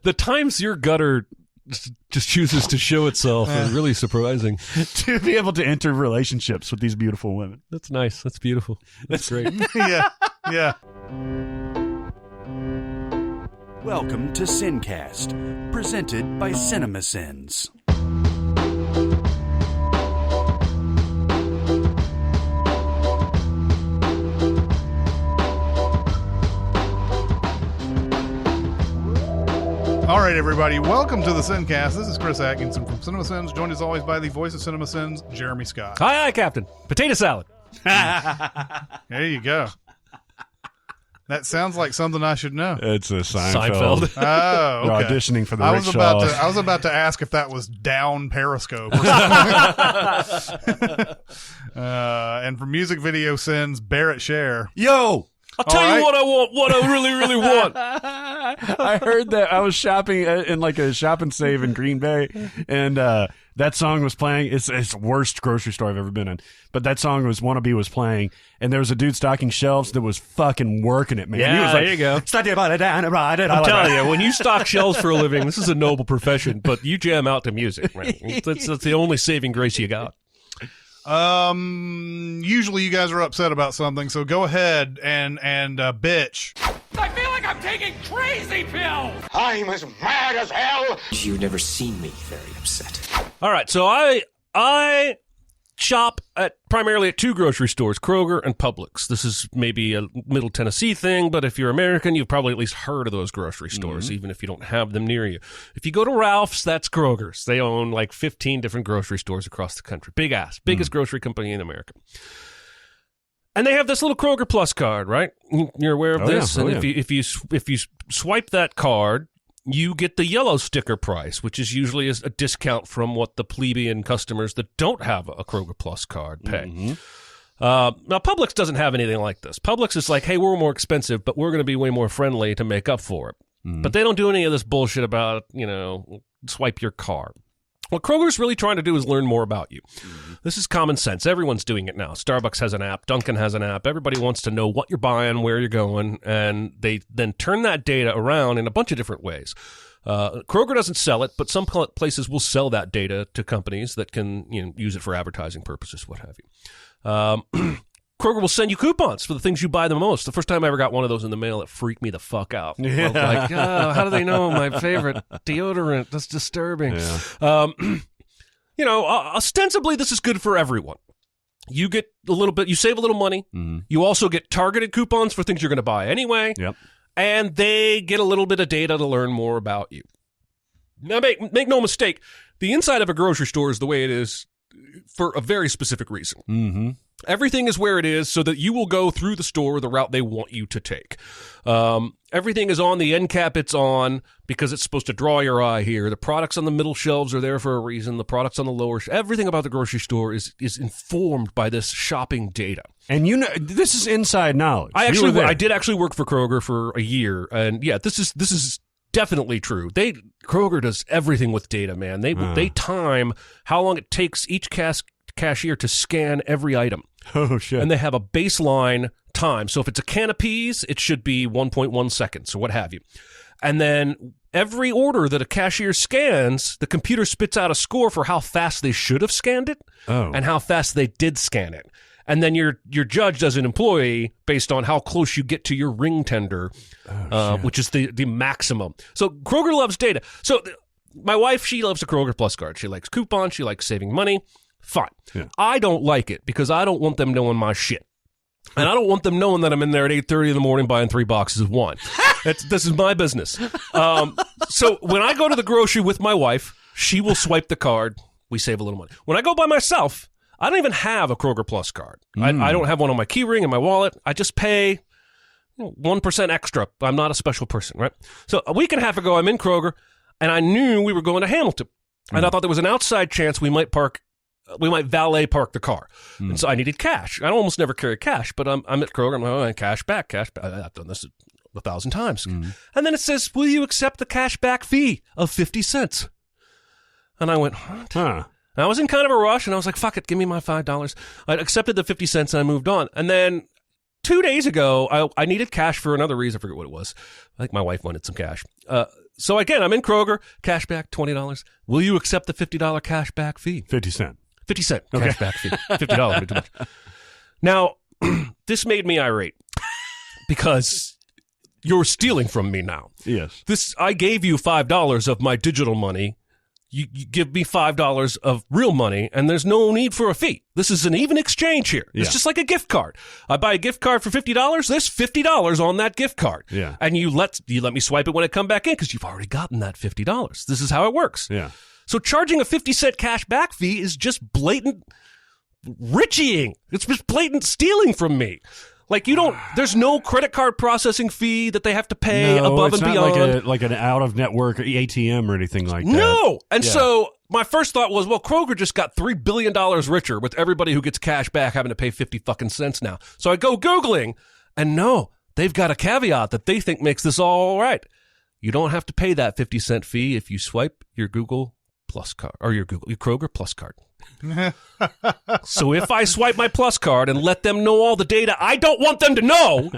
The times your gutter just chooses to show itself is really surprising. To be able to enter relationships with these beautiful women. That's nice. That's beautiful. That's great. Yeah. Welcome to SinCast, presented by Cinemasins. All right, everybody. Welcome to the SinCast. This is Chris Atkinson from Cinemasins, joined as always by the voice of Cinemasins, Jeremy Scott. Hi, Captain. Potato salad. There you go. That sounds like something I should know. It's a Seinfeld. Oh, okay. You're auditioning for the I rickshaw. was about to ask if that was down Periscope or something. And for music video sins, Barrett Share. Yo! I'll tell you what I want, what I really, really want. I heard that. I was shopping in like a shop and save in Green Bay, and that song was playing. It's the worst grocery store I've ever been in. But that song was Wannabe was playing, and there was a dude stocking shelves that was fucking working it, man. Yeah, he was like, there you go. Start your body down and ride it. I'm telling you, when you stock shelves for a living, this is a noble profession, but you jam out to music, man. That's the only saving grace you got. Usually you guys are upset about something, so go ahead and bitch. I feel like I'm taking crazy pills! I'm as mad as hell! You've never seen me very upset. All right, so I shop primarily at two grocery stores, Kroger and Publix. This is maybe a Middle Tennessee thing, but if you're American, you've probably at least heard of those grocery stores, even if you don't have them near you. If you go to Ralph's, that's Kroger's. They own like 15 different grocery stores across the country. Biggest grocery company in America. And they have this little Kroger Plus card, right? You're aware of this? Yeah. And if you swipe that card, you get the yellow sticker price, which is usually a discount from what the plebeian customers that don't have a Kroger Plus card pay. Mm-hmm. Now, Publix doesn't have anything like this. Publix is like, hey, we're more expensive, but we're going to be way more friendly to make up for it. Mm-hmm. But they don't do any of this bullshit about, swipe your card. What Kroger's really trying to do is learn more about you. Mm-hmm. This is common sense. Everyone's doing it now. Starbucks has an app. Dunkin' has an app. Everybody wants to know what you're buying, where you're going, and they then turn that data around in a bunch of different ways. Kroger doesn't sell it, but some places will sell that data to companies that can use it for advertising purposes, what have you. Kroger will send you coupons for the things you buy the most. The first time I ever got one of those in the mail, it freaked me the fuck out. Yeah. I was like, how do they know my favorite deodorant? That's disturbing. Yeah. Ostensibly, this is good for everyone. You get a little bit, you save a little money. Mm-hmm. You also get targeted coupons for things you're going to buy anyway. Yep. And they get a little bit of data to learn more about you. Now, make no mistake, the inside of a grocery store is the way it is for a very specific reason. Mm-hmm. Everything is where it is so that you will go through the store the route they want you to take. Everything is on the end cap it's on because it's supposed to draw your eye here. The products on the middle shelves are there for a reason. The products on the lower everything about the grocery store is informed by this shopping data. And this is inside knowledge. I did actually work for Kroger for a year, and yeah, this is definitely true. Kroger does everything with data, man. They time how long it takes each cashier to scan every item. Oh, shit. And they have a baseline time. So if it's a can of peas, it should be 1.1 seconds or what have you. And then every order that a cashier scans, the computer spits out a score for how fast they should have scanned it and how fast they did scan it. And then you're judged as an employee based on how close you get to your ring tender, which is the maximum. So Kroger loves data. So my wife, she loves the Kroger Plus card. She likes coupons. She likes saving money. Fine. Yeah. I don't like it because I don't want them knowing my shit. And I don't want them knowing that I'm in there at 8:30 in the morning buying 3 boxes of wine. This is my business. So when I go to the grocery with my wife, she will swipe the card. We save a little money. When I go by myself, I don't even have a Kroger Plus card. I don't have one on my key ring in my wallet. I just pay 1% extra. I'm not a special person, right? So a week and a half ago, I'm in Kroger, and I knew we were going to Hamilton. And I thought there was an outside chance we might valet park the car. And so I needed cash. I almost never carry cash, but I'm at Kroger. I'm like, cash back. I've done this 1,000 times. And then it says, will you accept the cash back fee of 50 cents? And I went, what? Huh. And I was in kind of a rush, and I was like, fuck it, give me my $5. I accepted the 50 cents, and I moved on. And then 2 days ago, I needed cash for another reason. I forget what it was. I think my wife wanted some cash. So again, I'm in Kroger, cashback $20. Will you accept the $50 cashback fee? 50 cent. 50 cent cashback fee. $50 would be too much. Now, this made me irate because you're stealing from me now. Yes. I gave you $5 of my digital money. You give me $5 of real money, and there's no need for a fee. This is an even exchange here. Yeah. It's just like a gift card. I buy a gift card for $50. There's $50 on that gift card. Yeah. And you let me swipe it when I come back in because you've already gotten that $50. This is how it works. Yeah. So charging a 50-cent cash back fee is just blatant richieing. It's just blatant stealing from me. Like, there's no credit card processing fee that they have to pay above and beyond. No, it's not like an out-of-network ATM or anything like that. No! And so my first thought was, well, Kroger just got $3 billion richer with everybody who gets cash back having to pay 50 fucking cents now. So I go Googling, and no, they've got a caveat that they think makes this all right. You don't have to pay that 50-cent fee if you swipe your Google Plus card, or your Kroger Plus card. So if I swipe my Plus card and let them know all the data I don't want them to know,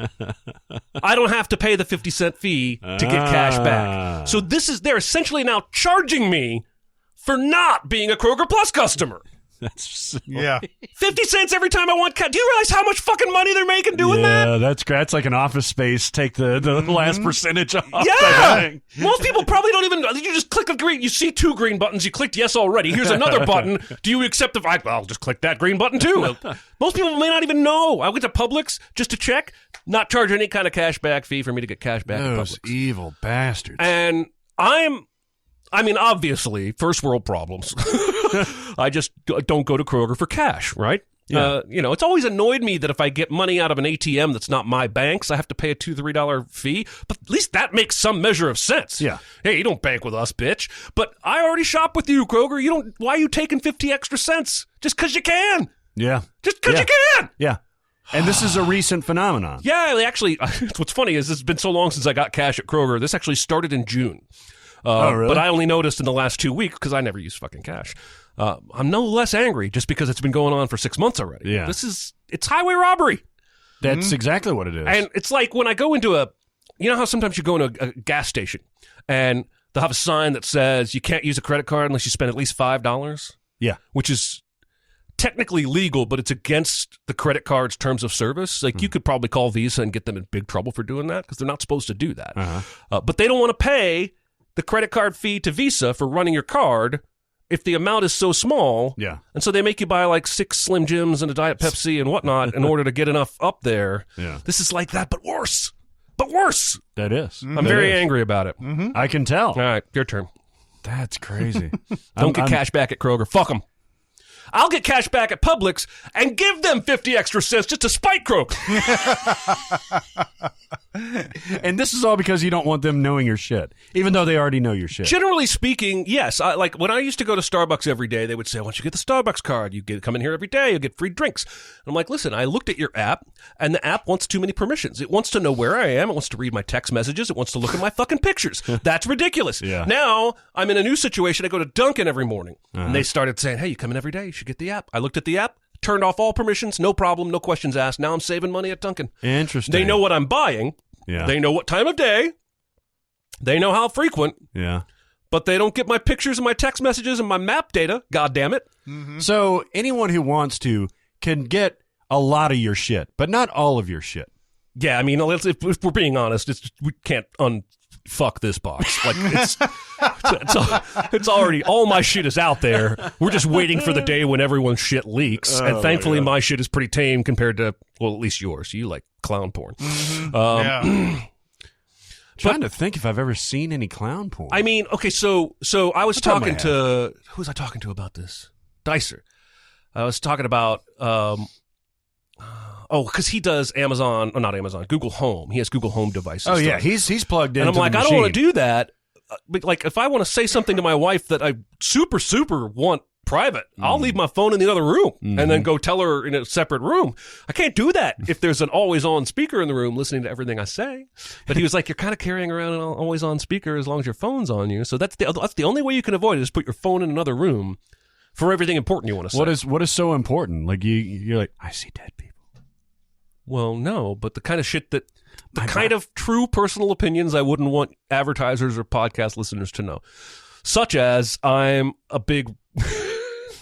I don't have to pay the 50-cent fee to get cash back. So they're essentially now charging me for not being a Kroger Plus customer. That's so... Yeah. 50 cents every time I want cash. Do you realize how much fucking money they're making doing that? Yeah, that's like an Office Space. Take the last percentage off. Yeah. Most people probably don't even. You just click a green. You see 2 green buttons. You clicked yes already. Here's another button. Do you accept the? I'll just click that green button too. Most people may not even know. I went to Publix just to check. Not charge any kind of cash back fee for me to get cash back at Those Publix. evil bastards. And obviously, first world problems. I just don't go to Kroger for cash, right? Yeah. It's always annoyed me that if I get money out of an ATM that's not my bank's, I have to pay a $2-3 fee. But at least that makes some measure of sense. Yeah. Hey, you don't bank with us, bitch. But I already shop with you, Kroger. Why are you taking 50 extra cents? Just because you can. Yeah. Just because you can. Yeah. And this is a recent phenomenon. Yeah, actually, what's funny is it's been so long since I got cash at Kroger. This actually started in June. Really? But I only noticed in the last 2 weeks because I never use fucking cash. I'm no less angry just because it's been going on for 6 months already. Yeah. It's highway robbery. That's exactly what it is. And it's like when I go into you know how sometimes you go into a gas station and they'll have a sign that says you can't use a credit card unless you spend at least $5? Yeah. Which is technically legal, but it's against the credit card's terms of service. Like you could probably call Visa and get them in big trouble for doing that because they're not supposed to do that. Uh-huh. But they don't want to pay the credit card fee to Visa for running your card if the amount is so small. Yeah. And so they make you buy like 6 Slim Jims and a Diet Pepsi and whatnot in order to get enough up there. Yeah. This is like that, but worse. But worse. That is. I'm very angry about it. I can tell. All right, your turn. That's crazy. Don't get cash back at Kroger. Fuck them. I'll get cash back at Publix and give them 50 extra cents just to spite Kroger. And this is all because you don't want them knowing your shit, even though they already know your shit. Generally speaking, yes. Like when I used to go to Starbucks every day, they would say, once you get the Starbucks card, you come in here every day, you'll get free drinks. And I'm like, listen, I looked at your app, and the app wants too many permissions. It wants to know where I am. It wants to read my text messages. It wants to look at my fucking pictures. That's ridiculous. Yeah. Now, I'm in a new situation. I go to Dunkin' every morning. And they started saying, hey, you come in every day. You should get the app. I looked at the app. Turned off all permissions, no problem, no questions asked. Now I'm saving money at Dunkin'. Interesting. They know what I'm buying. Yeah. They know what time of day. They know how frequent. Yeah. But they don't get my pictures and my text messages and my map data. God damn it. Mm-hmm. So anyone who wants to can get a lot of your shit, but not all of your shit. Yeah, I mean, if we're being honest, we can't unfuck this box. Like it's already, all my shit is out there. We're just waiting for the day when everyone's shit leaks. And thankfully my shit is pretty tame compared to, well, at least yours. You like clown porn. Yeah. Trying to think if I've ever seen any clown porn. I mean, okay, so I was top of my talking to, who was I talking to about this? Dicer. I was talking about, because he does not Amazon, Google Home. He has Google Home devices. Oh, yeah, he's plugged in. And I'm like, I don't want to do that. But like, if I want to say something to my wife that I super want private, I'll leave my phone in the other room and then go tell her in a separate room. I can't do that if there's an always-on speaker in the room listening to everything I say. But he was like, you're kind of carrying around an always-on speaker as long as your phone's on you. So that's the only way you can avoid it is put your phone in another room for everything important you want to say. What is so important? Like you're like, I see dead people. Well, no, but the kind of shit that the kind of true personal opinions I wouldn't want advertisers or podcast listeners to know, such as I'm a big.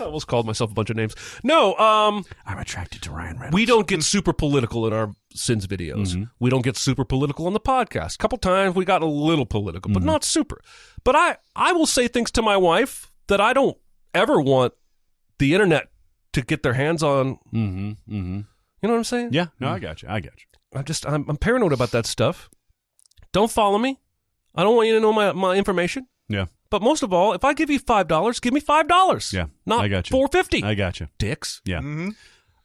I almost called myself a bunch of names. No, I'm attracted to Ryan Reynolds. we don't get super political in our Sins videos. We don't get super political on the podcast. A couple times we got a little political, but not super. But I will say things to my wife that I don't ever want the internet to get their hands on. You know what I'm saying? Yeah, no, I got you. I'm paranoid about that stuff. Don't follow me. I don't want you to know my information. Yeah. But most of all, if I give you $5, give me $5. Yeah, not I got you. $4.50. I got you. Dicks. Yeah.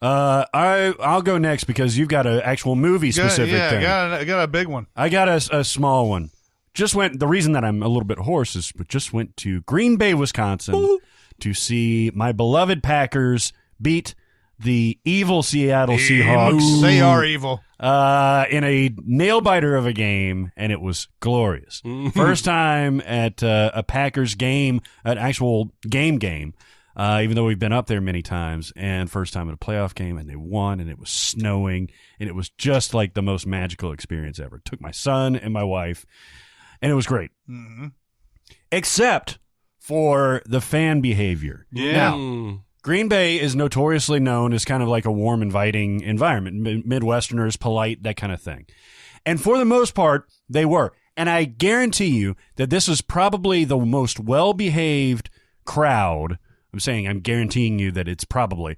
I'll go next because you've got an actual movie specific thing. I got a big one. I got a small one. The reason that I'm a little bit hoarse is just went to Green Bay, Wisconsin to see my beloved Packers beat the evil Seattle Seahawks. They are evil. In a nail biter of a game, and it was glorious. First time at a Packers game, an actual game, even though we've been up there many times, and first time at a playoff game, and they won, and it was snowing, and it was just like the most magical experience ever. Took my son and my wife, and it was great. Except for the fan behavior. Yeah. Now, Green Bay is notoriously known as kind of like a warm, inviting environment. Midwesterners, polite, that kind of thing. And for the most part, they were. And I guarantee you that this is probably the most well-behaved crowd. I'm guaranteeing you that it's probably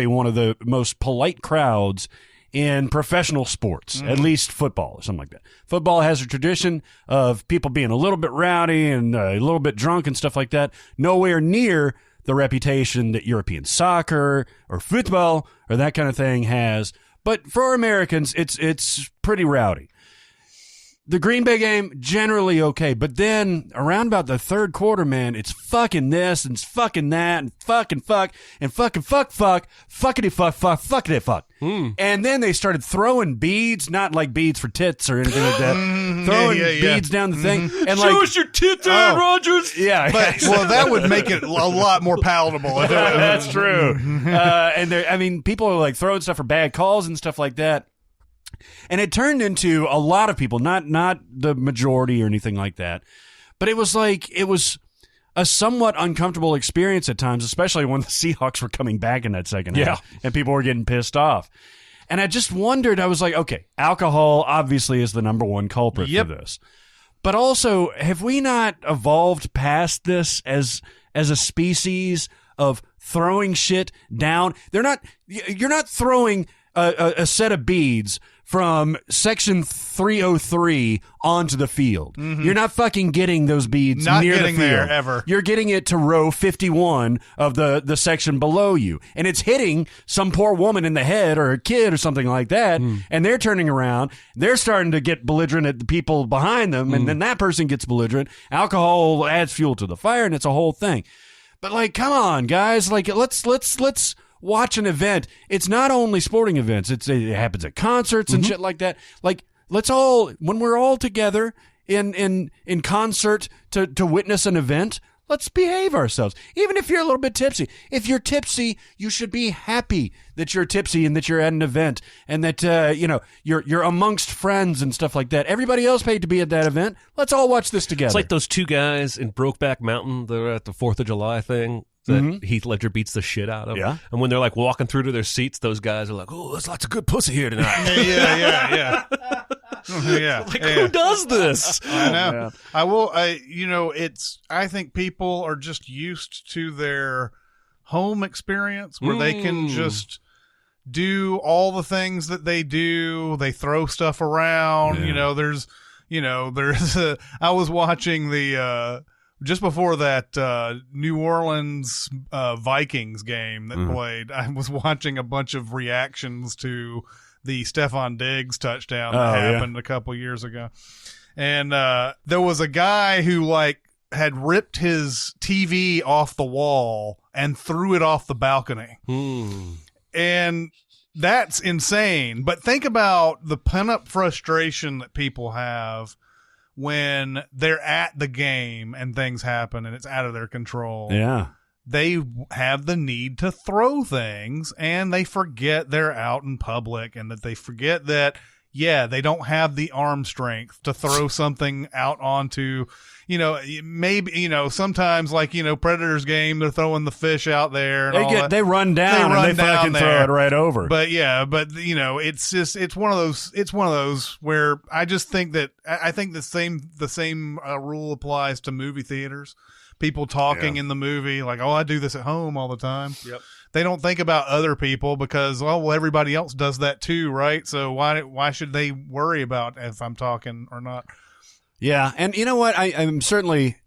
one of the most polite crowds in professional sports, at least football or something like that. Football has a tradition of people being a little bit rowdy and a little bit drunk and stuff like that. Nowhere near the reputation that European soccer or football or that kind of thing has. But for Americans, it's pretty rowdy. The Green Bay game, generally okay. But then around about the third quarter, man, it's fucking this and it's fucking that and fucking fuck and fucking fuck, fuckity fuck, fuckity fuck. And then they started throwing beads, not like beads for tits or anything like that. Throwing beads down the thing. And Show us your tits, Aaron Rodgers. Yeah. But, well, that would make it a lot more palatable. That's true. And people are like throwing stuff for bad calls and stuff like that. And it turned into a lot of people, not the majority or anything like that, but it was a somewhat uncomfortable experience at times, especially when the Seahawks were coming back in that second half and people were getting pissed off. And I just wondered, I was like, okay, alcohol obviously is the number one culprit for this. But also, have we not evolved past this as a species of throwing shit down? You're not throwing a set of beads from Section 303 onto the field. You're not fucking getting those beads Not near the getting field. there ever. You're getting it to row 51 of the section below you. And it's hitting some poor woman in the head or a kid or something like that. And they're turning around. They're starting to get belligerent at the people behind them. And then that person gets belligerent. Alcohol adds fuel to the fire, and it's a whole thing. But, like, come on, guys. Like, let's watch an event. It's not only sporting events. It happens at concerts and shit like that. Like, when we're all together in concert to witness an event, let's behave ourselves. Even if you're a little bit tipsy. If you're tipsy, you should be happy that you're tipsy and that you're at an event and that you're amongst friends and stuff like that. Everybody else paid to be at that event. Let's all watch this together. It's like those two guys in Brokeback Mountain that are at the 4th of July thing that Heath Ledger beats the shit out of. Yeah. And when they're like walking through to their seats, those guys are like, "Oh, there's lots of good pussy here tonight." Yeah. Like, who does this? I know. I think people are just used to their home experience where they can just do all the things that they do. They throw stuff around. Yeah. I was watching the just before that New Orleans Vikings game that played. I was watching a bunch of reactions to the Stephon Diggs touchdown that happened a couple years ago. And there was a guy who had ripped his TV off the wall and threw it off the balcony. And that's insane. But think about the pent-up frustration that people have when they're at the game and things happen and it's out of their control. Yeah. they have the need to throw things, and they forget they're out in public, and that they forget that, yeah, they don't have the arm strength to throw something out onto, maybe, sometimes like, Predators game, they're throwing the fish out there. And they run down and they fucking throw it right over. But it's one of those where I just think that I think the same rule applies to movie theaters. People talking in the movie, like, oh, I do this at home all the time. Yep. They don't think about other people because, well, everybody else does that too, right? So why should they worry about if I'm talking or not? Yeah, and you know what? I'm certainly,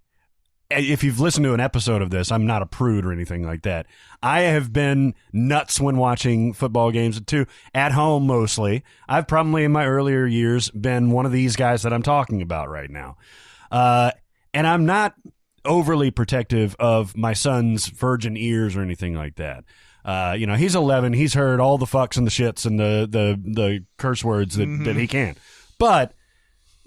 if you've listened to an episode of this, I'm not a prude or anything like that. I have been nuts when watching football games too, at home mostly. I've probably in my earlier years been one of these guys that I'm talking about right now. And I'm not overly protective of my son's virgin ears or anything like that. He's 11. He's heard all the fucks and the shits and the curse words that he can. But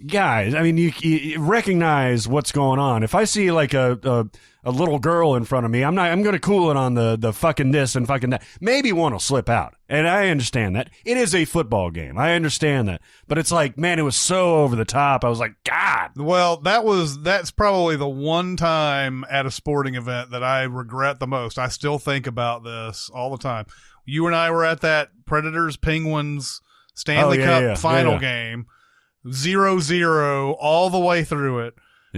guys, I mean, you recognize what's going on. If I see like a little girl in front of me, I'm going to cool it on the fucking this and fucking that. Maybe one will slip out, and I understand that. It is a football game. I understand that, but it's like, man, it was so over the top. I was like, God. Well, that's probably the one time at a sporting event that I regret the most. I still think about this all the time. You and I were at that Predators Penguins Stanley Cup final game. 0-0 all the way through it.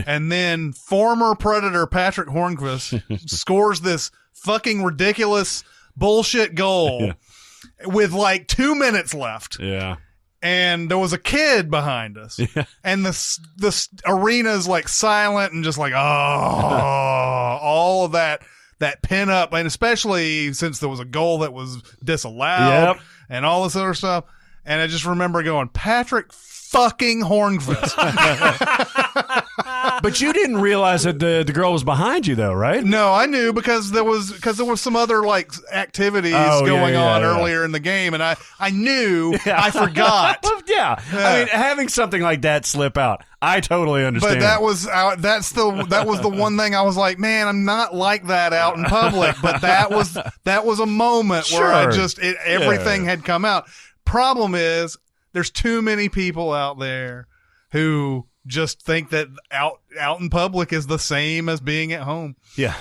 And then former Predator Patrick Hornqvist scores this fucking ridiculous bullshit goal with like 2 minutes left. Yeah. And there was a kid behind us. Yeah. And the arena's like silent and just like, all of that pin up. And especially since there was a goal that was disallowed and all this other stuff. And I just remember going, Patrick fucking Hornqvist. But you didn't realize that the girl was behind you, though, right? No, I knew because there was some other like activities going on earlier in the game, and I knew. I forgot. I mean, having something like that slip out, I totally understand. But that was the one thing I was like, man, I'm not like that out in public. But that was a moment where I just everything had come out. Problem is, there's too many people out there who just think that out in public is the same as being at home. Yeah.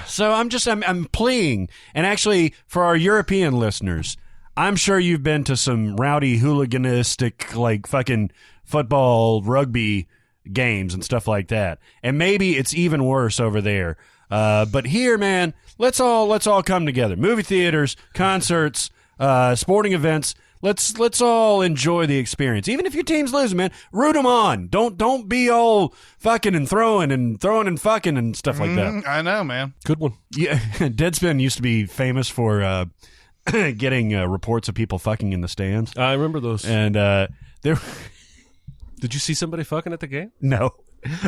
So I'm pleading, and actually for our European listeners, I'm sure you've been to some rowdy hooliganistic like fucking football, rugby games and stuff like that, and maybe it's even worse over there. But here, man, let's all come together. Movie theaters, concerts, sporting events. Let's all enjoy the experience. Even if your team's losing, man, root them on. Don't be all fucking and throwing and fucking and stuff like that. I know, man. Good one. Yeah, Deadspin used to be famous for getting reports of people fucking in the stands. I remember those. And there. Did you see somebody fucking at the game? No.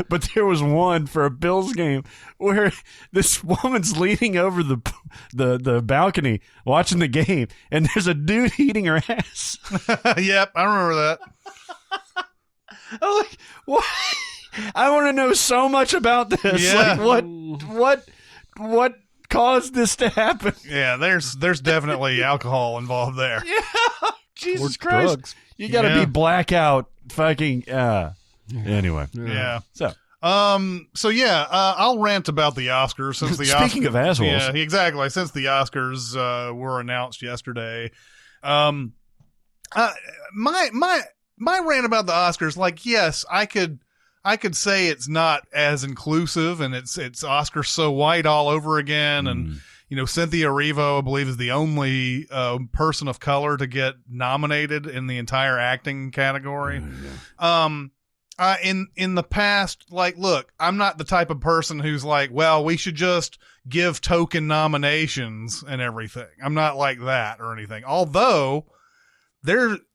But there was one for a Bills game where this woman's leaning over the balcony watching the game, and there's a dude eating her ass. Yep, I remember that. I'm like, what? I want to know so much about this. Yeah. Like, what caused this to happen? Yeah, there's definitely alcohol involved there. Yeah, Jesus Or Christ, drugs. you got to be blackout fucking. Anyway, yeah. So I'll rant about the Oscars since the Speaking of assholes. Yeah, exactly. Since the Oscars were announced yesterday, my rant about the Oscars, like, yes, I could say it's not as inclusive, and it's Oscar so white all over again, and Cynthia Erivo, I believe, is the only person of color to get nominated in the entire acting category. In the past, like, look, I'm not the type of person who's like, well, we should just give token nominations and everything. I'm not like that or anything. Although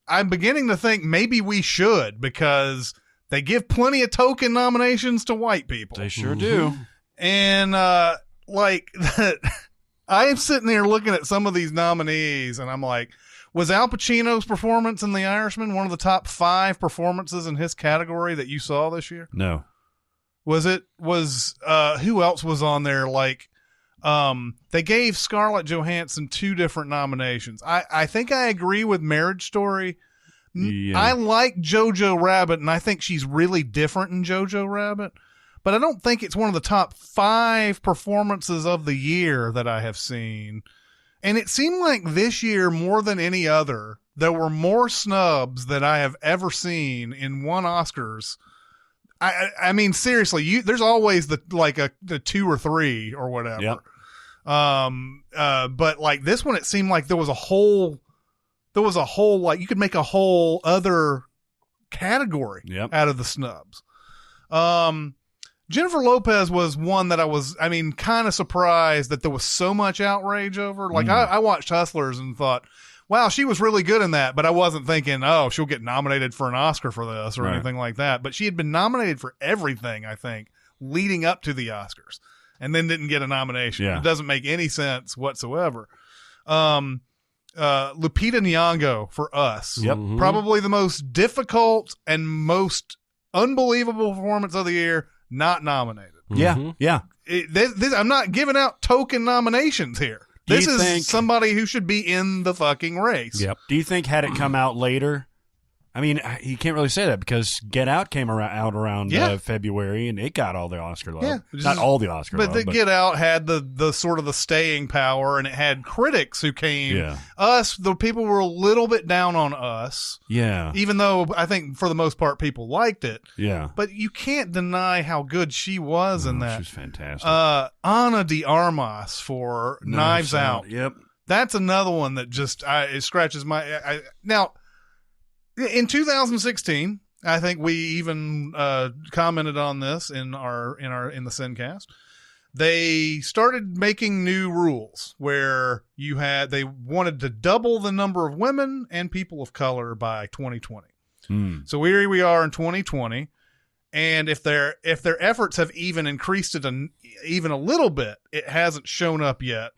I'm beginning to think maybe we should, because they give plenty of token nominations to white people. They sure do. And like I am sitting there looking at some of these nominees, and I'm like, was Al Pacino's performance in The Irishman one of the top 5 performances in his category that you saw this year? No. Was who else was on there? Like, They gave Scarlett Johansson 2 different nominations. I think I agree with Marriage Story. Yeah. I like Jojo Rabbit, and I think she's really different in Jojo Rabbit. But I don't think it's one of the top 5 performances of the year that I have seen. And it seemed like this year, more than any other, there were more snubs than I have ever seen in one Oscars. I mean, seriously, there's always the 2 or 3 or whatever. Yep. But like this one, it seemed like there was a whole like you could make a whole other category out of the snubs. Jennifer Lopez was one that I was, kind of surprised that there was so much outrage over. Like I watched Hustlers and thought, wow, she was really good in that, but I wasn't thinking, oh, she'll get nominated for an Oscar for this or anything like that. But she had been nominated for everything, I think, leading up to the Oscars, and then didn't get a nomination. Yeah. It doesn't make any sense whatsoever. Lupita Nyong'o for Us. Yep. Probably the most difficult and most unbelievable performance of the year, not nominated. Yeah. Yeah. I'm not giving out token nominations here. This is somebody who should be in the fucking race. Yep. Do you think had it come out later? I mean, you can't really say that because Get Out came out around February, and it got all the Oscar love. Yeah, not all the Oscar love. But Get Out had the sort of the staying power, and it had critics who came. Yeah. The people were a little bit down on Us. Yeah. Even though I think for the most part people liked it. Yeah. But you can't deny how good she was in that. She was fantastic. Ana de Armas for Knives Out. Yep. That's another one that just it scratches my. Now, in 2016, I think we even commented on this in the SinCast. They started making new rules where they wanted to double the number of women and people of color by 2020. So here we are in 2020, and if their efforts have even increased it even a little bit, it hasn't shown up yet.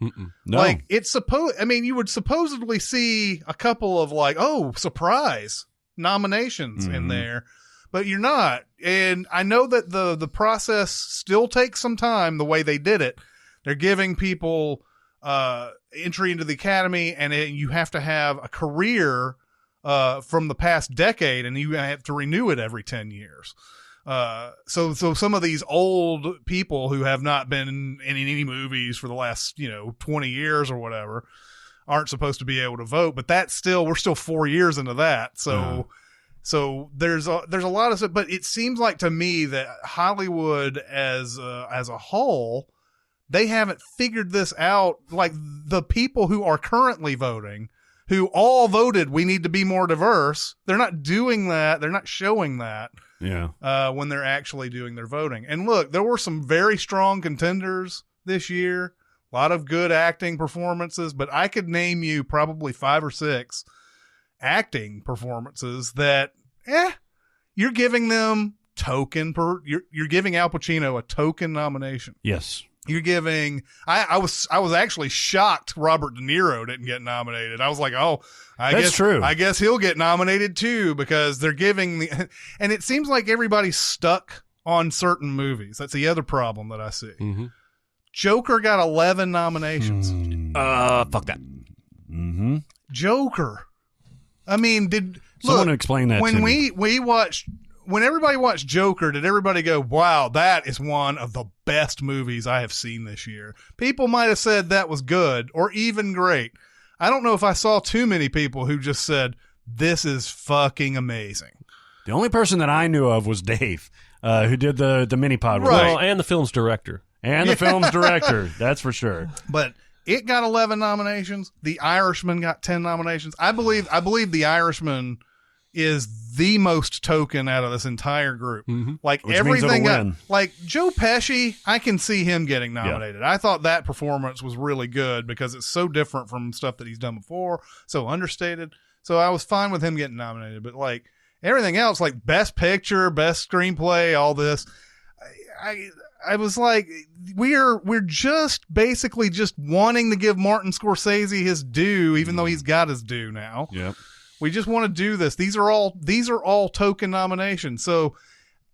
No. Like you would supposedly see a couple of surprise nominations in there, but you're not. And I know that the process still takes some time. The way they did it, they're giving people entry into the academy, and you have to have a career from the past decade, and you have to renew it every 10 years. So some of these old people who have not been in any movies for the last 20 years or whatever aren't supposed to be able to vote, but we're still 4 years into that. So there's a lot of stuff, but it seems like to me that Hollywood as a whole, they haven't figured this out. Like the people who are currently voting, who all voted, we need to be more diverse. They're not doing that. They're not showing that. Yeah. When they're actually doing their voting. And look, there were some very strong contenders this year. A lot of good acting performances, but I could name you probably 5 or 6 acting performances that, you're giving them you're giving Al Pacino a token nomination. Yes. You're giving, I was actually shocked Robert De Niro didn't get nominated. I was like, That's true. I guess he'll get nominated too, because they're giving and it seems like everybody's stuck on certain movies. That's the other problem that I see. Mm-hmm. Joker got 11 nominations. Fuck that. Mm-hmm. Joker. I mean, Someone explain that when to me. When everybody watched Joker, did everybody go, wow, that is one of the best movies I have seen this year? People might have said that was good or even great. I don't know if I saw too many people who just said, this is fucking amazing. The only person that I knew of was Dave, who did the mini pod. Right. Well, and the film's director. And the film's director, that's for sure. But it got 11 nominations. The Irishman got 10 nominations. I believe The Irishman is the most token out of this entire group. Mm-hmm. Like Which everything means it'll got, win. like Joe Pesci, I can see him getting nominated. I thought that performance was really good because it's so different from stuff that he's done before, so understated. So I was fine with him getting nominated, but like everything else, like best picture, best screenplay, all this, I was like, we're just basically just wanting to give Martin Scorsese his due, even though he's got his due now. Yep. We just want to do this. These are all token nominations. So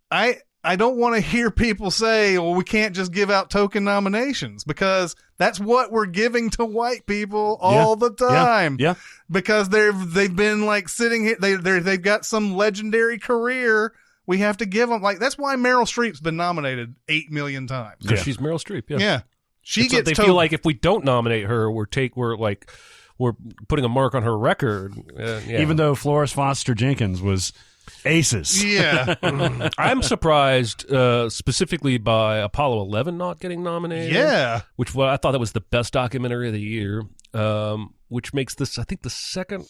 I I don't want to hear people say, well, we can't just give out token nominations, because that's what we're giving to white people all the time. Yeah. Because they've been like sitting here. They've got some legendary career. We have to give them, like, that's why Meryl Streep's been nominated 8 million times. Because she's Meryl Streep. Yeah. Yeah. She It's gets they feel like if we don't nominate her, we're putting a mark on her record. Yeah. Even though Florence Foster Jenkins was aces. Yeah. I'm surprised specifically by Apollo 11 not getting nominated. Yeah. Which I thought that was the best documentary of the year, which makes this, I think, the second,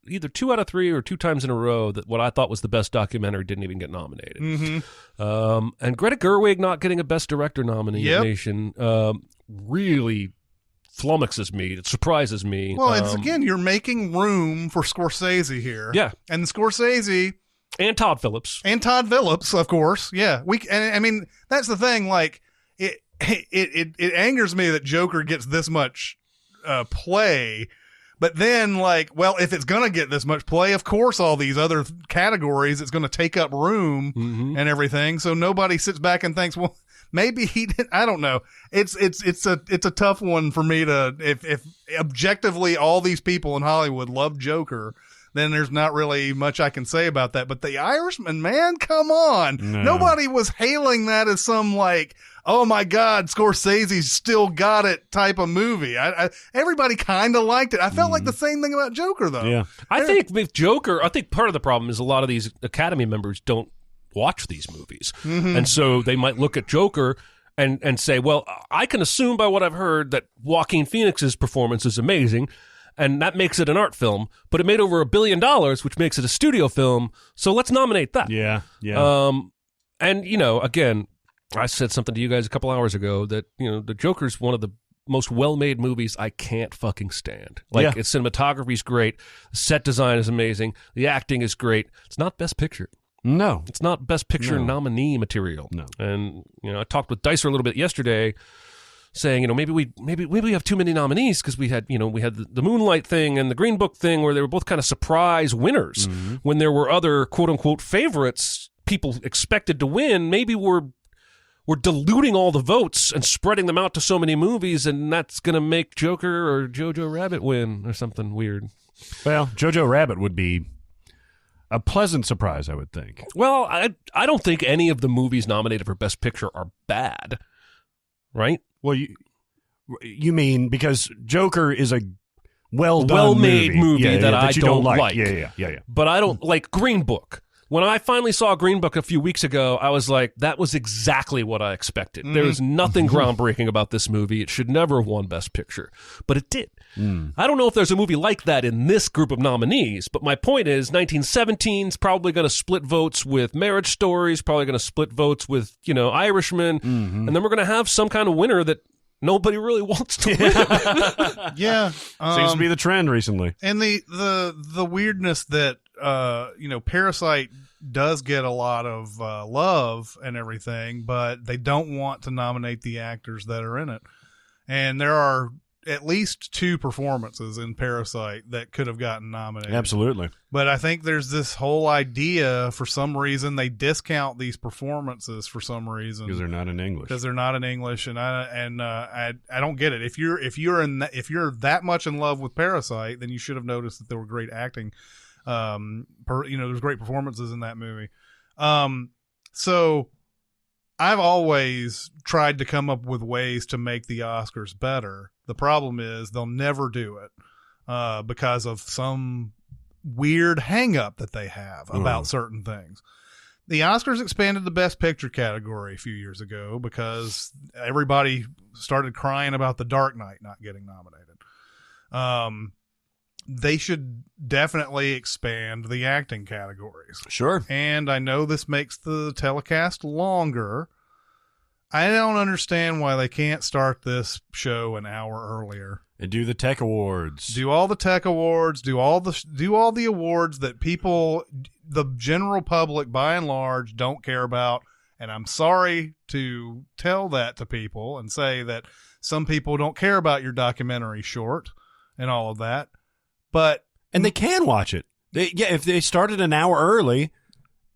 either 2 out of 3 or 2 times in a row that what I thought was the best documentary didn't even get nominated. Mm-hmm. And Greta Gerwig not getting a Best Director nomination really flummoxes me. It surprises me. Well, it's again, you're making room for Scorsese here. Yeah. And Scorsese... And Todd Phillips. And Todd Phillips, of course. Yeah. And I mean, that's the thing. Like, it angers me that Joker gets this much play. But then, like, well, if it's going to get this much play, of course, all these other categories, it's going to take up room and everything. So nobody sits back and thinks, well, maybe he did. I don't know. It's a tough one for me to, if objectively all these people in Hollywood love Joker, then there's not really much I can say about that. But The Irishman, man, come on. No. Nobody was hailing that as some, like, oh my God, Scorsese's still got it type of movie. Everybody kind of liked it. I felt like the same thing about Joker, though. Yeah. I think with Joker, I think part of the problem is a lot of these Academy members don't watch these movies. And so they might look at Joker and say, well, I can assume by what I've heard that Joaquin Phoenix's performance is amazing, and that makes it an art film, but it made over $1 billion, which makes it a studio film, so let's nominate that. Yeah, yeah. And, you know, again, I said something to you guys a couple hours ago that, you know, the Joker's one of the most well-made movies I can't fucking stand. Like, its cinematography's great, set design is amazing, the acting is great. It's not Best Picture. No. It's not Best Picture nominee material. No. And, you know, I talked with Dicer a little bit yesterday, saying, you know, maybe we have too many nominees because we had the Moonlight thing and the Green Book thing where they were both kind of surprise winners when there were other quote-unquote favorites people expected to win. Maybe we're diluting all the votes and spreading them out to so many movies, and that's going to make Joker or Jojo Rabbit win or something weird. Well, Jojo Rabbit would be a pleasant surprise, I would think. Well, I don't think any of the movies nominated for Best Picture are bad, right? Well, you mean because Joker is a well-made movie that I you don't like. Yeah. But I don't like Green Book. When I finally saw Green Book a few weeks ago, I was like, that was exactly what I expected. There was nothing groundbreaking about this movie. It should never have won Best Picture, but it did. I don't know if there's a movie like that in this group of nominees, but my point is 1917's probably going to split votes with Marriage Stories, probably going to split votes with, you know, Irishman, and then we're going to have some kind of winner that nobody really wants to win. Yeah. Seems to be the trend recently. And the weirdness that, you know, Parasite does get a lot of love and everything, but they don't want to nominate the actors that are in it. And there are at least 2 performances in Parasite that could have gotten nominated. Absolutely. But I think there's this whole idea, for some reason, they discount these performances for some reason. Because they're not in English. Because they're not in English, and I don't get it. If you're that much in love with Parasite, then you should have noticed that there were great acting. There's great performances in that movie. So I've always tried to come up with ways to make the Oscars better. The problem is they'll never do it because of some weird hang-up that they have about certain things. The Oscars expanded the Best Picture category a few years ago because everybody started crying about The Dark Knight not getting nominated. They should definitely expand the acting categories. Sure. And I know this makes the telecast longer. I don't understand why they can't start this show an hour earlier. And do the tech awards. Do all the tech awards. Do all the awards that people, the general public, by and large, don't care about. And I'm sorry to tell that to people and say that some people don't care about your documentary short and all of that. But and they can watch it. If they started an hour early,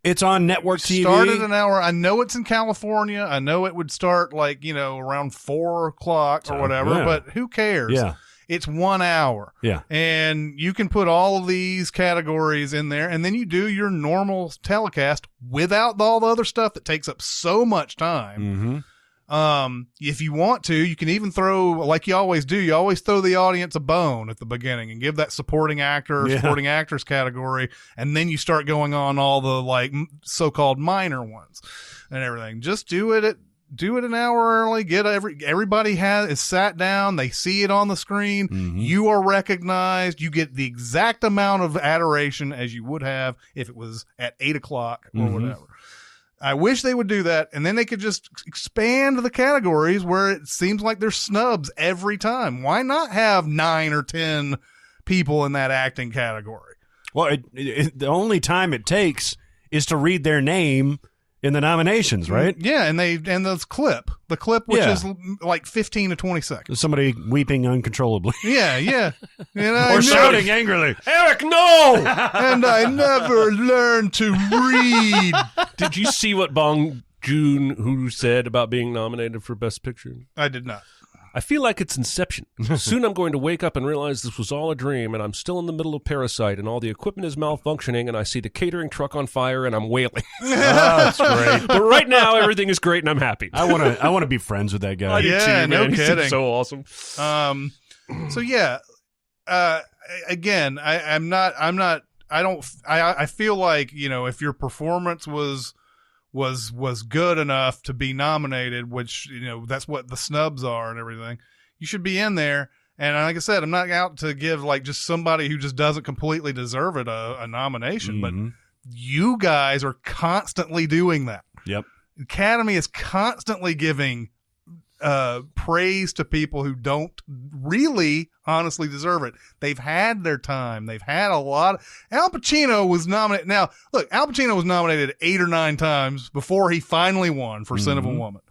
It's on network TV. Started an hour. I know it's in California. I know it would start around 4 o'clock or whatever, yeah. but who cares? Yeah. It's 1 hour. Yeah. And you can put all of these categories in there, and then you do your normal telecast without all the other stuff that takes up so much time. Mm-hmm. If you want to, you can even throw, like you always do, you always throw the audience a bone at the beginning and give that supporting actor, supporting actress category, and then you start going on all the so-called minor ones and everything. Just do it an hour early. Get everybody is sat down. They see it on the screen. Mm-hmm. You are recognized. You get the exact amount of adoration as you would have if it was at 8 o'clock or whatever. I wish they would do that, and then they could just expand the categories where it seems like there's snubs every time. Why not have 9 or 10 people in that acting category? Well, the only time it takes is to read their name in the nominations, right? Yeah, and the clip, which is like 15 to 20 seconds. Somebody weeping uncontrollably. Yeah. Or shouting angrily. Eric, no! And I never learned to read. Did you see what Bong Joon-ho said about being nominated for Best Picture? I did not. I feel like it's Inception. Soon I'm going to wake up and realize this was all a dream, and I'm still in the middle of Parasite, and all the equipment is malfunctioning, and I see the catering truck on fire, and I'm wailing. That's great. But right now, everything is great, and I'm happy. I want to be friends with that guy. I do Yeah, too, no man. He seems kidding. so awesome. So yeah, again, I feel like, if your performance was good enough to be nominated, which, that's what the snubs are and everything, you should be in there. And like I said, I'm not out to give just somebody who just doesn't completely deserve it a nomination, but you guys are constantly doing that. Yep. Academy is constantly giving praise to people who don't really honestly deserve it. They've had their time. They've had a lot. Al Pacino was nominated. Now, look, Al Pacino was nominated 8 or 9 times before he finally won for Sin of a Woman.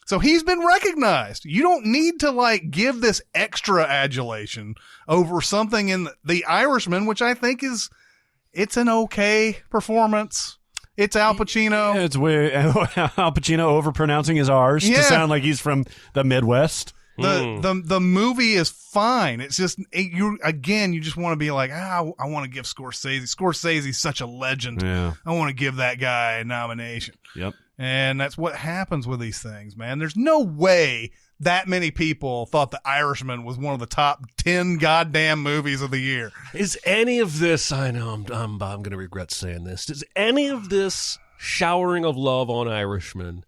So he's been recognized. You don't need to give this extra adulation over something in The Irishman, which I think it's an okay performance. It's Al Pacino. Yeah, it's weird. Al Pacino overpronouncing his R's to sound like he's from the Midwest. The movie is fine. It's just you just want to be like, I want to give Scorsese. Scorsese's such a legend. Yeah. I want to give that guy a nomination. Yep. And that's what happens with these things, man. There's no way that many people thought The Irishman was one of the top 10 goddamn movies of the year. Is any of this, I know I'm going to regret saying this, is any of this showering of love on Irishman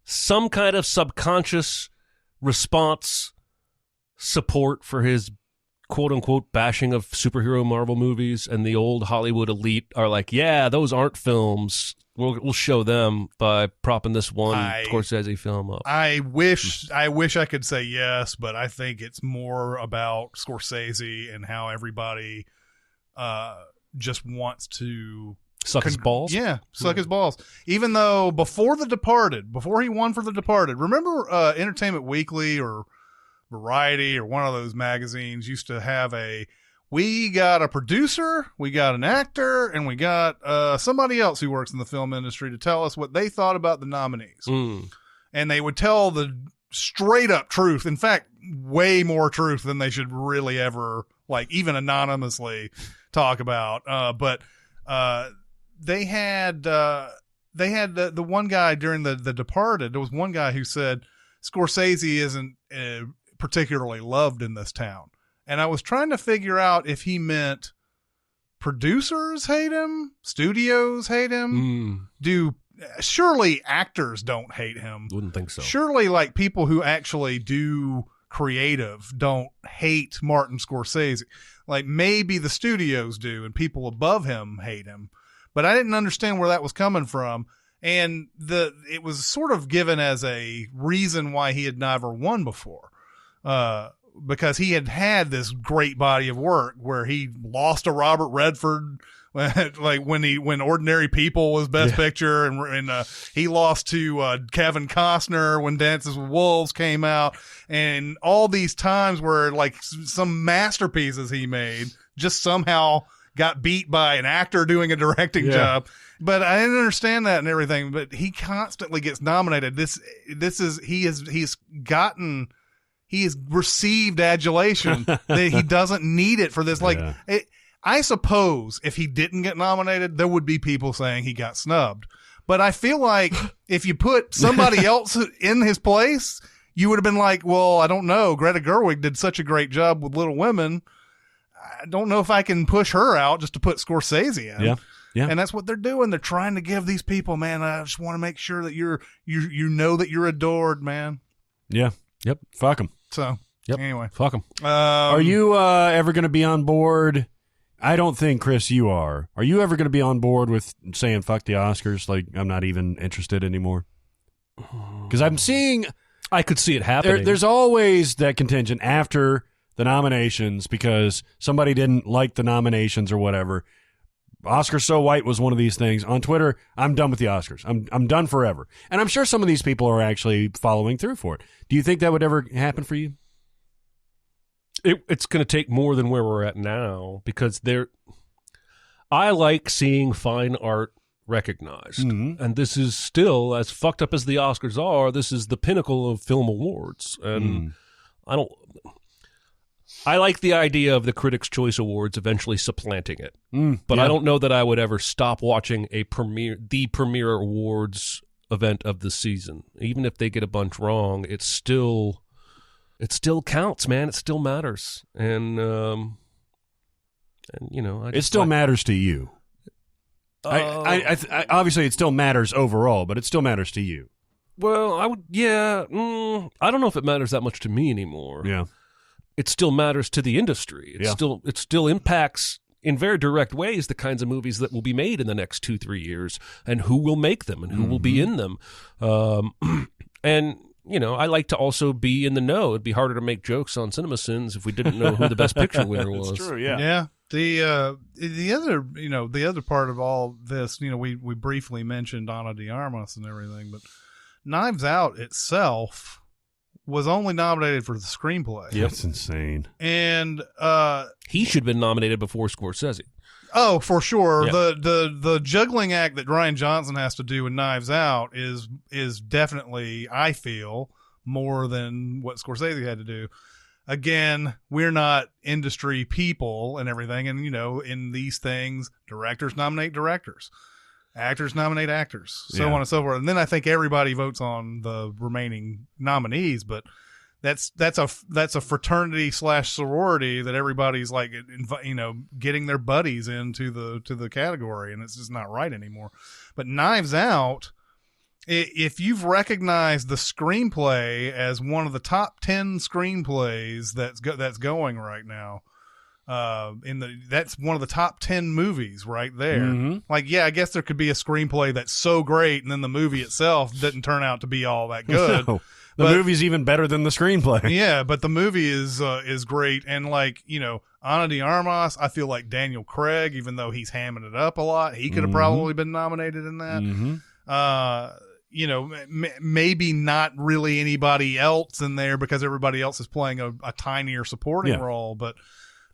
some kind of subconscious response, support for his quote-unquote bashing of superhero Marvel movies, and the old Hollywood elite are like, yeah, those aren't films. We'll show them by propping this one Scorsese film up. I wish I could say yes, but I think it's more about Scorsese and how everybody just wants to suck his balls. Yeah, suck his balls. Even though before he won for The Departed, remember Entertainment Weekly or Variety or one of those magazines used to have we got a producer, we got an actor, and we got somebody else who works in the film industry to tell us what they thought about the nominees. And they would tell the straight up truth. In fact, way more truth than they should really ever, even anonymously talk about. But they had the one guy during the Departed. There was one guy who said Scorsese isn't particularly loved in this town. And I was trying to figure out if he meant producers hate him, studios hate him. Surely actors don't hate him. Wouldn't think so. Surely people who actually do creative don't hate Martin Scorsese. Maybe the studios do and people above him hate him. But I didn't understand where that was coming from. And it was sort of given as a reason why he had never won before. Because he had this great body of work where he lost to Robert Redford, when Ordinary People was Best Picture, and he lost to Kevin Costner when Dances with Wolves came out, and all these times where some masterpieces he made just somehow got beat by an actor doing a directing job. But I didn't understand that and everything. But he constantly gets nominated. He has received adulation that he doesn't need it for this. I suppose if he didn't get nominated, there would be people saying he got snubbed. But I feel like if you put somebody else in his place, you would have been like, well, I don't know. Greta Gerwig did such a great job with Little Women. I don't know if I can push her out just to put Scorsese in. Yeah. And that's what they're doing. They're trying to give these people, man, I just want to make sure that you know that you're adored, man. Yeah. Yep. Fuck them. So, anyway. Fuck them. Are you ever going to be on board? I don't think, Chris, you are. Are you ever going to be on board with saying fuck the Oscars? Like, I'm not even interested anymore? Because I'm seeing... I could see it happening. There's always that contingent after the nominations because somebody didn't like the nominations or whatever. Oscars So White was one of these things. On Twitter, I'm done with the Oscars. I'm done forever. And I'm sure some of these people are actually following through for it. Do you think that would ever happen for you? It's going to take more than where we're at now because I like seeing fine art recognized. Mm-hmm. And this is still, as fucked up as the Oscars are, this is the pinnacle of film awards. And I like the idea of the Critics' Choice Awards eventually supplanting it. But I don't know that I would ever stop watching the premier awards event of the season. Even if they get a bunch wrong, it still counts, man. It still matters. And you know, it still matters to you. I obviously it still matters overall, but it still matters to you. Well, I would, I don't know if it matters that much to me anymore. Yeah. It still matters to the industry. It still impacts in very direct ways the kinds of movies that will be made in the next 2-3 years and who will make them and who will be in them. And, you know, I like to also be in the know. It'd be harder to make jokes on Cinemasins if we didn't know who the best picture winner was. That's true, yeah. Yeah. The other part of all this, you know, we briefly mentioned Ana de Armas and everything, but Knives Out itself was only nominated for the screenplay. Yep. That's insane. And he should have been nominated before Scorsese. Oh, for sure. Yeah. The juggling act that Ryan Johnson has to do in Knives Out is definitely, I feel, more than what Scorsese had to do. Again, we're not industry people and everything, and you know, in these things, directors nominate directors. Actors nominate actors, so on and so forth. And then I think everybody votes on the remaining nominees, but that's a fraternity / sorority that everybody's like, you know, getting their buddies into the category, and it's just not right anymore. But Knives Out, if you've recognized the screenplay as one of the top 10 screenplays that's going right now, that's one of the top 10 movies right there. Mm-hmm. Like, yeah, I guess there could be a screenplay that's so great and then the movie itself didn't turn out to be all that good. No, the movie's even better than the screenplay. Yeah, but the movie is great. And like, you know, Ana de Armas, I feel like Daniel Craig, even though he's hamming it up a lot, he could have probably been nominated in that. Mm-hmm. You know, maybe not really anybody else in there because everybody else is playing a tinier supporting role, but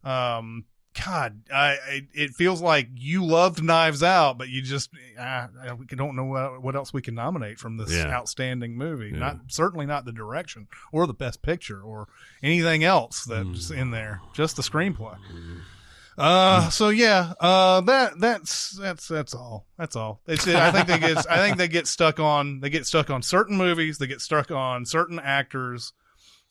God, it feels like you loved Knives Out, but you just we don't know what else we can nominate from this outstanding movie. Certainly not the direction or the best picture or anything else that's in there. Just the screenplay. So yeah, that's all. That's all. I think they get stuck on certain movies. They get stuck on certain actors.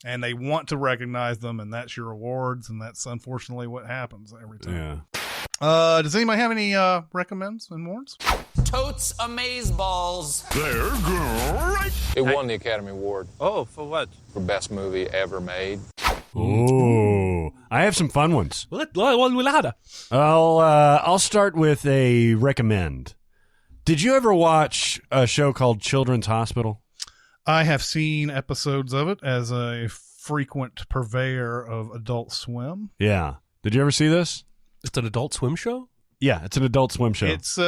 And they want to recognize them, and that's your awards, and that's unfortunately what happens every time. Yeah. Does anybody have any recommends and awards? Totes Amazeballs. They're great. It won the Academy Award. Oh, for what? For best movie ever made. Ooh, I have some fun ones. I'll start with a recommend. Did you ever watch a show called Children's Hospital? I have seen episodes of it as a frequent purveyor of Adult Swim. Yeah. Did you ever see this? It's an Adult Swim show? Yeah, it's an Adult Swim show. It's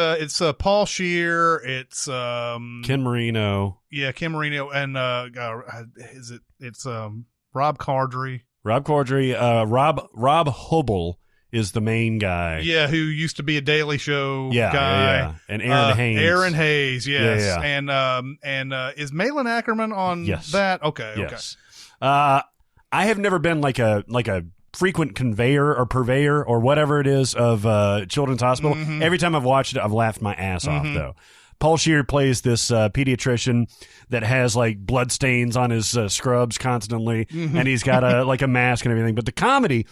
Paul Scheer. It's Ken Marino. Yeah, Ken Marino, and it's Rob Corddry. Rob Corddry. Rob Hubble is the main guy. Yeah, who used to be a Daily Show guy. Yeah. And Aaron Hayes. Aaron Hayes, yes. Yeah. And is Malin Ackerman on that? Okay, yes. I have never been like a frequent conveyor or purveyor or whatever it is of Children's Hospital. Mm-hmm. Every time I've watched it, I've laughed my ass off, though. Paul Scheer plays this pediatrician that has like blood stains on his scrubs constantly, and he's got a mask and everything. But the comedy,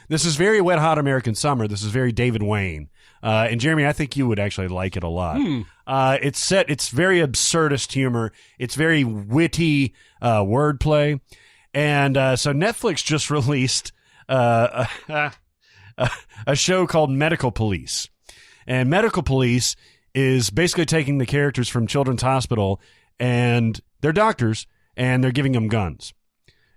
this is very Wet Hot American Summer. This is very David Wayne. And Jeremy, I think you would actually like it a lot. It's very absurdist humor. It's very witty wordplay. And so Netflix just released a show called Medical Police. And Medical Police is basically taking the characters from Children's Hospital, and they're doctors, and they're giving them guns,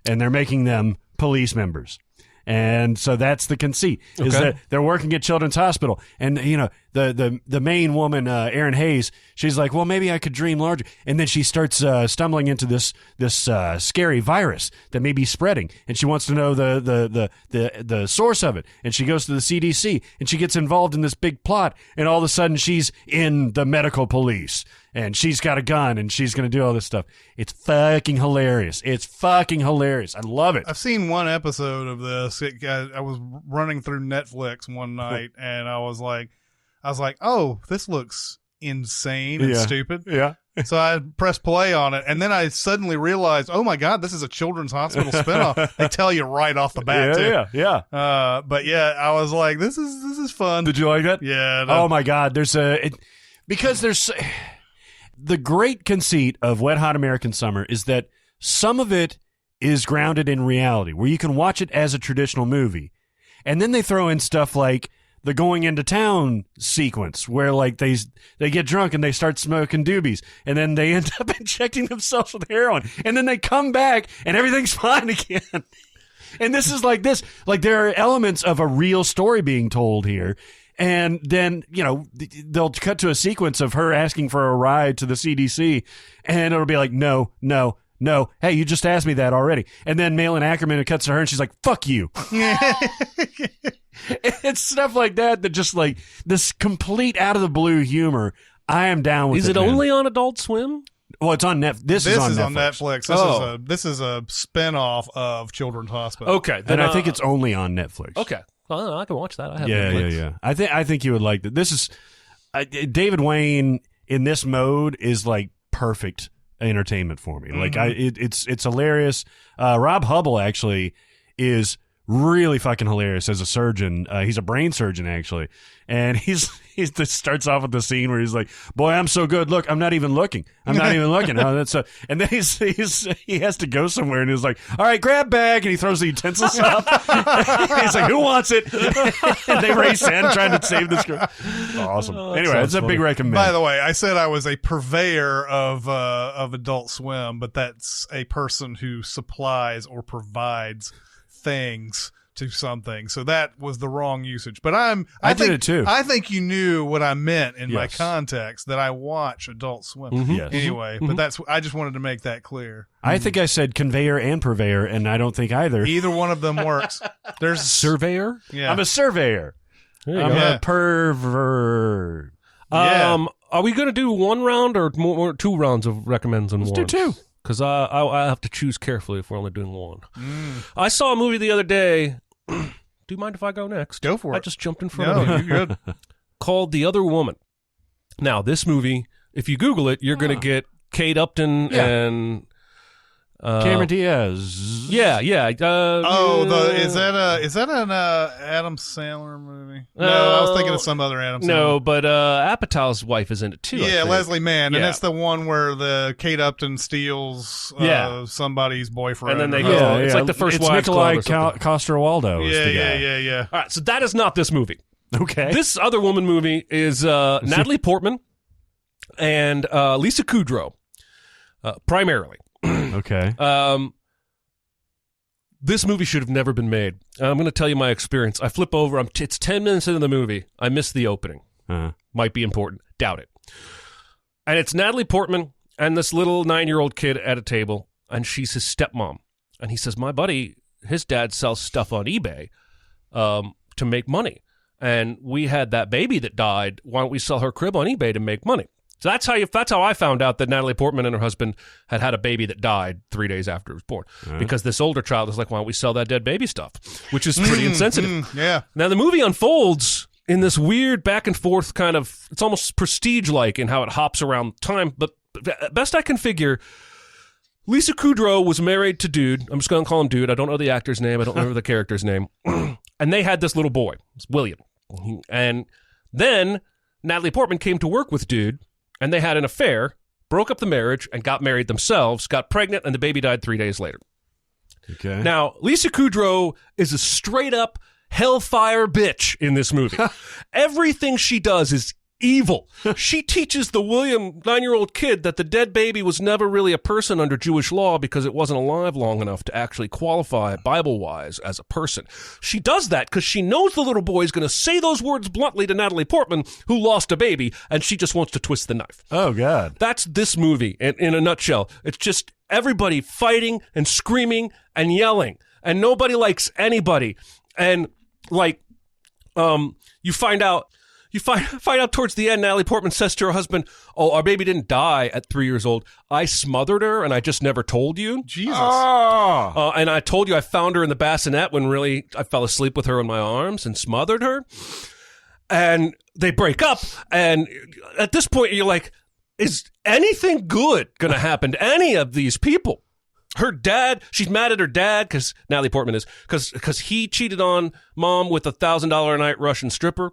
and they're making them police members. And so that's the conceit, is that they're working at Children's Hospital. And, the main woman, Erin Hayes, she's like, well, maybe I could dream larger. And then she starts stumbling into this scary virus that may be spreading. And she wants to know the source of it. And she goes to the CDC, and she gets involved in this big plot. And all of a sudden, she's in the medical police. And she's got a gun, and she's going to do all this stuff. It's fucking hilarious. I love it. I've seen one episode of this. I was running through Netflix one night, and I was like, oh, this looks insane and stupid. Yeah. So I pressed play on it, and then I suddenly realized, oh my God, this is a Children's Hospital spinoff. They tell you right off the bat, too. Yeah. But yeah, I was like, this is fun. Did you like that? Yeah. Oh my God. Because there's the great conceit of Wet Hot American Summer is that some of it is grounded in reality, where you can watch it as a traditional movie. And then they throw in stuff like the going into town sequence, where like they get drunk and they start smoking doobies, and then they end up injecting themselves with heroin, and then they come back and everything's fine again. And this is like this. Like, there are elements of a real story being told here. And then, they'll cut to a sequence of her asking for a ride to the CDC, and it'll be like, no. Hey, you just asked me that already. And then Malin Ackerman cuts to her, and she's like, fuck you. It's stuff like that just like this complete out of the blue humor. I am down with it. Is it only on Adult Swim? Well, it's on Netflix. This is on Netflix. This is a spinoff of Children's Hospital. Okay. Then I think it's only on Netflix. Okay. Well, I can watch that. I have Netflix. Yeah. I think you would like that. This is David Wayne in this mode is like perfect entertainment for me. Like it's hilarious. Rob Hubble actually is really fucking hilarious as a surgeon. He's a brain surgeon actually, and he starts off with the scene where he's like, "Boy, I'm so good. Look, I'm not even looking. Oh, that's and then he has to go somewhere, and he's like, "All right, grab bag," and he throws the utensils up. He's like, "Who wants it?" And they race in trying to save this girl. Awesome. Anyway, it's a big recommend. By the way, I said I was a purveyor of Adult Swim, but that's a person who supplies or provides things to something. So that was the wrong usage. But I did it too. I think you knew what I meant in my context, that I watch Adult Swim. Yes. Anyway, but I just wanted to make that clear. I think I said conveyor and purveyor, and I don't think either. Either one of them works. There's surveyor. Yeah. I'm a surveyor. I'm a pervert. Yeah. Are we going to do one round or more, 2 rounds of recommends and Let's do 2. Because I have to choose carefully if we're only doing one. I saw a movie the other day. Do you mind if I go next? Go for it. I just jumped in front of you. You're good. Called The Other Woman. Now, this movie, if you Google it, you're going to get Kate Upton and Cameron Diaz. Yeah. Is that an Adam Sandler movie? No, I was thinking of some other Adam Sandler. No, but Apatow's wife is in it too. Yeah, Leslie Mann, and Yeah. that's the one where the Kate Upton steals somebody's boyfriend. And then they go. It's like the first it's Wives Nikolai Club or something. Coster-Waldau. is the guy. Yeah. All right, so that is not this movie. Okay. This Other Woman movie is Natalie Portman and Lisa Kudrow, primarily. Okay. This movie should have never been made. I'm going to tell you my experience. I flip over. It's 10 minutes into the movie. I missed the opening. Might be important. Doubt it. And it's Natalie Portman and this little 9-year-old kid at a table, and she's his stepmom. And he says, my buddy, his dad sells stuff on eBay to make money. And we had that baby that died. Why don't we sell her crib on eBay to make money? So that's how I found out that Natalie Portman and her husband had a baby that died 3 days after it was born. Because this older child was like, why don't we sell that dead baby stuff? Which is pretty insensitive. Yeah. Now, the movie unfolds in this weird back and forth kind of, it's almost Prestige-like in how it hops around time. But best I can figure, Lisa Kudrow was married to dude. I'm just going to call him dude. I don't know the actor's name. I don't remember the character's name. And they had this little boy, William. And then Natalie Portman came to work with dude. And they had an affair, broke up the marriage, and got married themselves, got pregnant, and the baby died 3 days later. Okay. Now, Lisa Kudrow is a straight-up hellfire bitch in this movie. Everything she does is evil. She teaches the William, 9-year-old kid, that the dead baby was never really a person under Jewish law because it wasn't alive long enough to actually qualify Bible-wise as a person. She does that because she knows the little boy is going to say those words bluntly to Natalie Portman, who lost a baby, and she just wants to twist the knife. Oh, God. That's this movie in a nutshell. It's just everybody fighting and screaming and yelling, and nobody likes anybody. And, you find out towards the end, Natalie Portman says to her husband, "Oh, our baby didn't die at 3 years old. I smothered her, and I just never told you." Jesus. And I told you I found her in the bassinet when really I fell asleep with her in my arms and smothered her. And they break up, and at this point, you're like, is anything good going to happen to any of these people? Her dad, she's mad at her dad, because Natalie Portman is, because he cheated on mom with a $1,000 a night Russian stripper.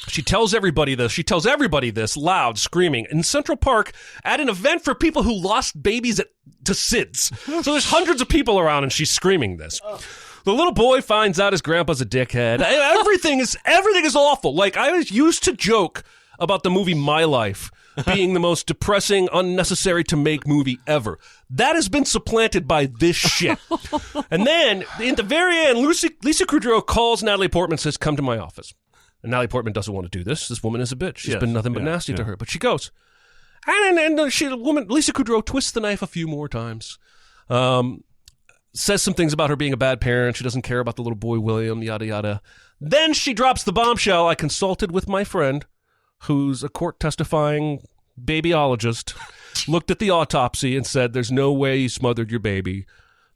She tells everybody this. She tells everybody this, loud, screaming, in Central Park at an event for people who lost babies to SIDS. So there's hundreds of people around, and she's screaming this. The little boy finds out his grandpa's a dickhead. Everything is awful. Like, I used to joke about the movie My Life being the most depressing, unnecessary to make movie ever. That has been supplanted by this shit. And then, in the very end, Lisa Kudrow calls Natalie Portman and says, "Come to my office." And Natalie Portman doesn't want to do this. This woman is a bitch. She's been nothing but nasty to her. But she goes. And Lisa Kudrow twists the knife a few more times. Says some things about her being a bad parent. She doesn't care about the little boy, William, yada, yada. Then she drops the bombshell. I consulted with my friend, who's a court testifying babyologist, looked at the autopsy and said, "There's no way you smothered your baby.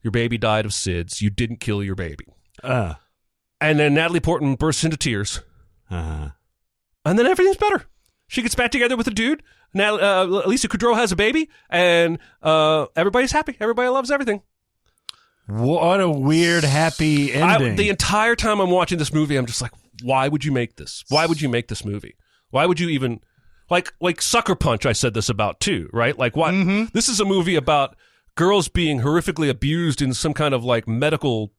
Your baby died of SIDS. You didn't kill your baby." And then Natalie Portman bursts into tears. And then everything's better. She gets back together with a dude. Now, Lisa Kudrow has a baby, and everybody's happy. Everybody loves everything. What a weird, happy ending. The entire time I'm watching this movie, I'm just like, why would you make this? Why would you make this movie? Why would you even... Like Sucker Punch, I said this about, too, right? Like, why? Mm-hmm. This is a movie about girls being horrifically abused in some kind of, like, medical...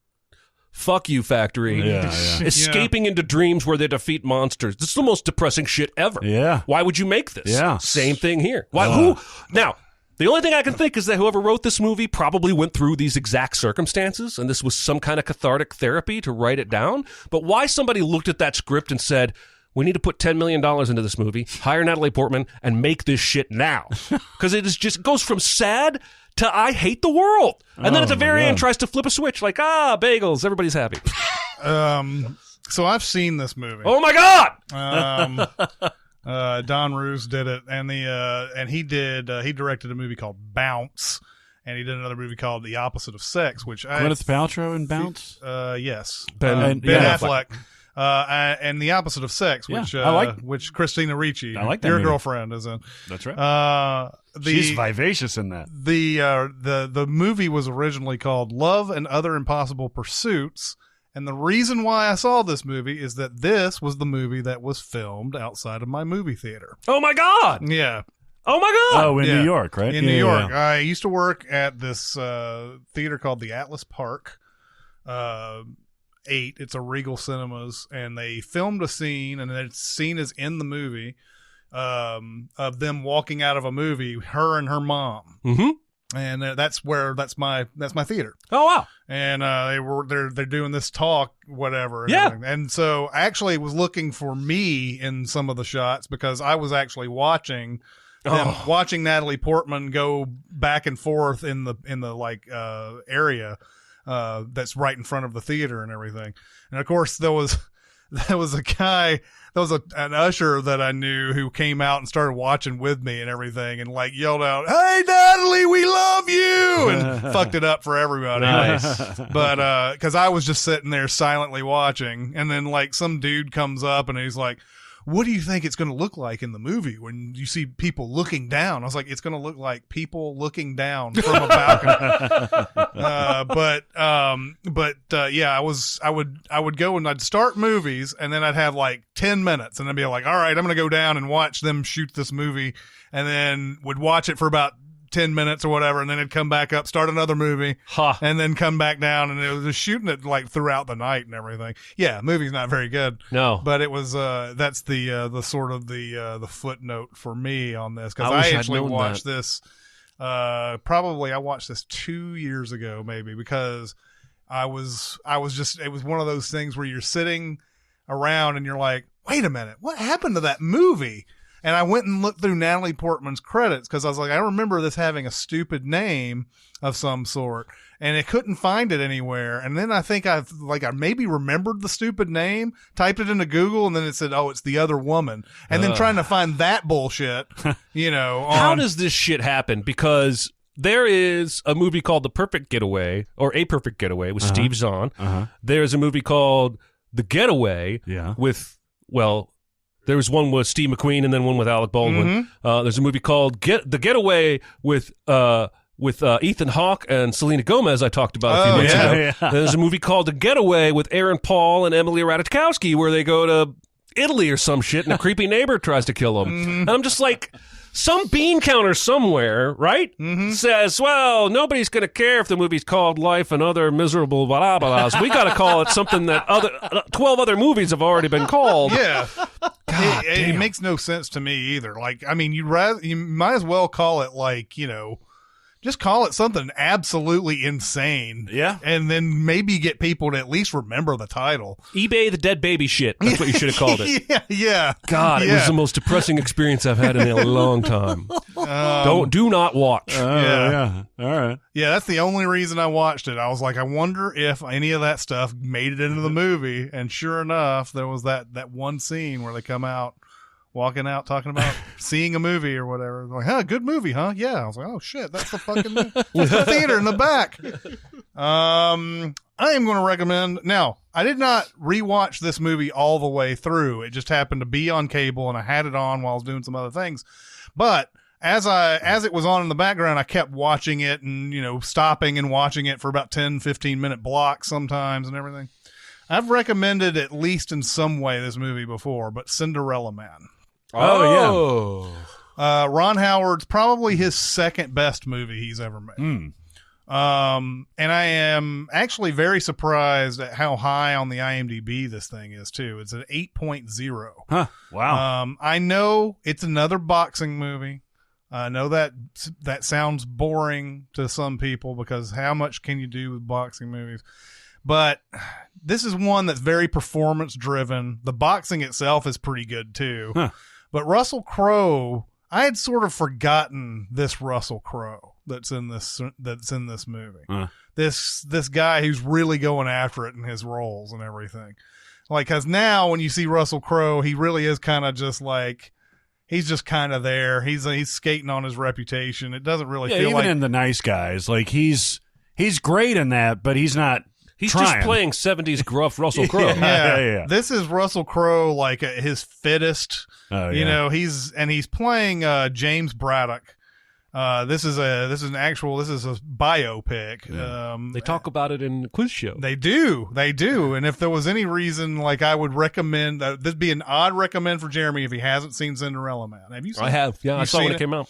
fuck you factory, escaping into dreams where they defeat monsters. This is the most depressing shit ever. Yeah. Why would you make this? Yeah. Same thing here. Why? Who? Now, the only thing I can think is that whoever wrote this movie probably went through these exact circumstances, and this was some kind of cathartic therapy to write it down. But why somebody looked at that script and said, "We need to put $10 million into this movie, hire Natalie Portman, and make this shit now." Because it goes from sad to I hate the world. And then at the very end tries to flip a switch like, bagels, everybody's happy. So I've seen this movie. Oh my God! Don Roos did it, and he directed a movie called Bounce, and he did another movie called The Opposite of Sex, which Gwyneth Paltrow in Bounce? Yes. Ben Affleck. And The Opposite of Sex, which Christina Ricci, I like that your movie. girlfriend, is in. That's right. She's vivacious in that. The movie was originally called Love and Other Impossible Pursuits, and the reason why I saw this movie is that this was the movie that was filmed outside of my movie theater. Oh my God! Yeah. Oh my God! Oh, in New York, right? In New York. Yeah. I used to work at this theater called the Atlas Park 8. It's a Regal Cinemas, and they filmed a scene, and that scene is in the movie of them walking out of a movie, her and her mom. Mm-hmm. And that's my theater. Oh wow! And they're doing this talk, whatever. And yeah. everything. And so actually was looking for me in some of the shots because I was actually watching Natalie Portman go back and forth in the area that's right in front of the theater and everything. And of course there was there was a guy, there was an usher that I knew who came out and started watching with me and everything, and like yelled out, "Hey Natalie, we love you!" and fucked it up for everybody. Nice. But because I was just sitting there silently watching, and then like some dude comes up and he's like, "What do you think it's going to look like in the movie when you see people looking down?" I was like, "It's going to look like people looking down from a balcony." Yeah, I would go and I'd start movies, and then I'd have like 10 minutes, and I'd be like, "All right, I'm going to go down and watch them shoot this movie," and then would watch it for about 10 minutes or whatever, and then it'd come back up, start another movie, and then come back down, and it was just shooting it like throughout the night and everything. Yeah, movie's not very good. No. But it was that's the sort of the footnote for me on this, because I wish I I'd actually known watched that. this probably I watched this 2 years ago maybe, because I was just, it was one of those things where you're sitting around and you're like, wait a minute, what happened to that movie? And I went and looked through Natalie Portman's credits, because I was like, I remember this having a stupid name of some sort, and I couldn't find it anywhere. And then I think I maybe remembered the stupid name, typed it into Google, and then it said, "Oh, it's the other woman." And then trying to find that bullshit, How does this shit happen? Because there is a movie called The Perfect Getaway, or A Perfect Getaway, with Steve Zahn. There's a movie called The Getaway with, well, there was one with Steve McQueen and then one with Alec Baldwin. There's a movie called The Getaway with Ethan Hawke and Selena Gomez I talked about a few minutes ago. Yeah. There's a movie called The Getaway with Aaron Paul and Emily Ratajkowski, where they go to Italy or some shit and a creepy neighbor tries to kill them. And I'm just like, some bean counter somewhere, right? Says, well, nobody's going to care if the movie's called Life and Other Miserable blah blah blah. So we got to call it something that 12 other movies have already been called. Yeah. It makes no sense to me either. Like, I mean, you might as well call it like, just call it something absolutely insane. Yeah. And then maybe get people to at least remember the title. eBay the Dead Baby Shit. That's what you should have called it. Yeah. God, it was the most depressing experience I've had in a long time. Do not watch. Yeah. All right. Yeah, that's the only reason I watched it. I was like, I wonder if any of that stuff made it into the movie. And sure enough, there was that one scene where they come out, walking out, talking about seeing a movie or whatever. Like, huh, good movie, huh? Yeah. I was like, oh shit, that's the fucking that's the theater in the back. I am going to recommend. Now, I did not rewatch this movie all the way through. It just happened to be on cable, and I had it on while I was doing some other things. But as it was on in the background, I kept watching it and, stopping and watching it for about 10, 15-minute blocks sometimes and everything. I've recommended at least in some way this movie before, but Cinderella Man. Oh, yeah. Ron Howard's probably his second best movie he's ever made. And I am actually very surprised at how high on the IMDb this thing is too. It's an 8.0. Huh. Wow. I know it's another boxing movie. I know that sounds boring to some people, because how much can you do with boxing movies? But this is one that's very performance driven. The boxing itself is pretty good too. Huh. But Russell Crowe, I had sort of forgotten this Russell Crowe that's in this movie. This guy who's really going after it in his roles and everything. Like, cause now when you see Russell Crowe, he really is kind of just like, he's just kind of there. He's skating on his reputation. It doesn't really feel even like in The Nice Guys, like he's great in that, but he's not. he's trying. just playing 70s gruff Russell Crowe. Yeah. This is Russel Crowe, like at his fittest. He's playing James Braddock. This is a biopic. Yeah. They talk about it in the quiz show. They do. And if there was any reason, like, I would recommend that'd be an odd recommend for Jeremy if he hasn't seen Cinderella Man. Have you seen I have. Yeah, I saw when it came out.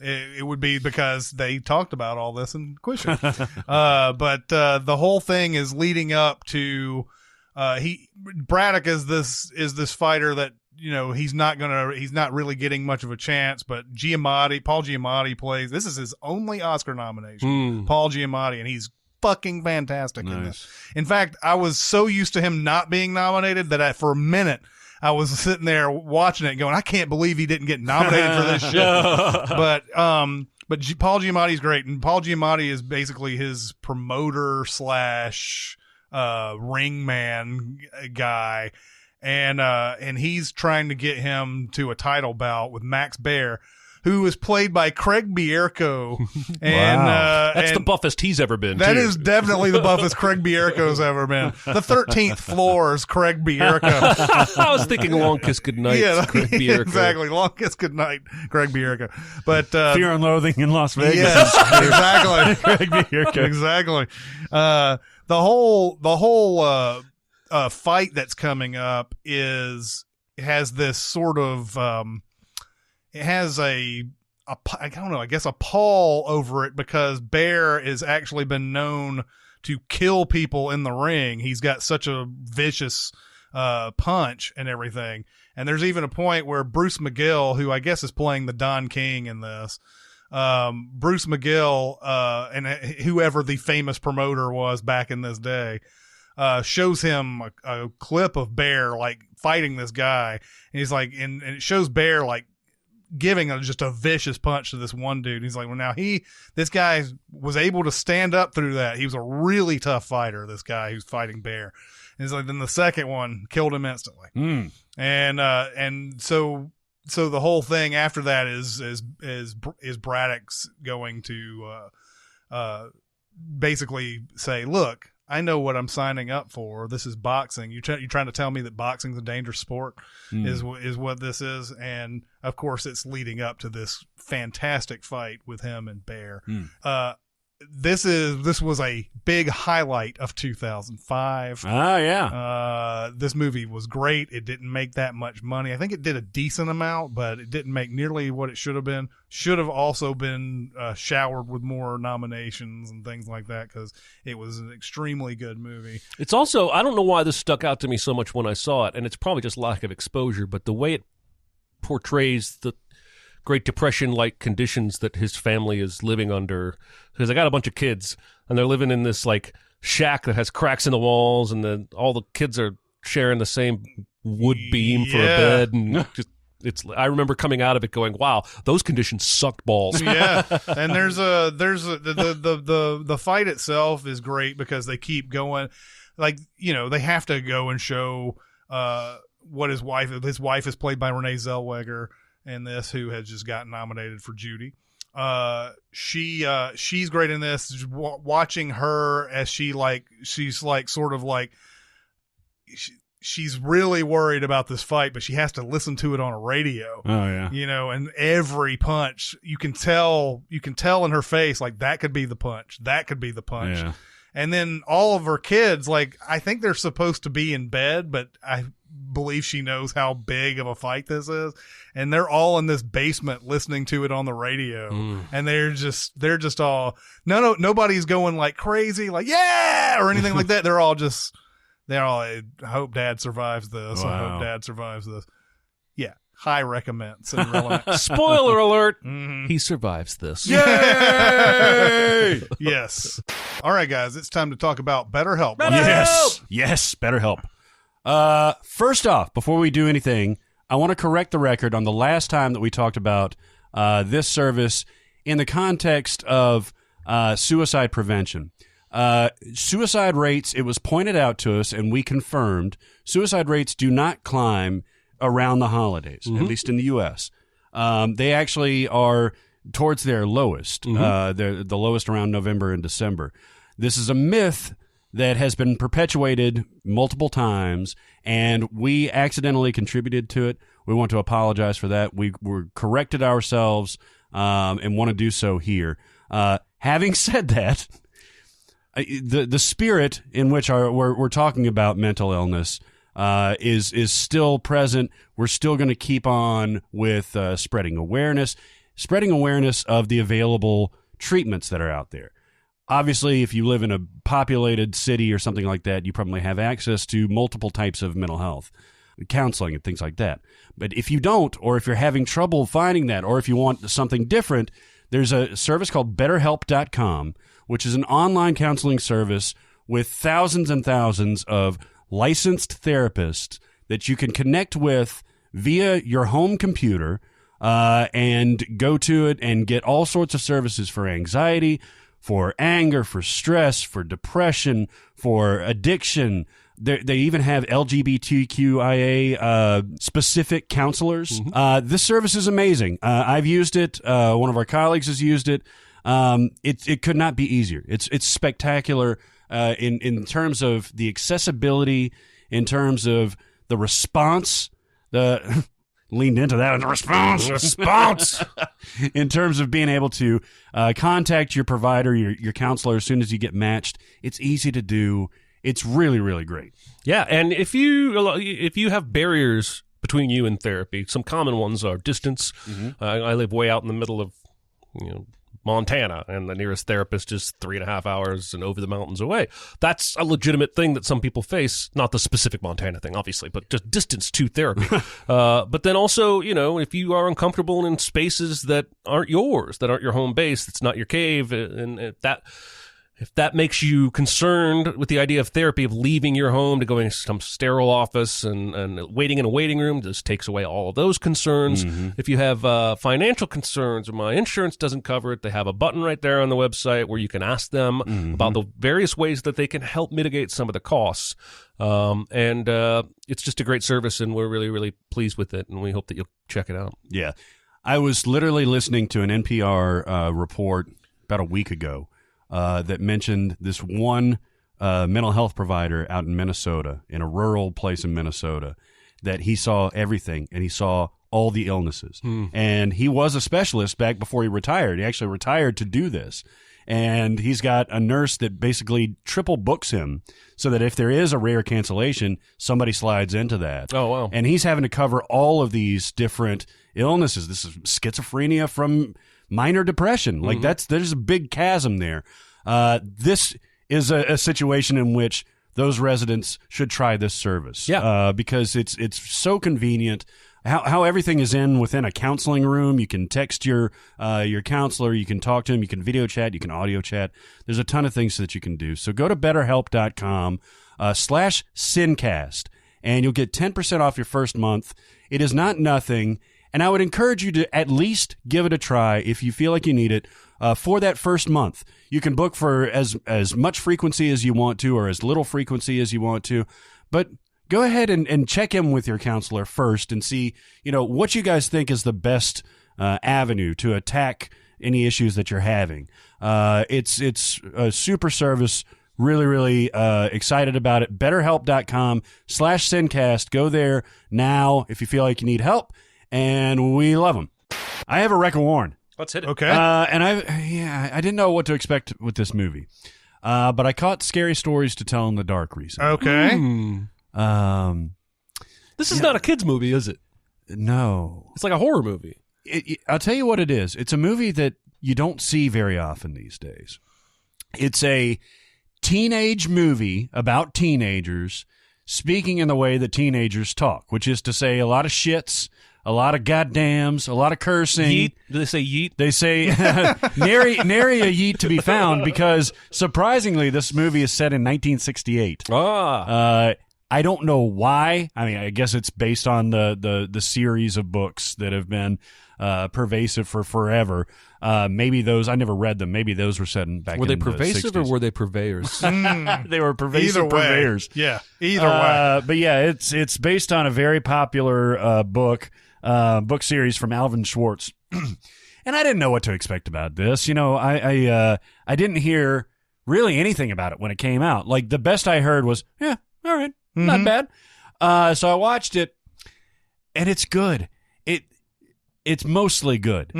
It would be because they talked about all this in quiz show. But the whole thing is leading up to Braddock is this fighter that, he's not really getting much of a chance, but Paul Giamatti plays. This is his only Oscar nomination. Paul Giamatti, and he's fucking fantastic in this. In fact, I was so used to him not being nominated that for a minute I was sitting there watching it going, I can't believe he didn't get nominated for this shit. But Paul Giamatti's great, and Paul Giamatti is basically his promoter / ring man guy, and he's trying to get him to a title bout with Max Baer, who is played by Craig Bierko. And Wow. That's the buffest he's ever been. that too. is definitely the buffest Craig Bierko's ever been. The 13th floor is Craig Bierko. I was thinking Long Kiss Goodnight. Craig Bierko. Exactly. Long Kiss Goodnight, Craig Bierko. But Fear and Loathing in Las Vegas. yes, exactly. Craig Bierko. Exactly. The whole fight that's coming up has this sort of it has I don't know, I guess a pall over it, because Bear has actually been known to kill people in the ring. He's got such a vicious punch and everything. And there's even a point where Bruce McGill, who I guess is playing the Don King in this, Bruce McGill and whoever the famous promoter was back in this day, shows him a clip of Bear like fighting this guy, and he's like, and it shows Bear like giving just a vicious punch to this one dude. He's like, well, now this guy was able to stand up through that. He was a really tough fighter, this guy who's fighting Bear. And he's like, then the second one killed him instantly. And so the whole thing after that is Braddock's going to basically say, look, I know what I'm signing up for. This is boxing. You're trying to tell me that boxing's a dangerous sport is what this is. And of course it's leading up to this fantastic fight with him and Bear. This was a big highlight of 2005. Oh, yeah. This movie was great. It didn't make that much money. I think it did a decent amount, but it didn't make nearly what it should have been. Should have also been showered with more nominations and things like that, because it was an extremely good movie. It's also, I don't know why this stuck out to me so much when I saw it, and it's probably just lack of exposure, but the way it portrays the Great Depression-like conditions that his family is living under, because I got a bunch of kids, and they're living in this like shack that has cracks in the walls, and then all the kids are sharing the same wood beam for a bed, and just I remember coming out of it going, wow, those conditions sucked balls. Yeah, and the fight itself is great, because they keep going, like, you know, they have to go and show what his wife is played by Renee Zellweger in this, who has just gotten nominated for Judy. She's great in this. Just watching her as she's really worried about this fight, but she has to listen to it on a radio. Oh, yeah. You know, and every punch you can tell in her face, like, that could be the punch. That could be the punch. Yeah. And then all of her kids, like, I think they're supposed to be in bed, but I believe she knows how big of a fight this is, and they're all in this basement listening to it on the radio, and they're just all nobody's going like crazy, like, yeah, or anything like that. They're all I hope Dad survives this. Wow. I hope Dad survives this. Yeah, high recommend. Spoiler alert, Mm-hmm. he survives this. Yay! Yes. All right, guys, it's time to talk about BetterHelp. Yes, BetterHelp. First off, before we do anything, I want to correct the record on the last time that we talked about this service in the context of suicide prevention. Suicide rates, it was pointed out to us, and we confirmed, suicide rates do not climb around the holidays, at least in the U.S. They actually are towards their lowest. They're the lowest around November and December. This is a myth that has been perpetuated multiple times, and we accidentally contributed to it. We want to apologize for that. We corrected ourselves and want to do so here. Having said that, the spirit in which we're talking about mental illness is still present. We're still going to keep on with spreading awareness of the available treatments that are out there. Obviously, if you live in a populated city or something like that, you probably have access to multiple types of mental health counseling and things like that. But if you don't, or if you're having trouble finding that, or if you want something different, there's a service called BetterHelp.com, which is an online counseling service with thousands and thousands of licensed therapists that you can connect with via your home computer and go to it and get all sorts of services for anxiety, for anger, for stress, for depression, for addiction. They even have LGBTQIA specific counselors. This service is amazing. I've used it. One of our colleagues has used it. It could not be easier. It's spectacular in terms of the accessibility, in terms of the response. Leaned into that. The response. In terms of being able to contact your provider, your counselor as soon as you get matched. It's easy to do. It's really, really great. Yeah, and if you have barriers between you and therapy, some common ones are distance. I live way out in the middle of Montana, and the nearest therapist is 3.5 hours and over the mountains away. That's a legitimate thing that some people face, not the specific Montana thing, obviously, but just distance to therapy. But then also, if you are uncomfortable in spaces that aren't yours, that aren't your home base, that's not your cave, and if that makes you concerned with the idea of therapy, of leaving your home to going to some sterile office and waiting in a waiting room, this takes away all of those concerns. If you have financial concerns or my insurance doesn't cover it, they have a button right there on the website where you can ask them about the various ways that they can help mitigate some of the costs. And it's just a great service, and we're really, really pleased with it, and we hope that you'll check it out. Yeah. I was literally listening to an NPR report about a week ago that mentioned this one mental health provider out in Minnesota, in a rural place in Minnesota, that he saw everything and he saw all the illnesses. And he was a specialist back before he retired. He actually retired to do this. And he's got a nurse that basically triple books him so that if there is a rare cancellation, somebody slides into that. Oh, wow. And he's having to cover all of these different illnesses. This is schizophrenia from minor depression. Like there's a big chasm there. This is a situation in which those residents should try this service. Yeah. Because it's so convenient. How everything is within a counseling room. You can text your counselor. You can talk to him. You can video chat. You can audio chat. There's a ton of things that you can do. So go to BetterHelp.com/SinCast, and you'll get 10% off your first month. It is not nothing. And I would encourage you to at least give it a try if you feel like you need it for that first month. You can book for as much frequency as you want to or as little frequency as you want to. But go ahead and check in with your counselor first and see, what you guys think is the best avenue to attack any issues that you're having. It's a super service. Really, really excited about it. BetterHelp.com/SinCast. Go there now if you feel like you need help. And we love them. I have a wreck of Warren. Let's hit it. Okay. And I didn't know what to expect with this movie. But I caught scary stories to tell in the dark recently. Okay. This is not a kid's movie, is it? No. It's like a horror movie. I'll tell you what it is. It's a movie that you don't see very often these days. It's a teenage movie about teenagers speaking in the way that teenagers talk, which is to say a lot of shits, a lot of goddams, a lot of cursing. Yeet? Do they say yeet? They say nary a yeet to be found, because surprisingly this movie is set in 1968. I don't know why. I mean, I guess it's based on the series of books that have been pervasive for forever. Maybe those, I never read them. Maybe those were set back in the 60s. Were they pervasive or were they purveyors? They were pervasive Either way. purveyors. Yeah, either way. But yeah, it's based on a very popular book series from Alvin Schwartz. And I didn't know what to expect about this. I didn't hear really anything about it when it came out. Like, the best I heard was, yeah, all right, not bad. So I watched it, and it's good. It's mostly good.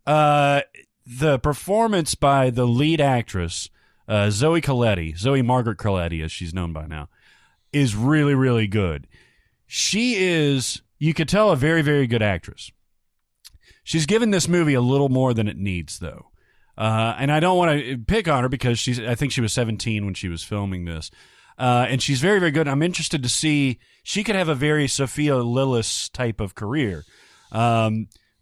The performance by the lead actress, Zoe Margaret Coletti, as she's known by now, is really, really good. She is, you could tell, a very, very good actress. She's given this movie a little more than it needs, though. And I don't want to pick on her because I think she was 17 when she was filming this. And she's very, very good. I'm interested to see, she could have a very Sophia Lillis type of career.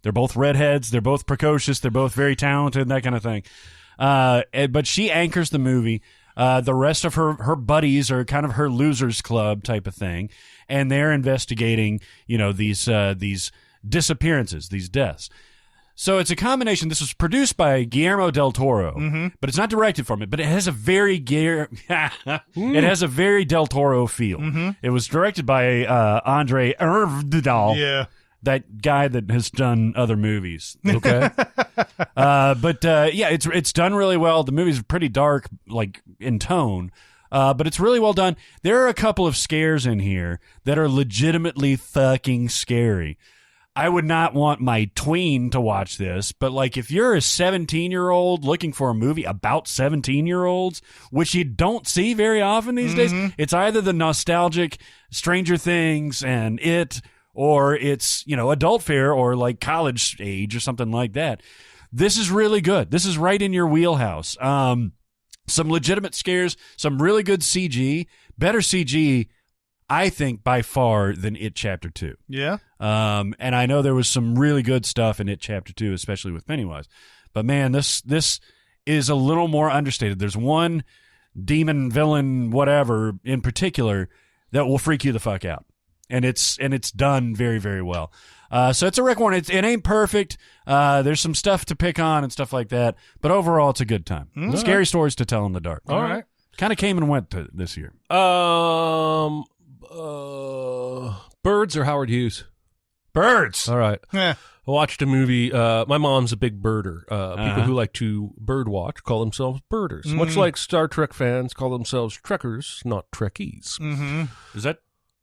They're both redheads. They're both precocious. They're both very talented, that kind of thing. But she anchors the movie. The rest of her buddies are kind of her losers club type of thing. And they're investigating, these disappearances, these deaths. So it's a combination. This was produced by Guillermo del Toro, but it's not directed from it. But it has a very it has a very del Toro feel. It was directed by Andre Ervdal. Yeah. That guy that has done other movies. Okay. It's done really well. The movie's pretty dark, like in tone, but it's really well done. There are a couple of scares in here that are legitimately fucking scary. I would not want my tween to watch this, but like if you're a 17-year-old looking for a movie about 17-year-olds, which you don't see very often these days, it's either the nostalgic Stranger Things and It, or it's, adult fare or like college age or something like that. This is really good. This is right in your wheelhouse. Some legitimate scares, some really good CG, better CG, I think, by far than It Chapter 2. Yeah. And I know there was some really good stuff in It Chapter 2, especially with Pennywise. But man, this is a little more understated. There's one demon, villain, whatever in particular that will freak you the fuck out. And it's done very, very well. So it's a rec one. It ain't perfect. There's some stuff to pick on and stuff like that. But overall, it's a good time. Scary stories to tell in the dark. All right. Kind of came and went this year. Birds or Howard Hughes? Birds. All right. Yeah. I watched a movie. My mom's a big birder. People who like to bird watch call themselves birders. Much like Star Trek fans call themselves Trekkers, not Trekkies. Is that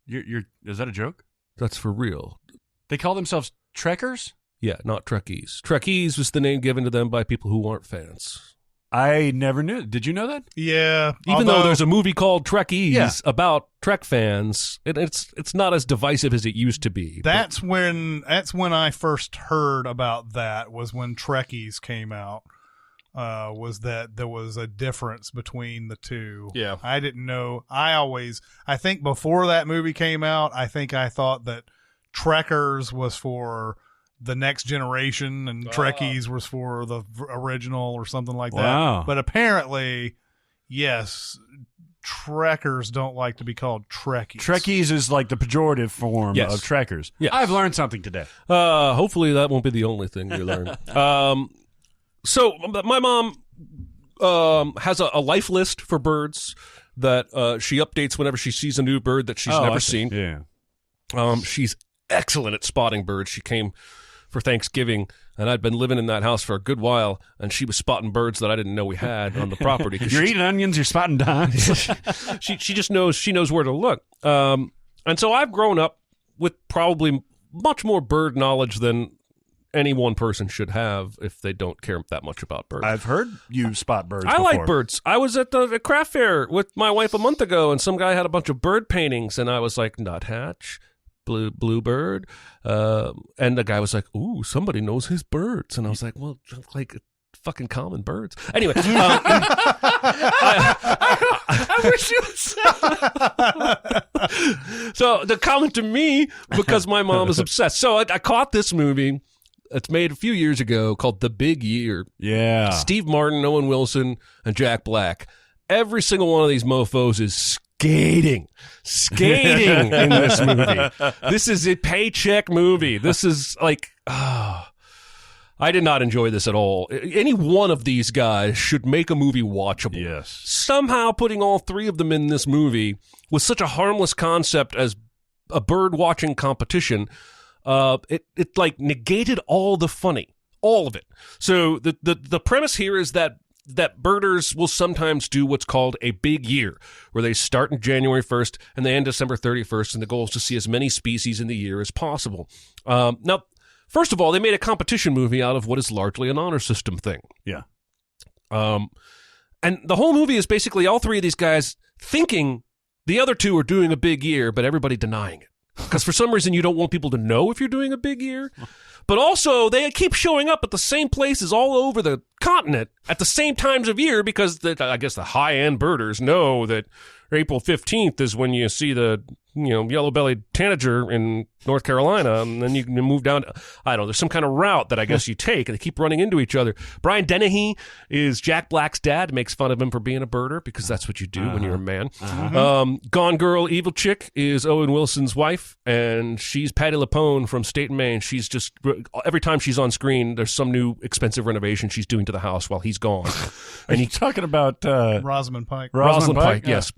is that a joke? That's for real. They call themselves Trekkers? Yeah, not Trekkies. Trekkies was the name given to them by people who aren't fans. I never knew. Did you know that? Yeah. Even though there's a movie called Trekkies Yeah. about Trek fans, it's not as divisive as it used to be. That's when I first heard about that, was when Trekkies came out. Was that there was a difference between the two. Yeah. I didn't know. I think before that movie came out, I thought that Trekkers was for the next generation and Trekkies was for the original or something like that. Wow. But apparently, yes, Trekkers don't like to be called Trekkies. Trekkies is like the pejorative form Yes. of Trekkers. Yes. I've learned something today. Hopefully that won't be the only thing you learn. So my mom has a life list for birds that she updates whenever she sees a new bird that she's never seen. Yeah. She's excellent at spotting birds. She came for Thanksgiving, and I'd been living in that house for a good while, and she was spotting birds that I didn't know we had on the property. You're eating onions, you're spotting dimes. she just knows where to look. And so I've grown up with probably much more bird knowledge than any one person should have if they don't care that much about birds. I've heard you spot birds I before. like birds. I was at the craft fair with my wife a month ago, and some guy had a bunch of bird paintings, and I was like, nuthatch, bluebird, and the guy was like, ooh, somebody knows his birds. And I was like, well, like fucking common birds. Anyway. I wish you would say that. So the comment to me, because my mom is obsessed. So I caught this movie. It's made a few years ago called The Big Year. Yeah. Steve Martin, Owen Wilson, and Jack Black. Every single one of these mofos is skating in this movie. This is a paycheck movie. This is like, I did not enjoy this at all. Any one of these guys should make a movie watchable. Yes. Somehow putting all three of them in this movie with such a harmless concept as a bird watching competition, it like negated all the funny, all of it. So the premise here is that birders will sometimes do what's called a big year, where they start on January 1st and they end December 31st, and the goal is to see as many species in the year as possible. Now, first of all, they made a competition movie out of what is largely an honor system thing. Yeah. And the whole movie is basically all three of these guys thinking the other two are doing a big year, but everybody denying it. Because for some reason you don't want people to know if you're doing a big year. But also they keep showing up at the same places all over the continent at the same times of year, because I guess the high-end birders know that April 15th is when you see the yellow-bellied tanager in North Carolina, and then you can move down. I don't know. There's some kind of route that I guess you take, and they keep running into each other. Brian Dennehy is Jack Black's dad. Makes fun of him for being a birder, because that's what you do when you're a man. Gone Girl, Evil Chick is Owen Wilson's wife, and she's Patti LuPone from State of Maine. She's just every time she's on screen, there's some new expensive renovation she's doing to the house while he's gone. And he's talking about Rosamund Pike. Rosamund Pike, yeah. yes.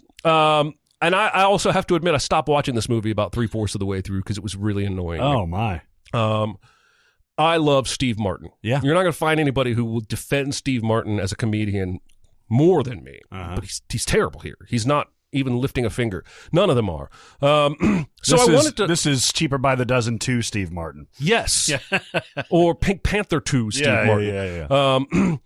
And I also have to admit, I stopped watching this movie about 3/4 of the way through because it was really annoying. Oh, my. I love Steve Martin. Yeah. You're not going to find anybody who will defend Steve Martin as a comedian more than me. But he's terrible here. He's not even lifting a finger. None of them are. This is Cheaper by the Dozen 2 Steve Martin. Yes. Or Pink Panther 2 Steve Martin. Yeah.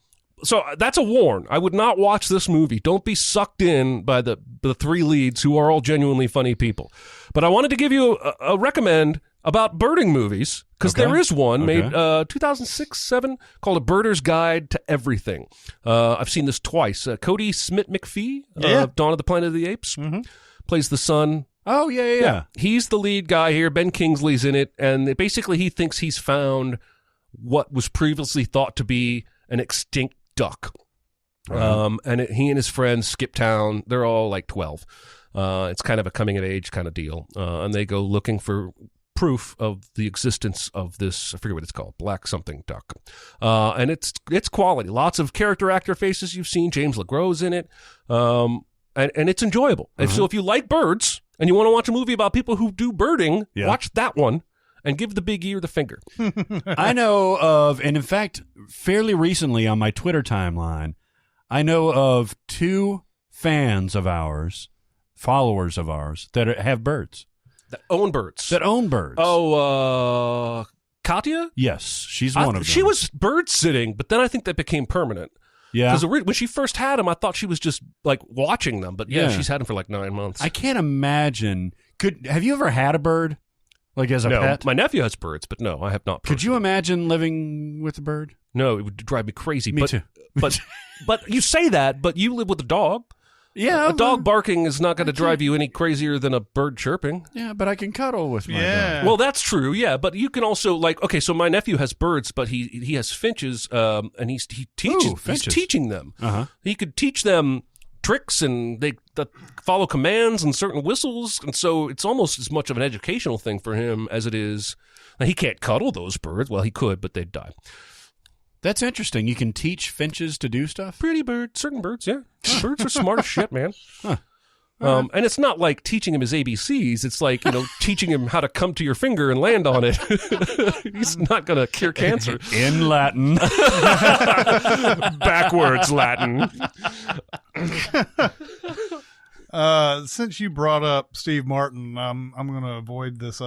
So that's a warn. I would not watch this movie. Don't be sucked in by the three leads who are all genuinely funny people. But I wanted to give you a recommend about birding movies, because there is one made 2006-07 called A Birder's Guide to Everything. I've seen this twice. Cody Smith-McPhee of Dawn of the Planet of the Apes plays the son. Oh, yeah. He's the lead guy here. Ben Kingsley's in it, and basically he thinks he's found what was previously thought to be an extinct duck. And he and his friends skip town. They're all like 12. It's kind of a coming-of-age kind of deal. And they go looking for proof of the existence of this, I forget what it's called, black something duck. And it's quality. Lots of character actor faces you've seen. James LeGros in it. And it's enjoyable. And so if you like birds and you want to watch a movie about people who do birding, watch that one and give the big ear the finger. I know of, and in fact, fairly recently on my Twitter timeline, I know of 2 fans of ours, followers of ours, that have birds. That own birds. Oh, Katya? yes, she's one of them. She was bird sitting, but then I think that became permanent. Yeah. Because when she first had them, I thought she was just like watching them. But she's had them for like 9 months. I can't imagine. Have you ever had a bird? Like as a pet? My nephew has birds, but no, I have not. Could you imagine living with a bird? No, it would drive me crazy. Me too. But you say that, but you live with a dog. Yeah. A dog barking is not going to drive you any crazier than a bird chirping. Yeah, but I can cuddle with my dog. Well, that's true, yeah. But you can also, so my nephew has birds, but he has finches, and he teaches. He's teaching them. He could teach them tricks, and they follow commands and certain whistles, and so it's almost as much of an educational thing for him as it is. Now, he can't cuddle those birds. Well, he could, but they'd die. That's interesting. You can teach finches to do stuff? Pretty birds, certain birds, yeah. Birds are smart as shit, man. And it's not like teaching him his ABCs. It's like, teaching him how to come to your finger and land on it. He's not going to cure cancer. In Latin. Backwards Latin. Since you brought up Steve Martin, I'm going to avoid this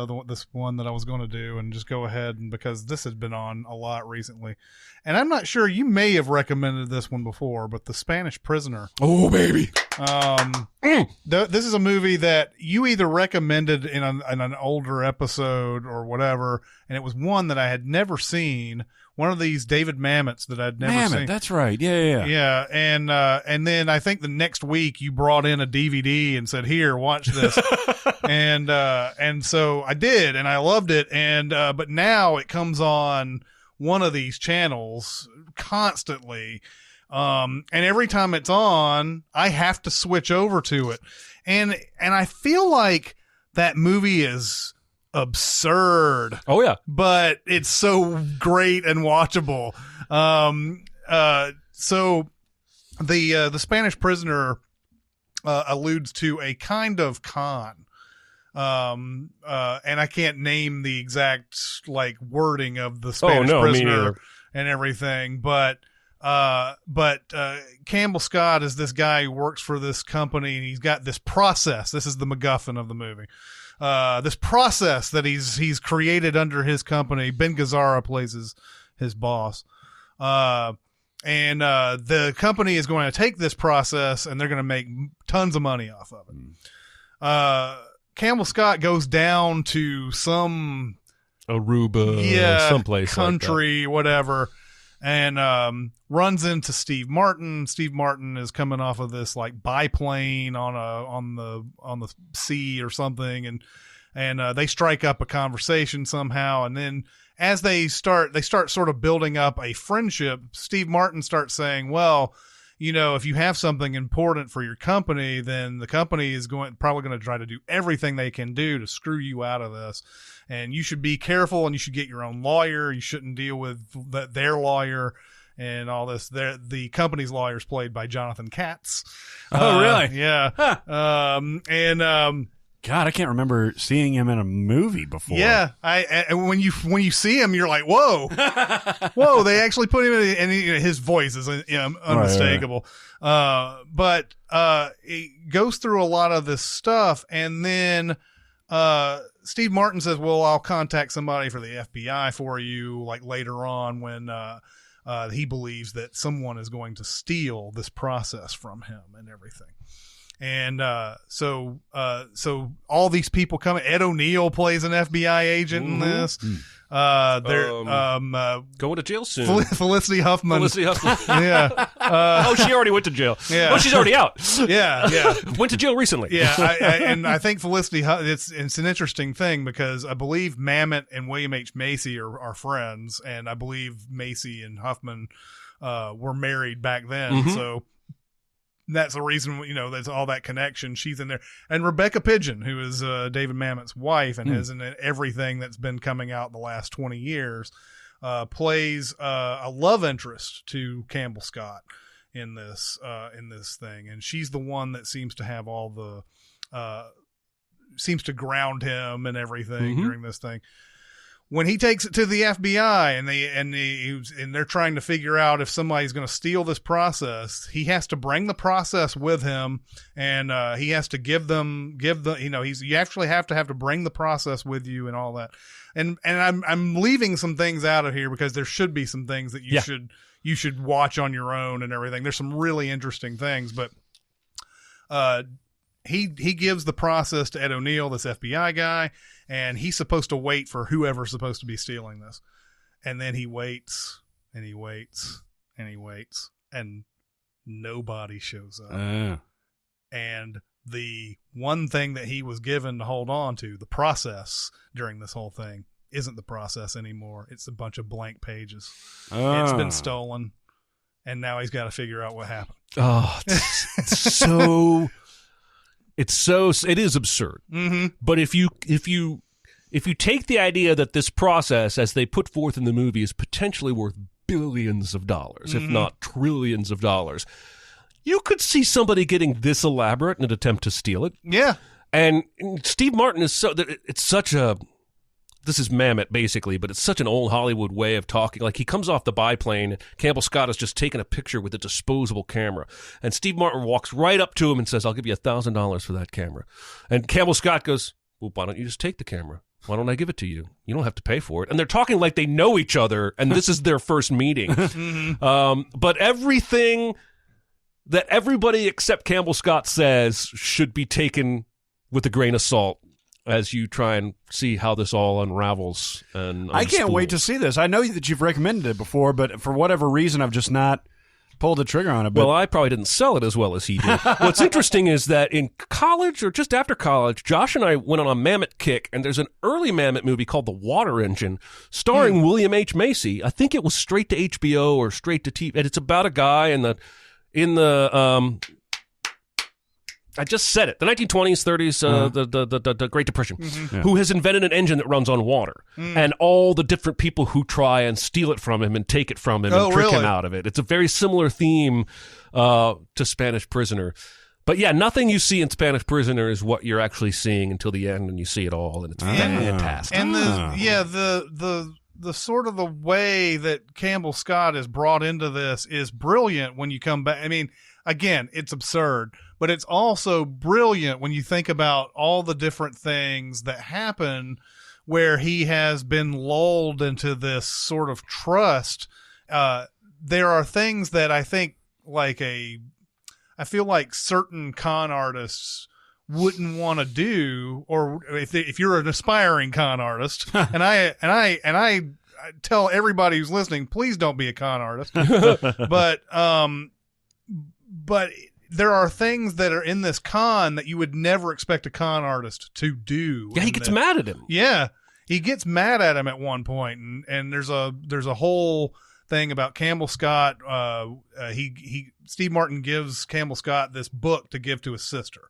one that I was going to do and just go ahead, and because this has been on a lot recently, and I'm not sure, you may have recommended this one before, but The Spanish Prisoner. Oh, baby. This is a movie that you either recommended in an older episode or whatever, and it was one that I had never seen. One of these David Mammoths that I'd never seen. That's right. Yeah. Yeah, and then I think the next week you brought in a DVD and said, "Here, watch this," and so I did, and I loved it, and but now it comes on one of these channels constantly, and every time it's on, I have to switch over to it, and I feel like that movie is absurd. Oh yeah, but it's so great and watchable. So the Spanish Prisoner alludes to a kind of con, and I can't name the exact wording of the Spanish Prisoner and everything, but Campbell Scott is this guy who works for this company, and he's got this process. This is the MacGuffin of the movie. This process that he's created under his company. Ben Gazzara plays his boss. And the company is going to take this process and they're going to make tons of money off of it. Campbell Scott goes down to some Aruba, someplace country, whatever, and runs into Steve Martin. Steve Martin is coming off of this biplane on the sea or something, and they strike up a conversation somehow, and then as they start sort of building up a friendship, Steve Martin starts saying, "Well, if you have something important for your company, then the company is probably going to try to do everything they can do to screw you out of this. And you should be careful, and you should get your own lawyer. You shouldn't deal with their lawyer and all this. The company's lawyer is played by Jonathan Katz. Oh, really? Yeah. Huh. God, I can't remember seeing him in a movie before. Yeah, and when you see him, you're like, whoa, whoa! They actually put him in, and his voice is unmistakable. But he goes through a lot of this stuff, and then Steve Martin says, "Well, I'll contact somebody for the FBI for you." Like later on, when he believes that someone is going to steal this process from him and everything. And so all these people come. Ed O'Neill plays an FBI agent in this. They're going to jail soon. Felicity Huffman. Yeah. Oh, she already went to jail. Yeah. Oh, she's already out. Yeah. Went to jail recently. Yeah. And I think Felicity. It's an interesting thing because I believe Mamet and William H. Macy are friends, and I believe Macy and Huffman were married back then. So. That's the reason, there's all that connection. She's in there. And Rebecca Pidgeon, who is David Mamet's wife and is in everything that's been coming out the last 20 years, plays a love interest to Campbell Scott in this thing. And she's the one that seems to have all the seems to ground him and everything during this thing. When he takes it to the FBI and they're trying to figure out if somebody's going to steal this process, he has to bring the process with him, and he has to you actually have to bring the process with you and all that. And I'm leaving some things out of here because there should be some things that you should watch on your own and everything. There's some really interesting things, but he gives the process to Ed O'Neill, this FBI guy, and he's supposed to wait for whoever's supposed to be stealing this. And then he waits, and he waits, and he waits, and nobody shows up. And the one thing that he was given to hold on to, the process during this whole thing, isn't the process anymore. It's a bunch of blank pages. It's been stolen, and now he's got to figure out what happened. Oh, it is absurd. But if you take the idea that this process, as they put forth in the movie, is potentially worth billions of dollars, if not trillions of dollars, you could see somebody getting this elaborate in an attempt to steal it. Yeah. And Steve Martin is this is Mamet, basically, but it's such an old Hollywood way of talking. Like, he comes off the biplane, Campbell Scott has just taken a picture with a disposable camera, and Steve Martin walks right up to him and says, "I'll give you $1,000 for that camera." And Campbell Scott goes, "Well, why don't you just take the camera? Why don't I give it to you? You don't have to pay for it." And they're talking like they know each other, and this is their first meeting. But everything that everybody except Campbell Scott says should be taken with a grain of salt as you try and see how this all unravels. And I can't wait to see this. I know that you've recommended it before, but for whatever reason, I've just not pulled the trigger on it. But well, I probably didn't sell it as well as he did. What's interesting is that in college, or just after college, Josh and I went on a Mamet kick, and there's an early Mamet movie called The Water Engine, starring William H. Macy. I think it was straight to HBO or straight to TV, and it's about a guy in the I just said it. The 1920s, 30s, the Great Depression, who has invented an engine that runs on water, and all the different people who try and steal it from him and take it from him and trick him out of it. It's a very similar theme to Spanish Prisoner. But yeah, nothing you see in Spanish Prisoner is what you're actually seeing until the end, and you see it all, and it's fantastic. And the sort of the way that Campbell Scott is brought into this is brilliant when you come back. I mean, again, it's absurd, but it's also brilliant when you think about all the different things that happen where he has been lulled into this sort of trust. There are things that I think I feel like certain con artists wouldn't want to do, or if you're an aspiring con artist, and I tell everybody who's listening, please don't be a con artist. But there are things that are in this con that you would never expect a con artist to do. Yeah, he gets mad at him. Yeah, he gets mad at him at one point, and there's a whole thing about Campbell Scott. Steve Martin gives Campbell Scott this book to give to his sister.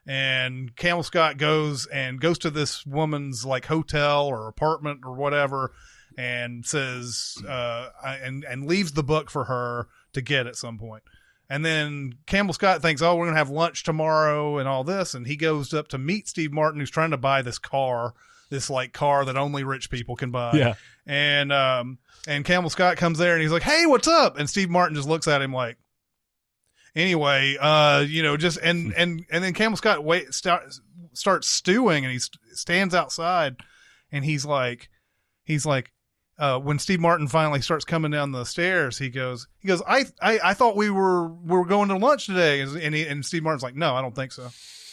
And Campbell Scott goes to this woman's like hotel or apartment or whatever, and says, and leaves the book for her to get at some point. And then Campbell Scott thinks, oh, we're going to have lunch tomorrow and all this. And he goes up to meet Steve Martin, who's trying to buy this car that only rich people can buy. Yeah. And Campbell Scott comes there and he's like, hey, what's up? And Steve Martin just looks at him like, anyway, and then Campbell Scott starts stewing, and he stands outside, and he's like, when Steve Martin finally starts coming down the stairs, he goes, I thought we were going to lunch today, and Steve Martin's like, no, I don't think so.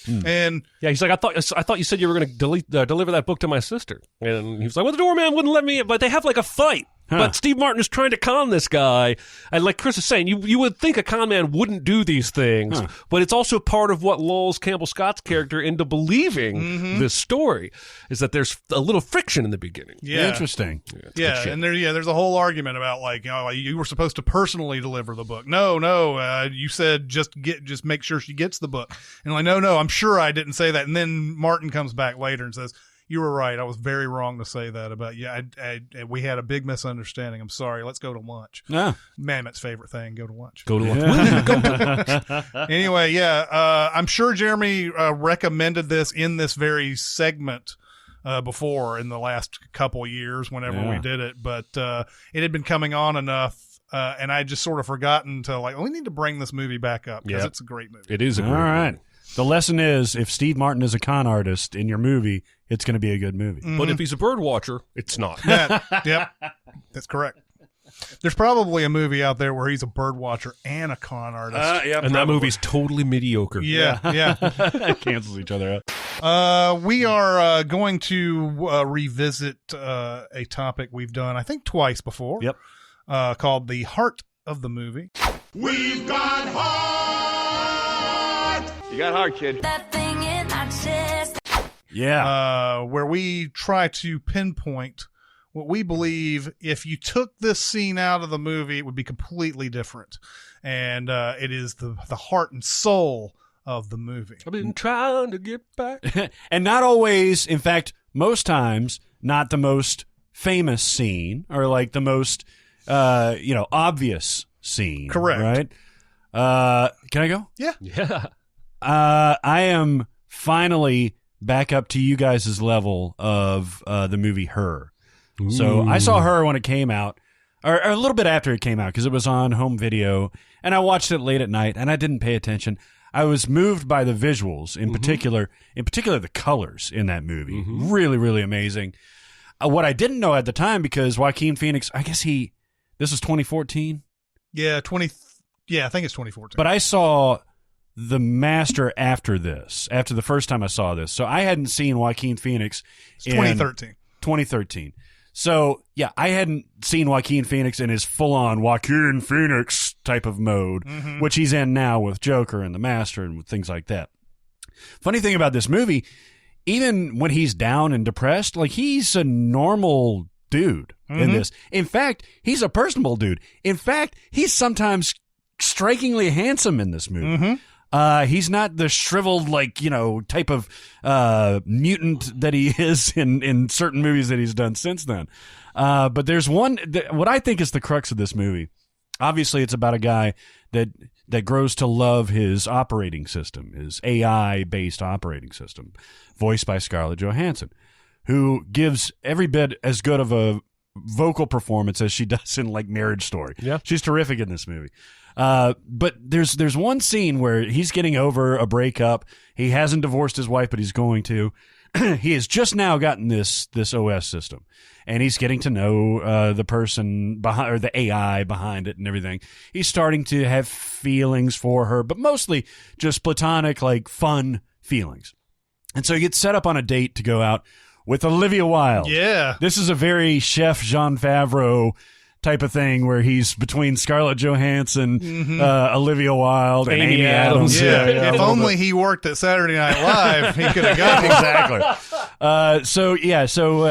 And yeah, he's like, I thought you said you were going to deliver that book to my sister, and he was like, well, the doorman wouldn't let me, but they have like a fight. Huh. But Steve Martin is trying to con this guy. And like Chris is saying, you would think a con man wouldn't do these things, but it's also part of what lulls Campbell Scott's character into believing this story, is that there's a little friction in the beginning. Yeah. Interesting. Yeah, and there's a whole argument about like you were supposed to personally deliver the book. No, you said just make sure she gets the book. And like, no, I'm sure I didn't say that. And then Martin comes back later and says, you were right. I was very wrong to say that about you. We had a big misunderstanding. I'm sorry. Let's go to lunch. Yeah. Mammoth's favorite thing, go to lunch. Go to lunch. Go to lunch. Anyway, yeah. I'm sure Jeremy recommended this in this very segment before in the last couple years whenever we did it. But it had been coming on enough, and I just sort of forgotten to we need to bring this movie back up because it's a great movie. It is a great movie. All right. The lesson is, if Steve Martin is a con artist in your movie, it's going to be a good movie. But if he's a bird watcher, it's not. Yep, that's correct. There's probably a movie out there where he's a bird watcher and a con artist. And that movie's totally mediocre. Yeah. It cancels each other out. We are going to revisit a topic we've done, I think, twice before. Yep. Called The Heart of the Movie. We've got heart. You got heart, kid. That thing in my chest. Yeah. Where we try to pinpoint what we believe if you took this scene out of the movie, it would be completely different. And it is the heart and soul of the movie. I've been trying to get back. And not always, in fact, most times, not the most famous scene or like the most, obvious scene. Correct. Right? Can I go? Yeah. Yeah. I am finally back up to you guys' level of the movie Her. Ooh. So I saw Her when it came out, or a little bit after it came out, because it was on home video, and I watched it late at night, and I didn't pay attention. I was moved by the visuals, in particular the colors in that movie. Really, really amazing. What I didn't know at the time, because Joaquin Phoenix, I guess this was 2014? Yeah, I think it's 2014. But I saw The Master after the first time I saw this. So I hadn't seen Joaquin Phoenix in 2013. 2013. So, yeah, I hadn't seen Joaquin Phoenix in his full-on Joaquin Phoenix type of mode, which he's in now with Joker and The Master and things like that. Funny thing about this movie, even when he's down and depressed, he's a normal dude in this. In fact, he's a personable dude. In fact, he's sometimes strikingly handsome in this movie. He's not the shriveled, type of mutant that he is in certain movies that he's done since then. But there's one, what I think is the crux of this movie. Obviously, it's about a guy that grows to love his operating system, his AI-based operating system, voiced by Scarlett Johansson, who gives every bit as good of a vocal performance as she does in Marriage Story. Yeah. She's terrific in this movie. But there's one scene where he's getting over a breakup. He hasn't divorced his wife, but he's going to. He has just now gotten this OS system, and he's getting to know the person behind, or the AI behind it and everything. He's starting to have feelings for her, but mostly just platonic, fun feelings. And so he gets set up on a date to go out with Olivia Wilde. Yeah. This is a very Chef Jean Favreau type of thing where he's between Scarlett Johansson, Olivia Wilde, and Amy Adams. Yeah. If only he worked at Saturday Night Live, he could have gotten exactly. So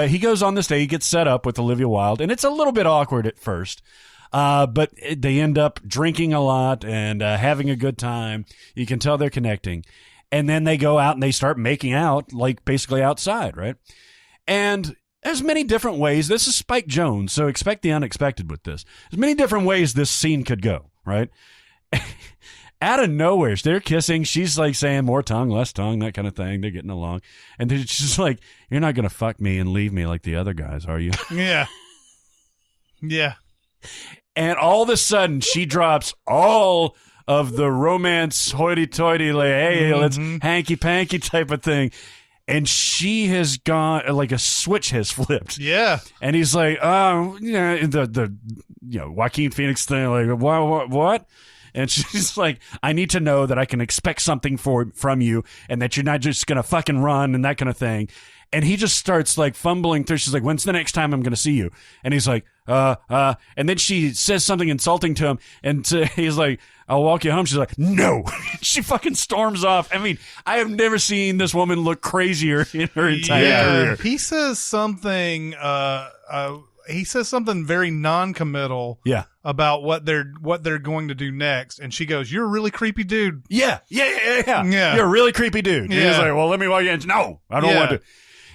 he goes on this day. He gets set up with Olivia Wilde, and it's a little bit awkward at first. But they end up drinking a lot and having a good time. You can tell they're connecting. And then they go out and they start making out, like basically outside, right? And there's many different ways. This is Spike Jonze, so expect the unexpected with this. There's many different ways this scene could go, right? Out of nowhere, they're kissing. She's like saying more tongue, less tongue, that kind of thing. They're getting along. And they're just like, you're not going to fuck me and leave me like the other guys, are you? Yeah. Yeah. And all of a sudden, she drops all of the romance hoity-toity, like, hey, let's hanky-panky type of thing. And she has gone, like a switch has flipped. Yeah. And he's like, the Joaquin Phoenix thing, like, what? And she's like, I need to know that I can expect something from you and that you're not just going to fucking run and that kind of thing. And he just starts like fumbling through. She's like, when's the next time I'm going to see you? And he's like, and then she says something insulting to him. And he's like, I'll walk you home. She's like, no. She fucking storms off. I mean, I have never seen this woman look crazier in her entire career. He says something, very non-committal about what they're going to do next, and she goes, "You're a really creepy dude." Yeah. You're a really creepy dude. Yeah. He's like, "Well, let me walk you in." No, I don't want to.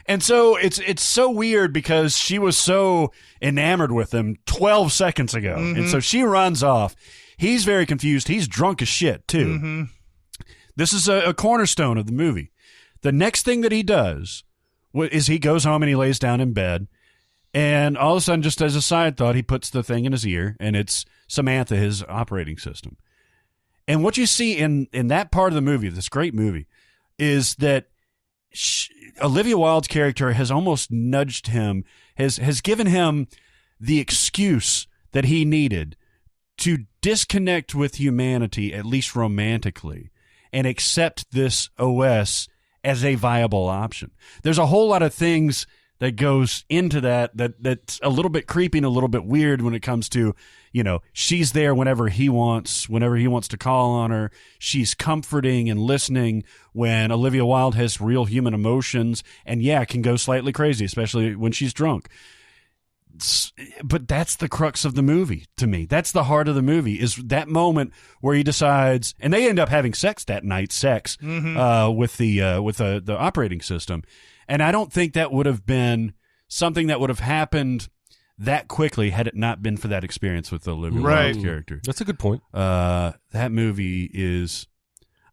And so it's so weird because she was so enamored with him 12 seconds ago, and so she runs off. He's very confused. He's drunk as shit too. This is a cornerstone of the movie. The next thing that he does is he goes home and he lays down in bed. And all of a sudden, just as a side thought, he puts the thing in his ear, and it's Samantha, his operating system. And what you see in that part of the movie, this great movie, is that Olivia Wilde's character has almost nudged him, has given him the excuse that he needed to disconnect with humanity, at least romantically, and accept this OS as a viable option. There's a whole lot of things that goes into that's a little bit creepy and a little bit weird when it comes to, she's there whenever he wants to call on her. She's comforting and listening when Olivia Wilde has real human emotions and, can go slightly crazy, especially when she's drunk. But that's the crux of the movie to me. That's the heart of the movie, is that moment where he decides, and they end up having sex that night, with the operating system. And I don't think that would have been something that would have happened that quickly had it not been for that experience with the Olivia Wilde's character. That's a good point. That movie is,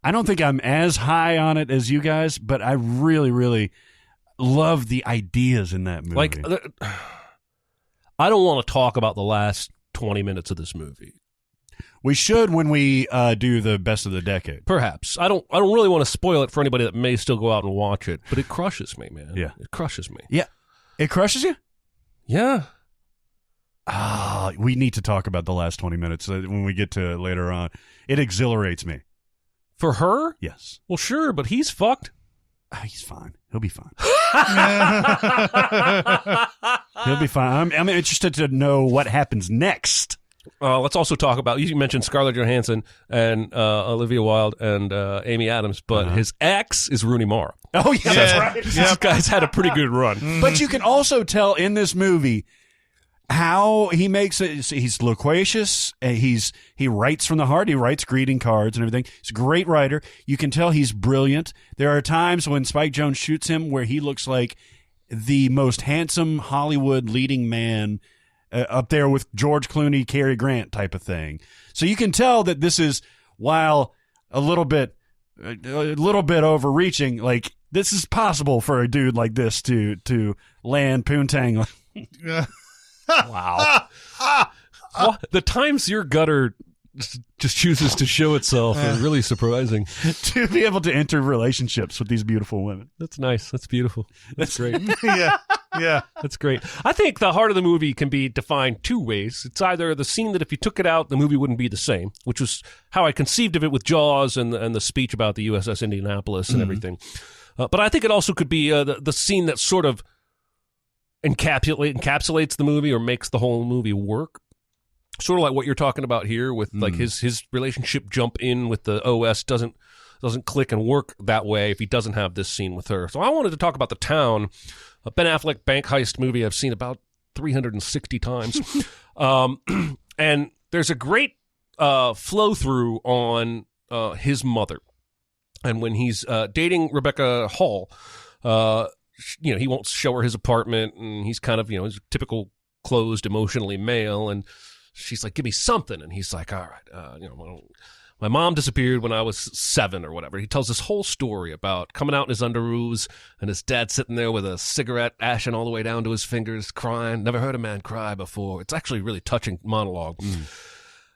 I don't think I'm as high on it as you guys, but I really, really love the ideas in that movie. Like, I don't want to talk about the last 20 minutes of this movie. We should when we do the best of the decade. Perhaps. I don't really want to spoil it for anybody that may still go out and watch it, but it crushes me, man. Yeah. It crushes me. Yeah. It crushes you? Yeah. We need to talk about the last 20 minutes when we get to it later on. It exhilarates me. For her? Yes. Well, sure, but he's fucked. He's fine. He'll be fine. He'll be fine. I'm interested to know what happens next. Let's also talk about, you mentioned Scarlett Johansson and Olivia Wilde and Amy Adams, but his ex is Rooney Mara. Oh, yeah, that's right. These guys had a pretty good run. But you can also tell in this movie how he makes it. He's loquacious. He writes from the heart. He writes greeting cards and everything. He's a great writer. You can tell he's brilliant. There are times when Spike Jonze shoots him where he looks like the most handsome Hollywood leading man, up there with George Clooney, Cary Grant type of thing. So you can tell that this is, while a little bit overreaching, like this is possible for a dude like this to land poontang. Wow. Well, the times your gutter just chooses to show itself is really surprising. To be able to enter relationships with these beautiful women. That's nice. That's beautiful. That's great. Yeah. That's great. I think the heart of the movie can be defined two ways. It's either the scene that if you took it out, the movie wouldn't be the same, which was how I conceived of it with Jaws and the speech about the USS Indianapolis and everything. But I think it also could be the scene that sort of encapsulates the movie or makes the whole movie work. Sort of like what you're talking about here with like his relationship jump in with the OS doesn't click and work that way if he doesn't have this scene with her. So I wanted to talk about The Town, a Ben Affleck bank heist movie I've seen about 360 times. And there's a great flow through on his mother. And when he's dating Rebecca Hall, he won't show her his apartment, and he's kind of, he's a typical closed, emotionally male, and she's like, give me something. And he's like, all right, my mom disappeared when I was 7 or whatever. He tells this whole story about coming out in his underoos and his dad sitting there with a cigarette ashing all the way down to his fingers, crying. Never heard a man cry before. It's actually a really touching monologue.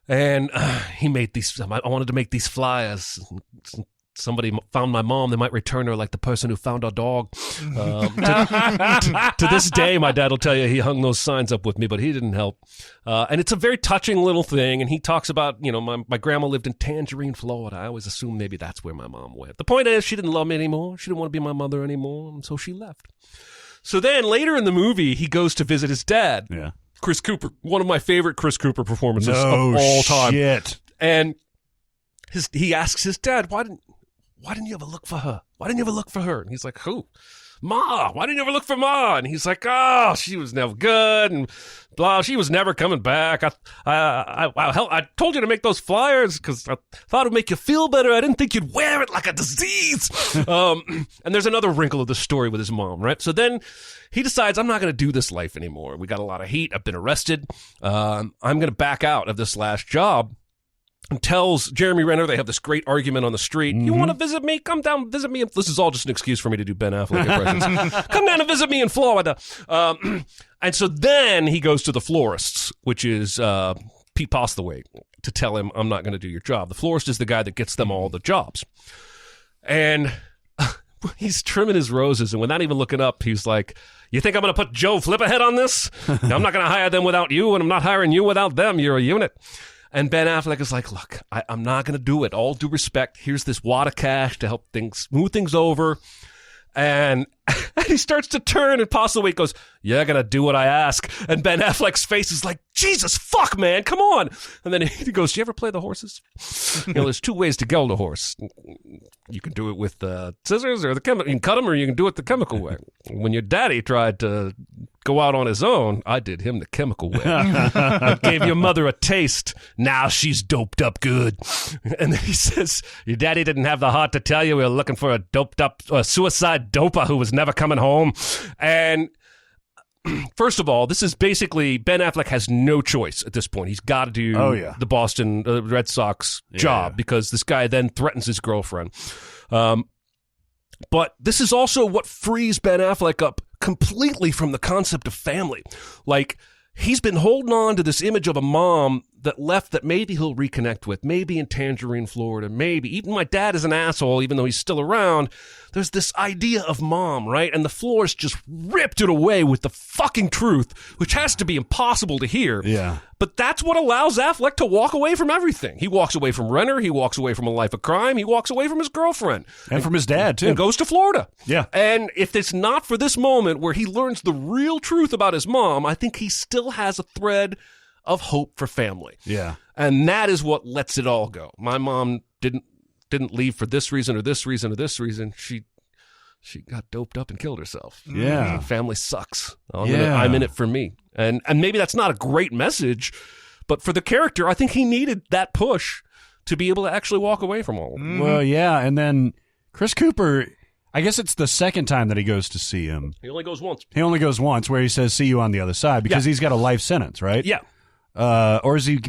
And he made these, I wanted to make these flyers. Somebody found my mom, they might return her like the person who found our dog. To this day, my dad will tell you he hung those signs up with me, but he didn't help. And it's a very touching little thing. And he talks about, my grandma lived in Tangerine, Florida. I always assumed maybe that's where my mom went. The point is, she didn't love me anymore. She didn't want to be my mother anymore. And so she left. So then later in the movie, he goes to visit his dad. Yeah. Chris Cooper, one of my favorite Chris Cooper performances of all time. Shit. And he asks his dad, why didn't you ever look for her? Why didn't you ever look for her? And he's like, who? Ma. Why didn't you ever look for Ma? And he's like, oh, she was never good and blah. She was never coming back. I told you to make those flyers because I thought it would make you feel better. I didn't think you'd wear it like a disease. And there's another wrinkle of the story with his mom, right? So then he decides, I'm not going to do this life anymore. We got a lot of heat. I've been arrested. I'm going to back out of this last job. And tells Jeremy Renner, they have this great argument on the street. You want to visit me? Come down, visit me. This is all just an excuse for me to do Ben Affleck impressions. Come down and visit me in Florida. And so then he goes to the florists, which is Pete Postlethwaite, to tell him, I'm not going to do your job. The florist is the guy that gets them all the jobs. And he's trimming his roses, and without even looking up, he's like, you think I'm going to put Joe Flip-ahead on this? I'm not going to hire them without you, and I'm not hiring you without them. You're a unit. And Ben Affleck is like, look, I'm not going to do it. All due respect, here's this wad of cash to help smooth things over. And he starts to turn, and Postlethwaite goes, you're going to do what I ask. And Ben Affleck's face is like, Jesus, fuck, man, come on. And then he goes, do you ever play the horses? There's 2 ways to geld a horse. You can do it with scissors or the chemical. You can cut them, or you can do it the chemical way. When your daddy tried to go out on his own, I did him the chemical way. I gave your mother a taste. Now she's doped up good. And then he says, your daddy didn't have the heart to tell you we were looking for a doped up suicide doper who was never coming home. And first of all, this is basically Ben Affleck has no choice at this point. He's got to do the Boston Red Sox job because this guy then threatens his girlfriend. But this is also what frees Ben Affleck up completely from the concept of family. Like, he's been holding on to this image of a mom that left that maybe he'll reconnect with, maybe in Tangerine, Florida, maybe. Even my dad is an asshole, even though he's still around. There's this idea of mom, right? And the Florists just ripped it away with the fucking truth, which has to be impossible to hear. Yeah. But that's what allows Affleck to walk away from everything. He walks away from Renner. He walks away from a life of crime. He walks away from his girlfriend. And from his dad, too. And goes to Florida. Yeah. And if it's not for this moment where he learns the real truth about his mom, I think he still has a thread of hope for family. Yeah. And that is what lets it all go. My mom didn't leave for this reason or this reason or this reason. She got doped up and killed herself. Yeah. Family sucks. I'm in it for me. And maybe that's not a great message, but for the character, I think he needed that push to be able to actually walk away from all of it. Well, yeah, and then Chris Cooper, I guess it's the second time that he goes to see him. He only goes once. He only goes once, where he says, see you on the other side, because he's got a life sentence, right? Yeah. Or is he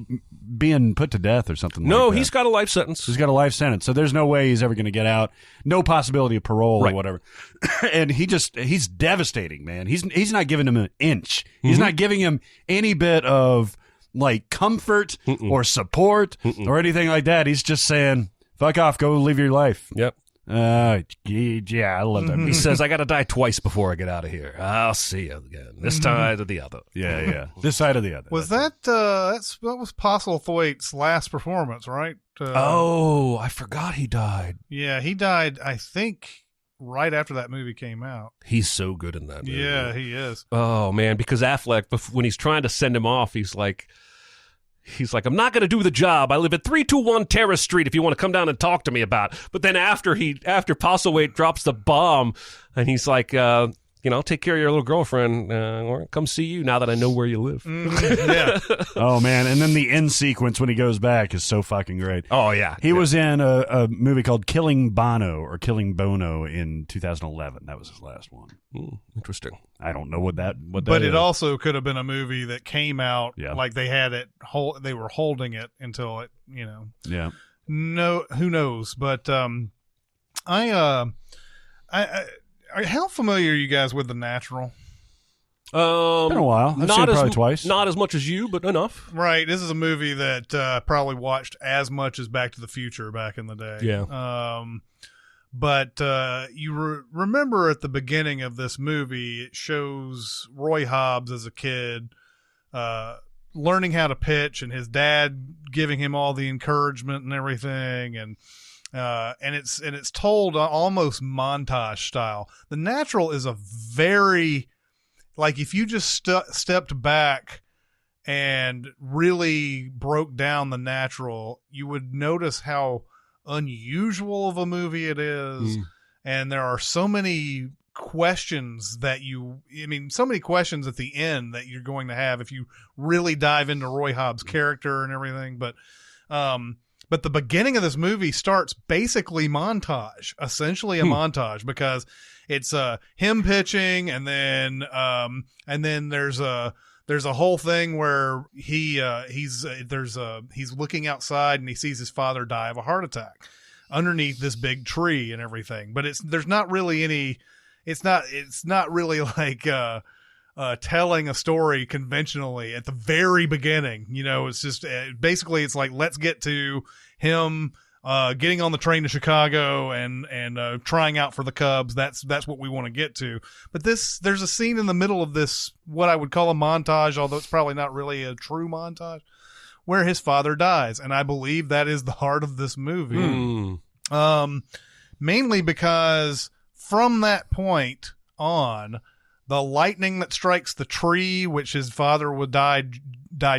being put to death or something like that? No, he's got a life sentence. He's got a life sentence, so there's no way he's ever going to get out. No possibility of parole or whatever. And he's devastating, man. He's not giving him an inch. He's not giving him any bit of, like, comfort or support or anything like that. He's just saying, fuck off, go live your life. Yep. Yeah, I love that movie. He says, I got to die twice before I get out of here. I'll see you again. This side or the other. Yeah. This side or the other. Was that was Postlethwaite's last performance, right? I forgot he died. Yeah, he died, I think, right after that movie came out. He's so good in that movie. Yeah, he is. Oh, man, because Affleck, when he's trying to send him off, he's like, I'm not going to do the job. I live at 321 Terrace Street if you want to come down and talk to me about it. But then after Postlethwaite drops the bomb and he's like, I'll take care of your little girlfriend or come see you now that I know where you live. Yeah. Oh, man. And then the end sequence when he goes back is so fucking great. Oh, yeah. He was in a movie called Killing Bono in 2011. That was his last one. Interesting. I don't know what that But is. it also could have been a movie that came out Yeah. they had it they were holding it until it, Yeah. No, who knows? But how familiar are you guys with The Natural? Been a while. I've seen it probably twice. Not as much as you, but enough. Right. This is a movie that I probably watched as much as Back to the Future back in the day. Yeah. But you remember at the beginning of this movie, it shows Roy Hobbs as a kid learning how to pitch, and his dad giving him all the encouragement and everything, and it's told almost montage style. The Natural is a very, like, if you just stepped back and really broke down The Natural, you would notice how unusual of a movie it is. And there are so many questions so many questions at the end that you're going to have if you really dive into Roy Hobbs' character and everything. But the beginning of this movie starts basically essentially a montage, because it's him pitching, and then there's a whole thing where he's looking outside and he sees his father die of a heart attack underneath this big tree and everything. But it's not really like telling a story conventionally at the very beginning. It's just basically it's like, let's get to him getting on the train to Chicago and trying out for the Cubs. That's what we want to get to. But there's a scene in the middle of this, what I would call a montage, although it's probably not really a true montage, where his father dies. And I believe that is the heart of this movie. Mainly because from that point on, the lightning that strikes the tree, which his father died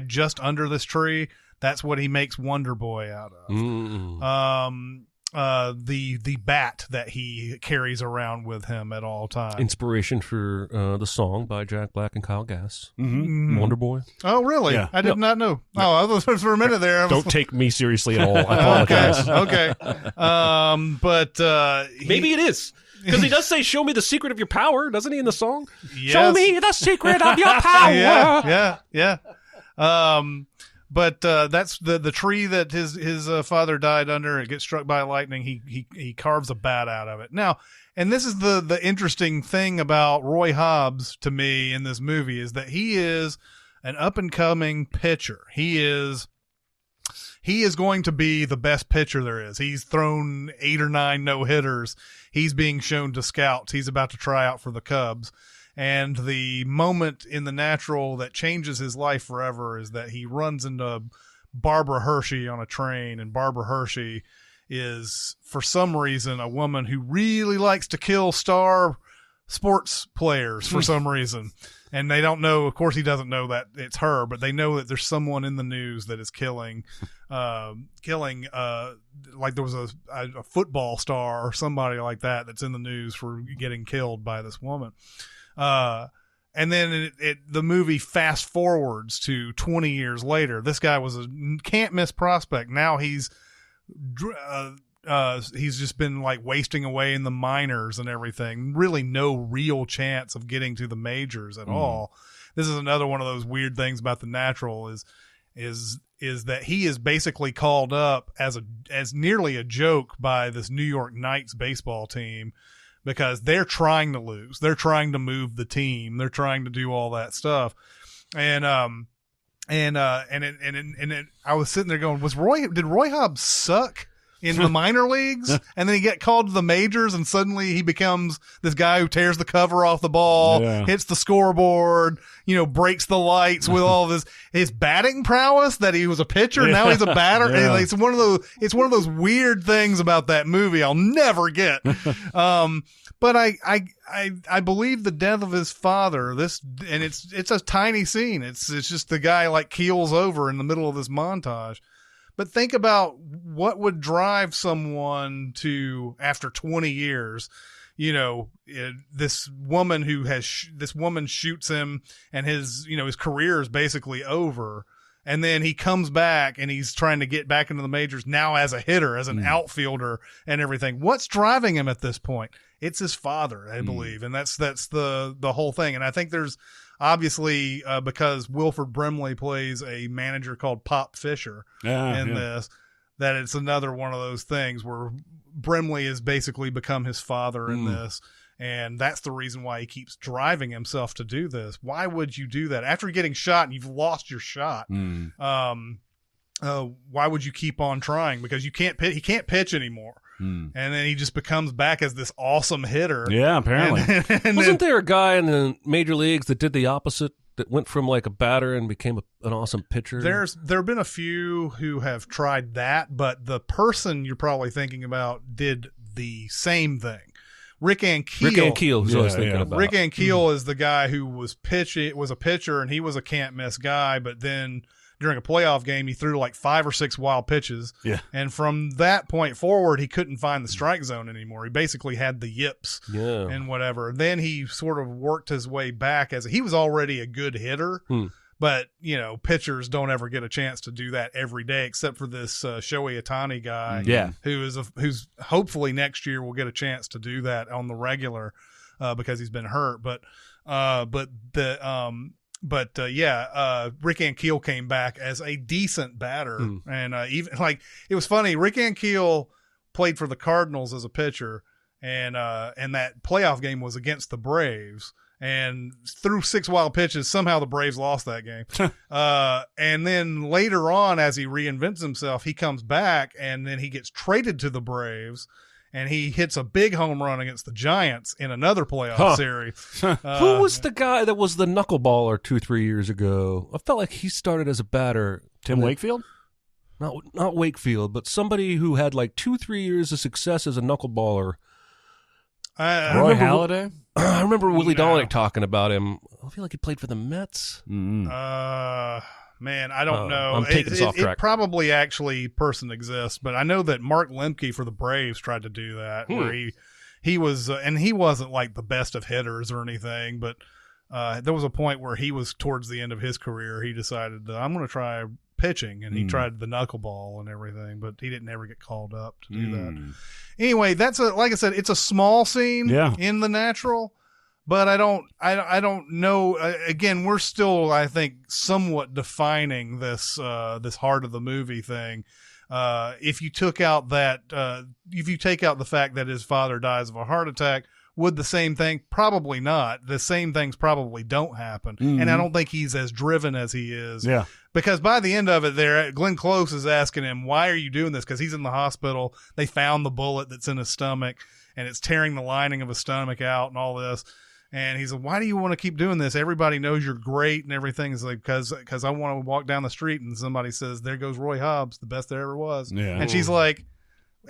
just under this tree, that's what he makes Wonder Boy out of. The bat that he carries around with him at all times. Inspiration for the song by Jack Black and Kyle Gass. Wonder Boy. Oh, really? Yeah. I did not know. Oh, I was for a minute there. Don't take me seriously at all. I apologize. Okay. But maybe it is. Because he does say, "Show me the secret of your power," doesn't he, in the song? Yes. Show me the secret of your power. Yeah. But that's the tree that his father died under. It gets struck by lightning. He carves a bat out of it. Now, and this is the interesting thing about Roy Hobbs to me in this movie, is that he is an up and coming pitcher. He is going to be the best pitcher there is. He's thrown 8 or 9 no-hitters. He's being shown to scouts. He's about to try out for the Cubs. And the moment in The Natural that changes his life forever is that he runs into Barbara Hershey on a train, and Barbara Hershey is, for some reason, a woman who really likes to kill star sports players for some reason. And they don't know, of course he doesn't know that it's her, but they know that there's someone in the news that is killing like there was a football star or somebody like that's in the news for getting killed by this woman. And then the movie fast forwards to 20 years later. This guy was a can't miss prospect. Now he's just been like wasting away in the minors and everything. Really no real chance of getting to the majors at all. This is another one of those weird things about The Natural is that he is basically called up as nearly a joke by this New York Knights baseball team, because they're trying to lose. They're trying to move the team. They're trying to do all that stuff. And I was sitting there going, did Roy Hobbs suck in the minor leagues? And then he get called to the majors, and suddenly he becomes this guy who tears the cover off the ball, hits the scoreboard, breaks the lights with all of his batting prowess, that he was a pitcher. Now he's a batter. Yeah. It's one of those weird things about that movie I'll never get. But I believe the death of his father, and it's a tiny scene. It's just the guy like keels over in the middle of this montage. But think about what would drive someone to, after 20 years, this woman this woman shoots him, and his career is basically over. And then he comes back and he's trying to get back into the majors now as a hitter, as an outfielder and everything. What's driving him at this point? It's his father, I believe. And that's the whole thing. And I think there's obviously, because Wilford Brimley plays a manager called Pop Fisher this, that it's another one of those things where Brimley has basically become his father in this. And that's the reason why he keeps driving himself to do this. Why would you do that after getting shot and you've lost your shot? Why would you keep on trying? Because he can't pitch anymore. And then he just becomes back as this awesome hitter. Yeah, apparently. And Wasn't there a guy in the major leagues that did the opposite, that went from like a batter and became an awesome pitcher? There have been a few who have tried that, but the person you're probably thinking about did the same thing. Rick Ankiel, who's I was thinking about. Rick Ankiel is the guy who was a pitcher, and he was a can't miss guy, but then during a playoff game, he threw like 5 or 6 wild pitches. Yeah. And from that point forward, he couldn't find the strike zone anymore. He basically had the yips and whatever. Then he sort of worked his way back he was already a good hitter. But, pitchers don't ever get a chance to do that every day, except for this Shohei Ohtani guy, who's hopefully next year will get a chance to do that on the regular because he's been hurt. But Rick Ankiel came back as a decent batter, and even like it was funny. Rick Ankiel played for the Cardinals as a pitcher, and that playoff game was against the Braves. And threw 6 wild pitches. Somehow the Braves lost that game. And then later on, as he reinvents himself, he comes back, and then he gets traded to the Braves, and he hits a big home run against the Giants in another playoff series. Who was the guy that was the knuckleballer 2-3 years ago? I felt like he started as a batter. Tim Wakefield? Not Wakefield, but somebody who had like 2-3 years of success as a knuckleballer. Roy Halladay? I remember Willie Dominic talking about him. I feel like he played for the Mets. Man, I don't know. I'm taking this off track. It probably actually person exists, but I know that Mark Lemke for the Braves tried to do that, where he was, and he wasn't like the best of hitters or anything, but there was a point where he was towards the end of his career. He decided that I'm going to try pitching, and he tried the knuckleball and everything, but he didn't ever get called up to do that. Anyway, like I said, it's a small scene in The Natural, but I don't know. Again, we're still, I think, somewhat defining this heart of the movie thing. If you take out the fact that his father dies of a heart attack, would the same thing? Probably not. The same things probably don't happen. And I don't think he's as driven as he is. Yeah. Because by the end of it, Glenn Close is asking him, why are you doing this? Because he's in the hospital. They found the bullet that's in his stomach, and it's tearing the lining of his stomach out and all this. And he's like, why do you want to keep doing this? Everybody knows you're great and everything. Is like, because I want to walk down the street and somebody says, there goes Roy Hobbs, the best there ever was. Yeah. And she's like,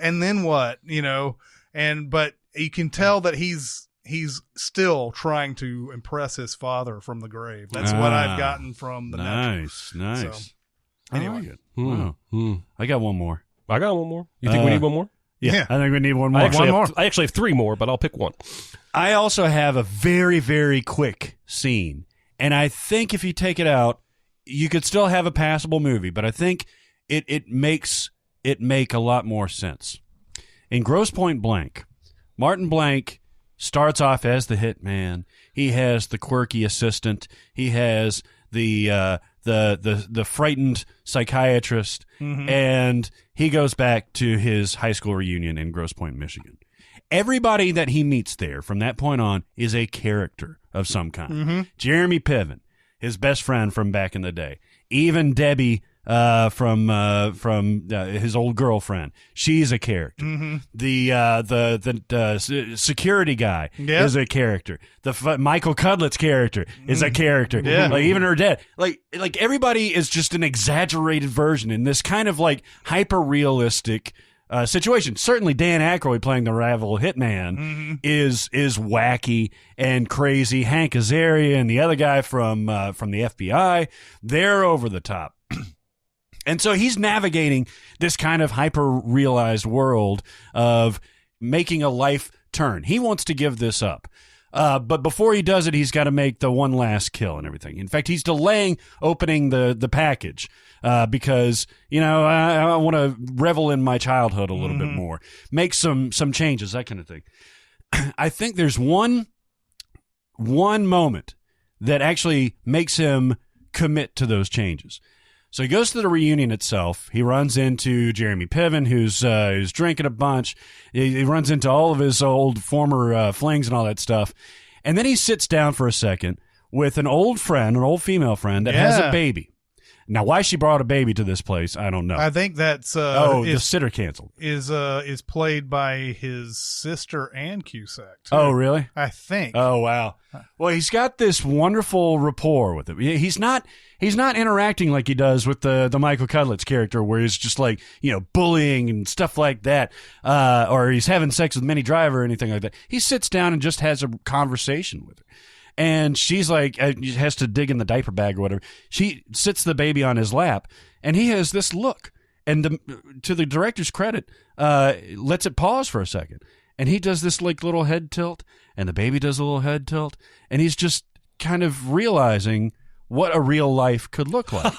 and then what? But you can tell that he's still trying to impress his father from the grave. That's what I've gotten from The Natural. Nice. So, anyway. Wow. I got one more. I got one more. You think we need one more? Yeah, I think we need one more. I actually have 3 more, but I'll pick one. I also have a very, very quick scene, and I think if you take it out, you could still have a passable movie, but I think it makes it make a lot more sense. In Grosse Pointe Blank, Martin Blank starts off as the hitman. He has the quirky assistant. He has the frightened psychiatrist, and he goes back to his high school reunion in Grosse Pointe, Michigan. Everybody that he meets there from that point on is a character of some kind. Jeremy Piven, his best friend from back in the day. Even Debbie from his old girlfriend, she's a character. The security guy is a character. The Michael Cudlett's character is a character. Like even her dad. Like everybody is just an exaggerated version in this kind of like hyper realistic situation. Certainly Dan Aykroyd playing the rival hitman is wacky and crazy. Hank Azaria and the other guy from the FBI, they're over the top. And so he's navigating this kind of hyper-realized world of making a life turn. He wants to give this up. But before he does it, he's got to make the one last kill and everything. In fact, he's delaying opening the package because, I want to revel in my childhood a little bit more, make some changes, that kind of thing. I think there's one moment that actually makes him commit to those changes. So he goes to the reunion itself. He runs into Jeremy Piven, who's drinking a bunch. He runs into all of his old former flings and all that stuff. And then he sits down for a second with an old female friend that has a baby. Now, why she brought a baby to this place, I don't know. I think that's the sitter canceled. Is played by his sister Ann Cusack, too. Oh, really? I think. Oh, wow. Well, he's got this wonderful rapport with him. He's not interacting like he does with the Michael Cudlett's character, where he's just like, bullying and stuff like that, or he's having sex with Minnie Driver or anything like that. He sits down and just has a conversation with her. And she's like, has to dig in the diaper bag or whatever. She sits the baby on his lap, and he has this look. And to the director's credit, lets it pause for a second. And he does this like little head tilt, and the baby does a little head tilt, and he's just kind of realizing what a real life could look like.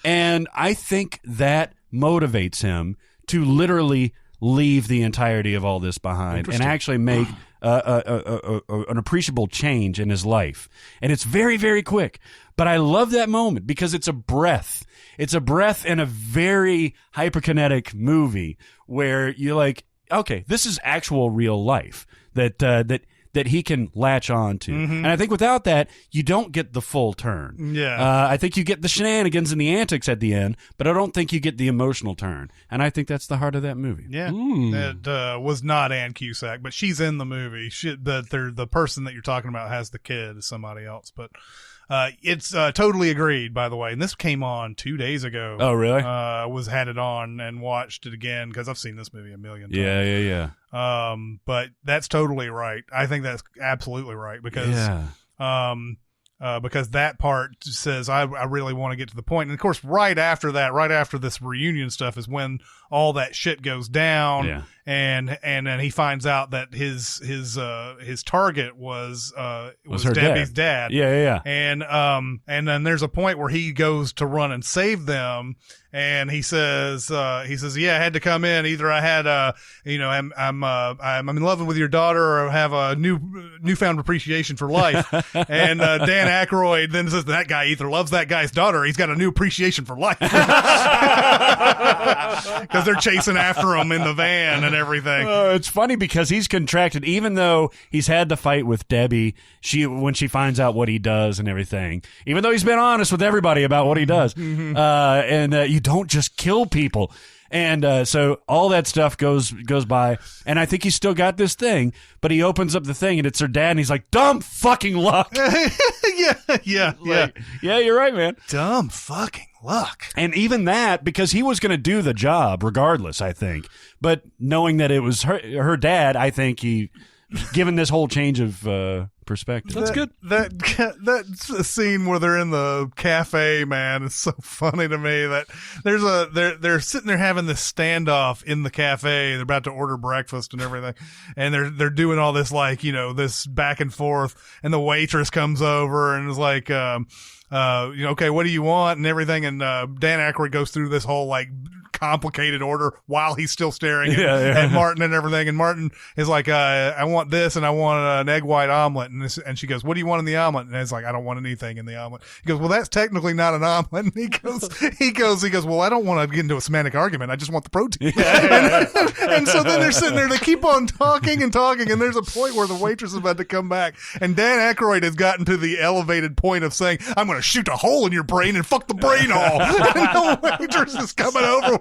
And I think that motivates him to literally leave the entirety of all this behind and actually make an appreciable change in his life. And it's very, very quick. But I love that moment because it's a breath. It's a breath in a very hyperkinetic movie where you're like, okay, this is actual real life that he can latch on to. And I think without that, you don't get the full turn. Yeah. I think you get the shenanigans and the antics at the end, but I don't think you get the emotional turn. And I think that's the heart of that movie. Yeah. It was not Ann Cusack, but she's in the movie. The person that you're talking about has the kid is somebody else. But it's totally agreed, by the way. And this came on 2 days ago. Oh, really? Had it on and watched it again because I've seen this movie a million times. Yeah. But that's totally right. I think that's absolutely right because that part says I really want to get to the point. And of course, right after this reunion stuff is when all that shit goes down. Yeah. And then he finds out that his target was her Debbie's dad. Yeah. And then there's a point where he goes to run and save them, and he says, yeah, I had to come in. Either I had I'm in love with your daughter, or have a newfound appreciation for life. And Dan Aykroyd then says that guy either loves that guy's daughter, or he's got a new appreciation for life because they're chasing after him in the van and everything. It's funny because he's contracted, even though he's had the fight with Debbie. When she finds out what he does and everything, even though he's been honest with everybody about what he does, and you don't just kill people. And so all that stuff goes by, and I think he's still got this thing, but he opens up the thing, and it's her dad, and he's like, dumb fucking luck. Yeah, you're right, man. Dumb fucking luck. And even that, because he was going to do the job regardless, I think. But knowing that it was her dad, I think he, given this whole change of perspective. That's good. That scene where they're in the cafe, man, is so funny to me. That they're sitting there having this standoff in the cafe. They're about to order breakfast and everything, and they're doing all this this back and forth. And the waitress comes over and is like, okay, what do you want and everything. And Dan Aykroyd goes through this whole complicated order while he's still staring at Martin and everything. And Martin is like, I want this, and I want an egg white omelet. And she goes, what do you want in the omelet? And he's like, I don't want anything in the omelet. He goes, well, that's technically not an omelet. And he goes, well, I don't want to get into a semantic argument. I just want the protein. And so then they're sitting there, they keep on talking, and there's a point where the waitress is about to come back, and Dan Aykroyd has gotten to the elevated point of saying, I'm going to shoot a hole in your brain and fuck the brain hole. And the waitress is coming over.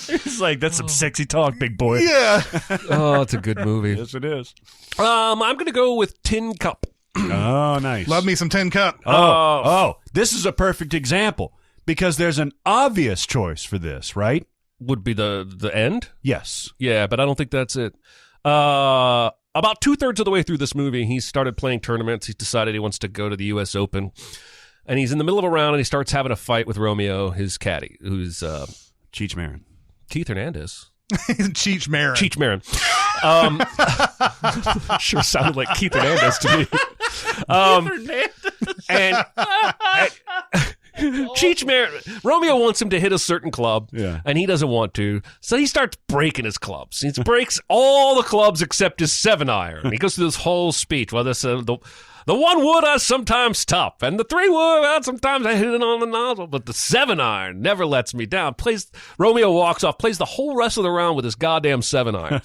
He's like, that's some sexy talk, big boy. Yeah. Oh, it's a good movie. Yes, it is. I'm going to go with Tin Cup. Oh, nice. Love me some Tin Cup. Oh, this is a perfect example because there's an obvious choice for this, right? Would be the end? Yes. Yeah, but I don't think that's it. About 2/3 of the way through this movie, he started playing tournaments. He decided he wants to go to the U.S. Open. and he's in the middle of a round, and he starts having a fight with Romeo, his caddy, who's Cheech Marin. Keith Hernandez. Cheech Marin. Cheech Marin. Sure sounded like Keith Hernandez to me. And Cheech Marin, Romeo wants him to hit a certain club, and he doesn't want to, so he starts breaking his clubs. He breaks all the clubs except his 7-iron. He goes through this whole speech. Well, this the 1 wood I sometimes top, and the 3 wood sometimes I hit it on the nozzle, but the 7-iron never lets me down. Romeo walks off, plays the whole rest of the round with his goddamn 7-iron.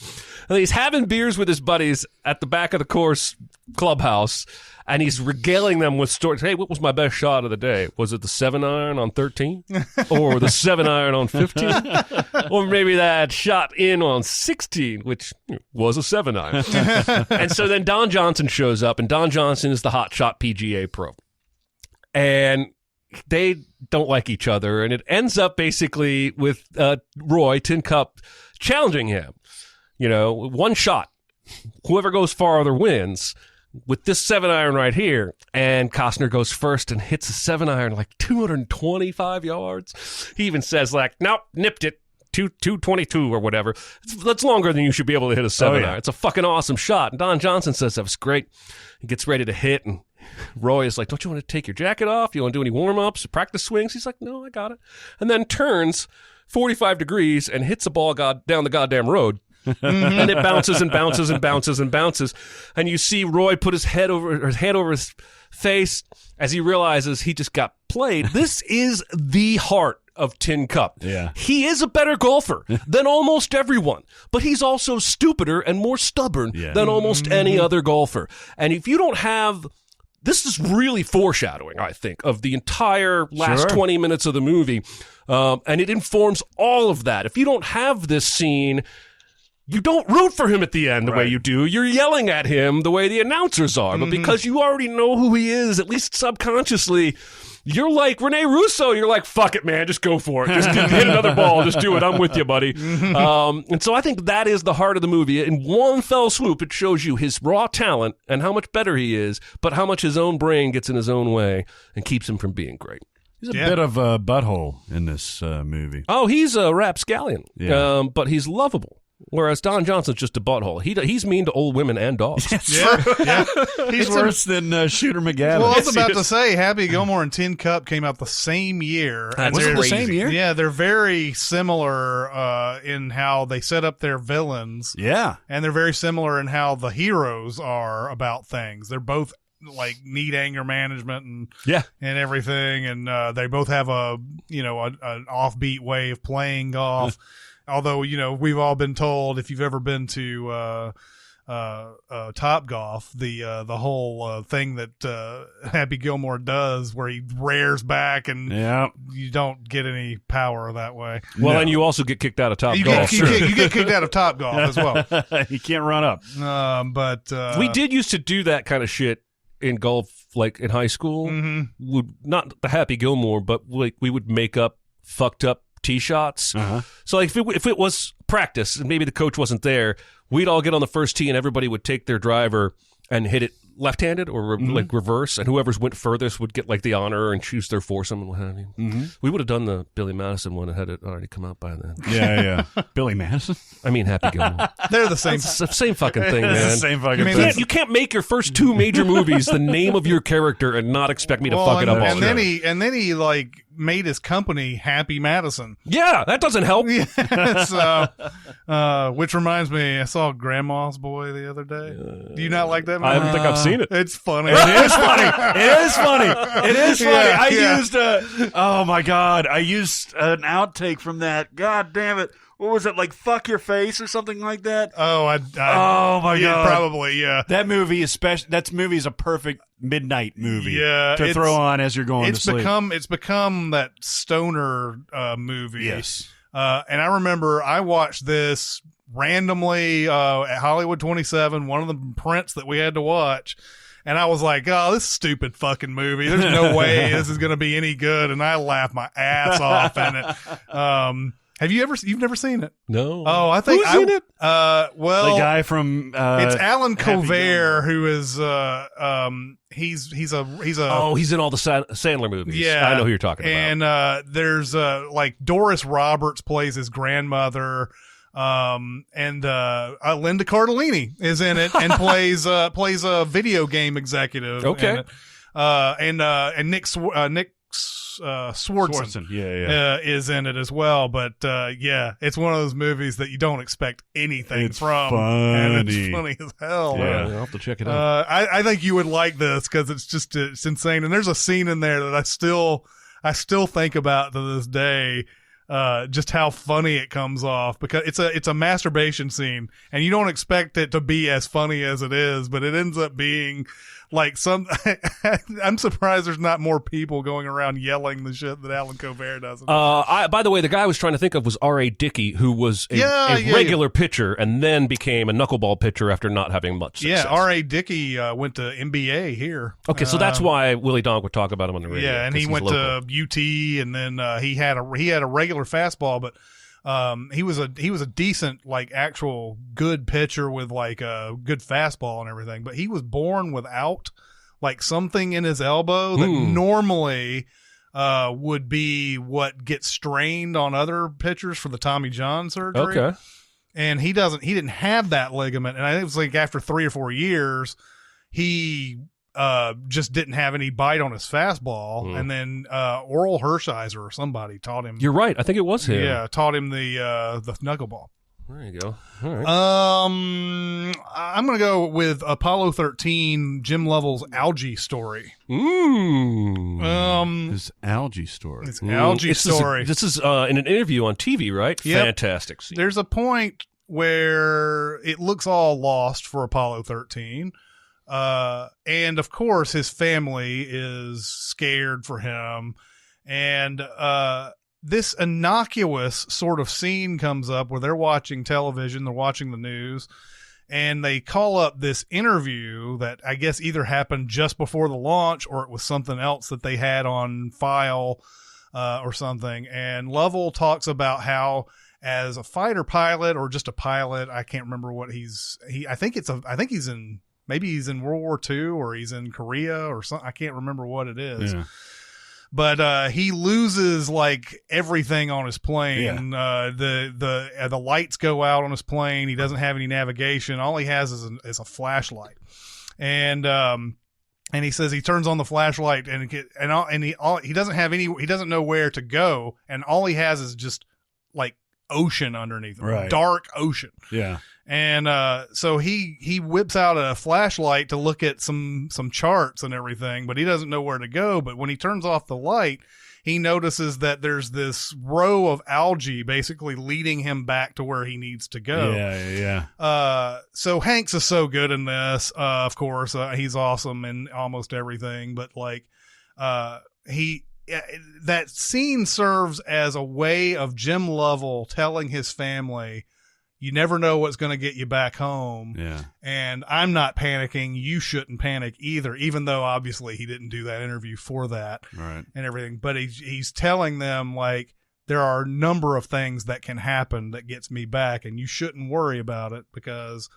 And he's having beers with his buddies at the back of the course clubhouse, and he's regaling them with stories. Hey, what was my best shot of the day? Was it the 7-iron on 13? Or the 7-iron on 15? Or maybe that shot in on 16, which was a 7-iron. And so then Don Johnson shows up, and Don Johnson is the hotshot PGA pro. And they don't like each other, and it ends up basically with Roy, Tin Cup, challenging him. One shot. Whoever goes farther wins. With this 7-iron right here, and Costner goes first and hits a 7-iron like 225 yards. He even says nope, nipped it, 222 or whatever. That's longer than you should be able to hit a 7-iron. It's a fucking awesome shot. And Don Johnson says that was great. He gets ready to hit, and Roy is like, don't you want to take your jacket off? Do you want to do any warm-ups, practice swings? He's like, no, I got it. And then turns 45 degrees and hits the ball down the goddamn road. And it bounces and bounces and bounces and bounces, and you see Roy put his hand over his face as he realizes he just got played. This is the heart of Tin Cup. Yeah. He is a better golfer than almost everyone, but he's also stupider and more stubborn than almost any other golfer. And if you don't have... This is really foreshadowing, I think, of the entire last 20 minutes of the movie, and it informs all of that. If you don't have this scene... You don't root for him at the end the way you do. You're yelling at him the way the announcers are. But because you already know who he is, at least subconsciously, you're like Rene Russo. You're like, fuck it, man. Just go for it. Just hit another ball. Just do it. I'm with you, buddy. And so I think that is the heart of the movie. In one fell swoop, it shows you his raw talent and how much better he is, but how much his own brain gets in his own way and keeps him from being great. He's a bit of a butthole in this movie. Oh, he's a rapscallion, but he's lovable. Whereas Don Johnson's just a butthole. He's mean to old women and dogs. He's worse than Shooter McGavin. Well, I was about to say, Happy Gilmore and Tin Cup came out the same year. Was it the same year? Yeah, they're very similar in how they set up their villains. Yeah. And they're very similar in how the heroes are about things. They're both need anger management and everything, and they both have an offbeat way of playing golf. Although, we've all been told, if you've ever been to Top Golf, the whole thing that Happy Gilmore does where he rears back and you don't get any power that way. Well, and you also get kicked out of Top Golf. You get kicked out of Top Golf as well. You can't run up. But we did used to do that kind of shit in golf, like in high school. Not the Happy Gilmore, but we would make up fucked up tee shots. So if it was practice and maybe the coach wasn't there, we'd all get on the first tee and everybody would take their driver and hit it left-handed or reverse, and whoever's went furthest would get the honor and choose their foursome and what have you. We would have done the Billy Madison one and had it already come out by then. Yeah. Billy Madison? I mean Happy Gilmore. They're the same. It's the same fucking thing, man. It's the same fucking thing. You can't make your first two major movies the name of your character and not expect me to fuck it up all. And then he made his company Happy Madison. Yeah, that doesn't help. Which reminds me, I saw Grandma's Boy the other day. Do you not like that movie? I don't think I've seen it. It's funny. It is funny. I used oh my God, I used an outtake from that. God damn it. What was it, fuck your face or something like that? Oh, oh my God. Probably, yeah. That movie is a perfect midnight movie to throw on as you're going to sleep. It's become that stoner movie. Yes. And I remember I watched this randomly at Hollywood 27, one of the prints that we had to watch. And I was like, oh, this stupid fucking movie. There's no way this is going to be any good. And I laughed my ass off in it. You've never seen it? No. Oh, I think Who's in it? Well, The guy from it's Alan Happy Colbert, who is he's a Oh, he's in all the Sandler movies. Yeah, I know who you're talking about. And there's like Doris Roberts plays his grandmother. And Linda Cardellini is in it and plays a video game executive. Okay. And Nick Swartzen is in it as well. But it's one of those movies that you don't expect anything from. And it's funny as hell. Yeah, I'll have to check it out. I think you would like this because it's insane. And there's a scene in there that I still think about to this day. Just how funny it comes off, because it's a masturbation scene and you don't expect it to be as funny as it is, but it ends up being like I'm surprised there's not more people going around yelling the shit that Alan Colbert does. By the way, the guy I was trying to think of was R.A. Dickey, who was a regular pitcher and then became a knuckleball pitcher after not having much success. Yeah, R.A. Dickey went to MBA here. Okay, so that's why Willie Donk would talk about him on the radio. Yeah, and he went to UT, and then he had a regular fastball, but he was a decent, like, actual good pitcher with like a good fastball and everything. But he was born without like something in his elbow that normally would be what gets strained on other pitchers for the Tommy John surgery. Okay. And he didn't have that ligament. And I think it was like after 3 or 4 years, he just didn't have any bite on his fastball. And then Oral Hershiser or somebody taught him. You're right. I think it was him. Yeah, taught him the knuckleball. There you go. All right. I'm going to go with Apollo 13, Jim Lovell's algae story. His algae story. It's algae story. This is in an interview on TV, right? Yep. Fantastic. There's a point where it looks all lost for Apollo 13. And of course his family is scared for him. And, this innocuous sort of scene comes up where they're watching television, they're watching the news, and they call up this interview that I guess either happened just before the launch or it was something else that they had on file, or something. And Lovell talks about how, as a fighter pilot or just a pilot, I can't remember what I think he's in World War II or he's in Korea or something. I can't remember what it is. Yeah. But he loses like everything on his plane. Yeah. The lights go out on his plane. He doesn't have any navigation. All he has is a flashlight. And he says he turns on the flashlight and he doesn't know where to go, and all he has is just like ocean underneath him, right. Dark ocean. Yeah. And so he whips out a flashlight to look at some charts and everything, but he doesn't know where to go. But when he turns off the light, he notices that there's this row of algae basically leading him back to where he needs to go. Yeah. So Hanks is so good in this. Of course, he's awesome in almost everything. But like, that scene serves as a way of Jim Lovell telling his family, you never know what's going to get you back home. Yeah. And I'm not panicking. You shouldn't panic either, even though obviously he didn't do that interview for that. Right. And everything. But he's telling them, like, there are a number of things that can happen that gets me back, and you shouldn't worry about it because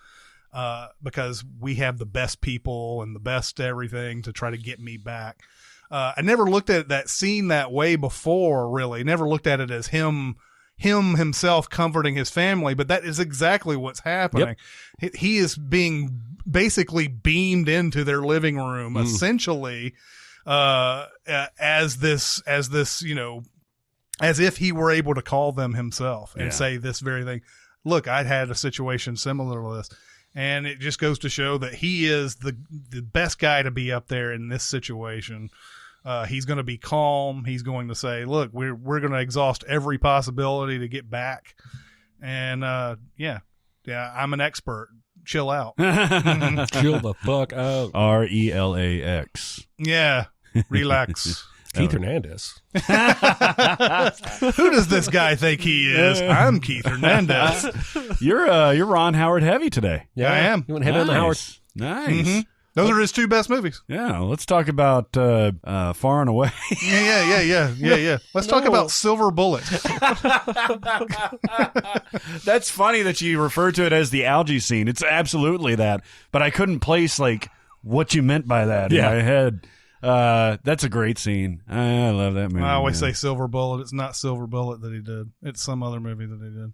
we have the best people and the best everything to try to get me back. I never looked at that scene that way before, really. Never looked at it as himself comforting his family, but that is exactly what's happening. Yep. He is being basically beamed into their living room, essentially, as this, you know, as if he were able to call them himself and say this very thing. Look, I'd had a situation similar to this. And it just goes to show that he is the best guy to be up there in this situation. He's going to be calm. He's going to say, look, we're going to exhaust every possibility to get back. And, I'm an expert. Chill out. Chill the fuck out. RELAX. Yeah. Relax. Keith Hernandez. Who does this guy think he is? I'm Keith Hernandez. You're Ron Howard heavy today. Yeah, I am. You want to head on the Howard? Nice. Mm-hmm. Those are his two best movies. Yeah, let's talk about Far and Away. Yeah. Let's talk about Silver Bullet. That's funny that you refer to it as the algae scene. It's absolutely that, but I couldn't place like what you meant by that in my head. That's a great scene. I love that movie. I always say Silver Bullet. It's not Silver Bullet that he did. It's some other movie that he did.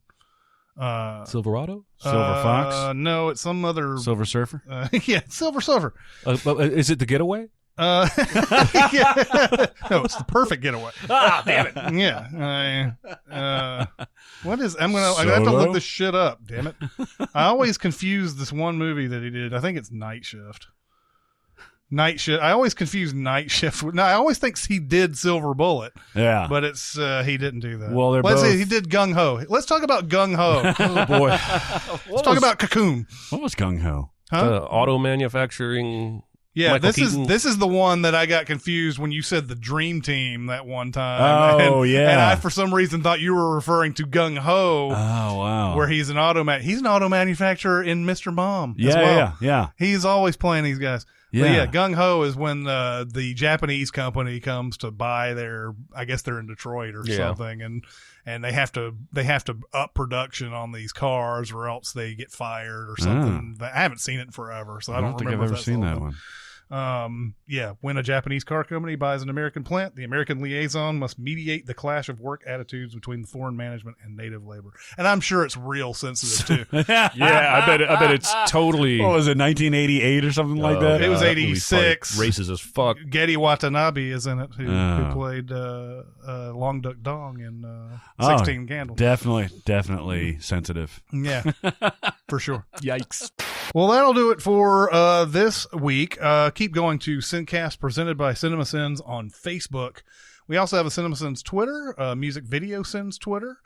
Silverado? Silver Fox? No, it's some other Silver Surfer? Yeah, Silver Surfer. Is it The Getaway? Yeah. No, it's The Perfect Getaway. Damn it. Yeah. What is? I have to look this shit up. Damn it! I always confuse this one movie that he did. I think it's Night Shift. Night Shift. I always confuse Night Shift with. No, I always think he did Silver Bullet. Yeah, but it's he didn't do that. Well, let's see. He did Gung Ho. Let's talk about Gung Ho. Oh boy. Let's talk about Cocoon. What was Gung Ho? Auto manufacturing. Yeah, Michael this Keaton. is the one that I got confused when you said the Dream Team that one time. Oh, yeah. And I, for some reason, thought you were referring to Gung Ho. Oh, wow. Where he's an auto manufacturer in Mr. Mom. As well. Yeah. He's always playing these guys. Yeah. But yeah, Gung Ho is when the Japanese company comes to buy their. I guess they're in Detroit or something, and they have to up production on these cars or else they get fired or something. I haven't seen it in forever, so I don't think I've remember ever seen that one. When a Japanese car company buys an American plant, the American liaison must mediate the clash of work attitudes between the foreign management and native labor. And I'm sure it's real sensitive too. Yeah, I bet it's totally. What was it, 1988 or something like that? It was 86. Racist as fuck. Getty Watanabe is in it, who played Long Duck Dong in 16 Candles. Definitely sensitive. Yeah, for sure. Yikes. Well, that'll do it for this week. Keep going to SinCast presented by Cinemasins on Facebook. We also have a Cinemasins Twitter, Music Video Sins Twitter.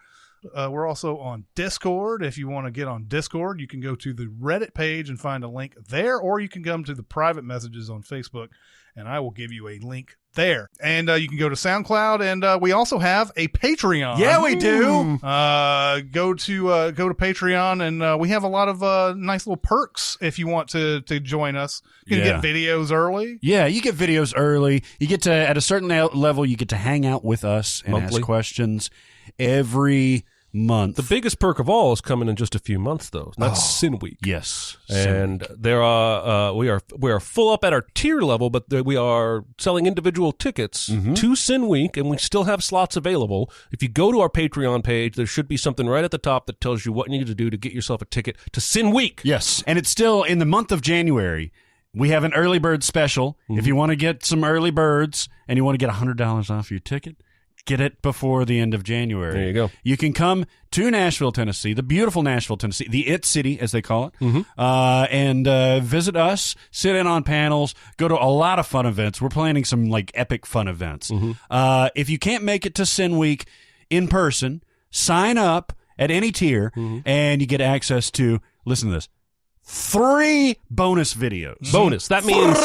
We're also on Discord. If you want to get on Discord, you can go to the Reddit page and find a link there, or you can come to the private messages on Facebook, and I will give you a link there. And you can go to SoundCloud, and we also have a Patreon. Yeah, we do. Go to Patreon, and we have a lot of nice little perks if you want to join us. You can get videos early. Yeah, you get videos early. You get to, at a certain level, you get to hang out with us and ask questions every month. The biggest perk of all is coming in just a few months, though. That's Sin Week. Yes, and there are we are full up at our tier level, but we are selling individual tickets to Sin Week, and we still have slots available. If you go to our Patreon page, there should be something right at the top that tells you what you need to do to get yourself a ticket to Sin Week. Yes, and it's still in the month of January. We have an early bird special. If you want to get some early birds and you want to get $100 off your ticket, get it before the end of January. There you go. You can come to Nashville, Tennessee, the beautiful Nashville, Tennessee, the It City, as they call it, and visit us, sit in on panels, go to a lot of fun events. We're planning some like epic fun events. If you can't make it to Sin Week in person, sign up at any tier, and you get access to, listen to this, 3 bonus videos. Bonus. That means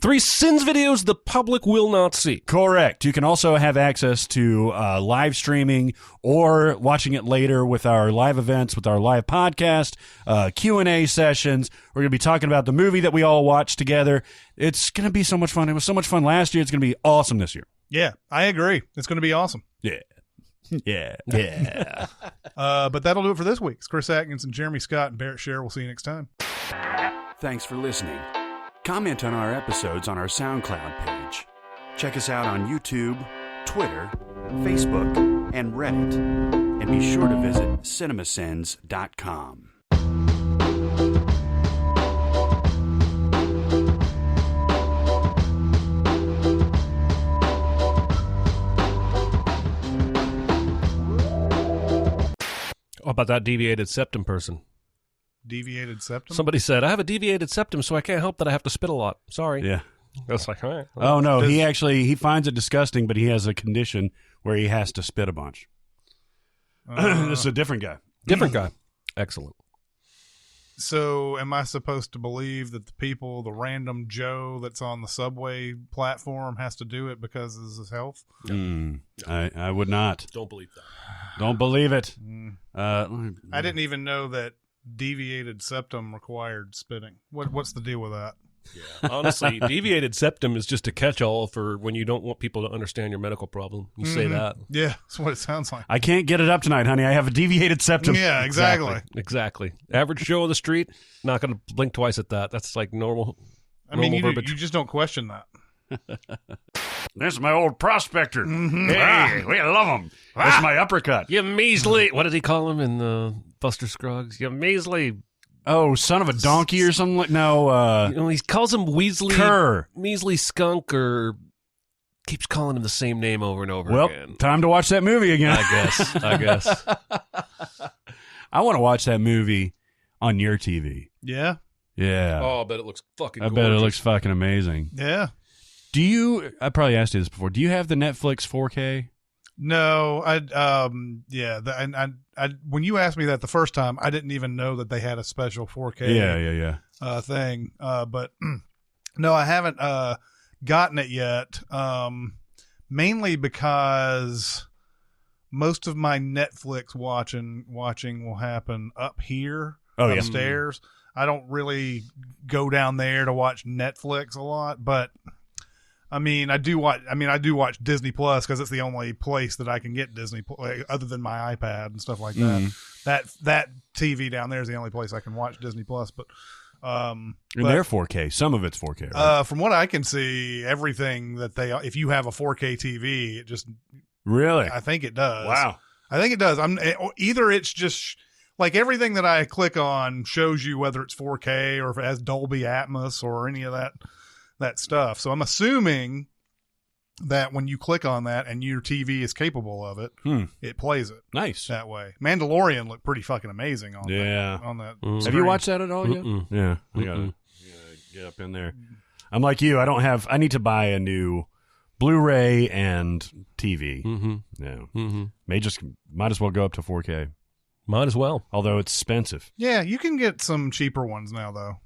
3 Sins videos the public will not see. Correct. You can also have access to live streaming or watching it later with our live events, with our live podcast, Q&A sessions. We're going to be talking about the movie that we all watched together. It's going to be so much fun. It was so much fun last year. It's going to be awesome this year. Yeah, I agree. It's going to be awesome. Yeah. But that'll do it for this week. It's Chris Atkins and Jeremy Scott and Barrett Sher. We'll see you next time. Thanks for listening. Comment on our episodes on our SoundCloud page. Check us out on YouTube, Twitter, Facebook, and Reddit. And be sure to visit cinemasins.com. How about that deviated septum person? Deviated septum? Somebody said, I have a deviated septum, so I can't help that I have to spit a lot. Sorry. Yeah. I was like, all right. Oh, no. He finds it disgusting, but he has a condition where he has to spit a bunch. This is a different guy. Different guy. Excellent. So am I supposed to believe that the random Joe that's on the subway platform has to do it because of his health? I would not. Don't believe that. Don't believe it. I didn't even know that deviated septum required spitting. What's the deal with that? Honestly, deviated septum is just a catch-all for when you don't want people to understand your medical problem. You say that. Yeah, that's what it sounds like. I can't get it up tonight, honey. I have a deviated septum. Yeah, exactly. Exactly. Average Joe on the street, not going to blink twice at that. That's like normal. I mean, you verbiage. just don't question that. This is my old prospector. Hey, we love him. That's my uppercut. You measly. What did he call him in Buster Scruggs? You measly. Oh, son of a donkey or something like no. He calls him Weasley. Cur. Measly skunk or keeps calling him the same name over and over again. Time to watch that movie again. I guess. I want to watch that movie on your TV. Yeah. Yeah. Oh, I bet it looks fucking I gorgeous. bet it looks fucking amazing. Yeah. I probably asked you this before. Do you have the Netflix 4K? No, when you asked me that the first time, I didn't even know that they had a special 4K thing. But no, I haven't gotten it yet. Mainly because most of my Netflix watching will happen up here upstairs. I don't really go down there to watch Netflix a lot, but I do watch Disney Plus because it's the only place that I can get Disney other than my iPad and stuff like that. That TV down there is the only place I can watch Disney Plus. But they're 4K. Some of it's 4K. Right? From what I can see, everything that if you have a 4K TV, it just really. I think it does. Wow. I think it does. Either it's just like everything that I click on shows you whether it's 4K or if it has Dolby Atmos or any of that stuff. So I'm assuming that when you click on that and your TV is capable of it, it plays it. Nice. That way. Mandalorian looked pretty fucking amazing on that. Have you watched that at all yet? Yeah. I gotta get up in there. I'm like you. I need to buy a new Blu-ray and TV. Yeah. Might as well go up to 4K. Might as well. Although it's expensive. Yeah, you can get some cheaper ones now though.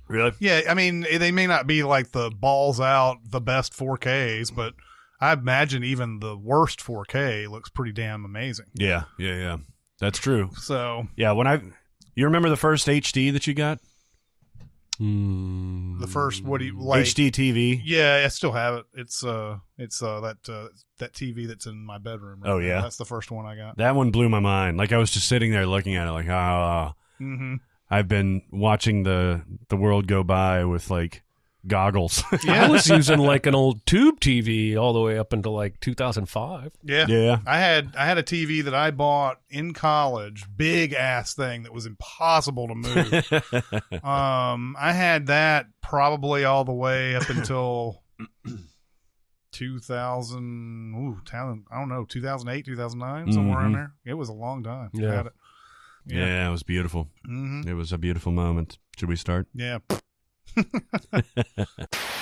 Really? Yeah, I mean, they may not be like the balls out, the best 4Ks, but I imagine even the worst 4K looks pretty damn amazing. Yeah. That's true. So yeah, you remember the first HD that you got? The first, what do you like? HD TV. Yeah, I still have it. It's that TV that's in my bedroom. Right now. That's the first one I got. That one blew my mind. Like I was just sitting there looking at it, like I've been watching the world go by with like goggles. Yeah. I was using like an old tube TV all the way up until like 2005. Yeah. I had a TV that I bought in college, big ass thing that was impossible to move. I had that probably all the way up until 2000. I don't know, 2008, 2009, somewhere in there. It was a long time. Yeah. I had it. Yeah, it was beautiful. It was a beautiful moment. Should we start? Yeah.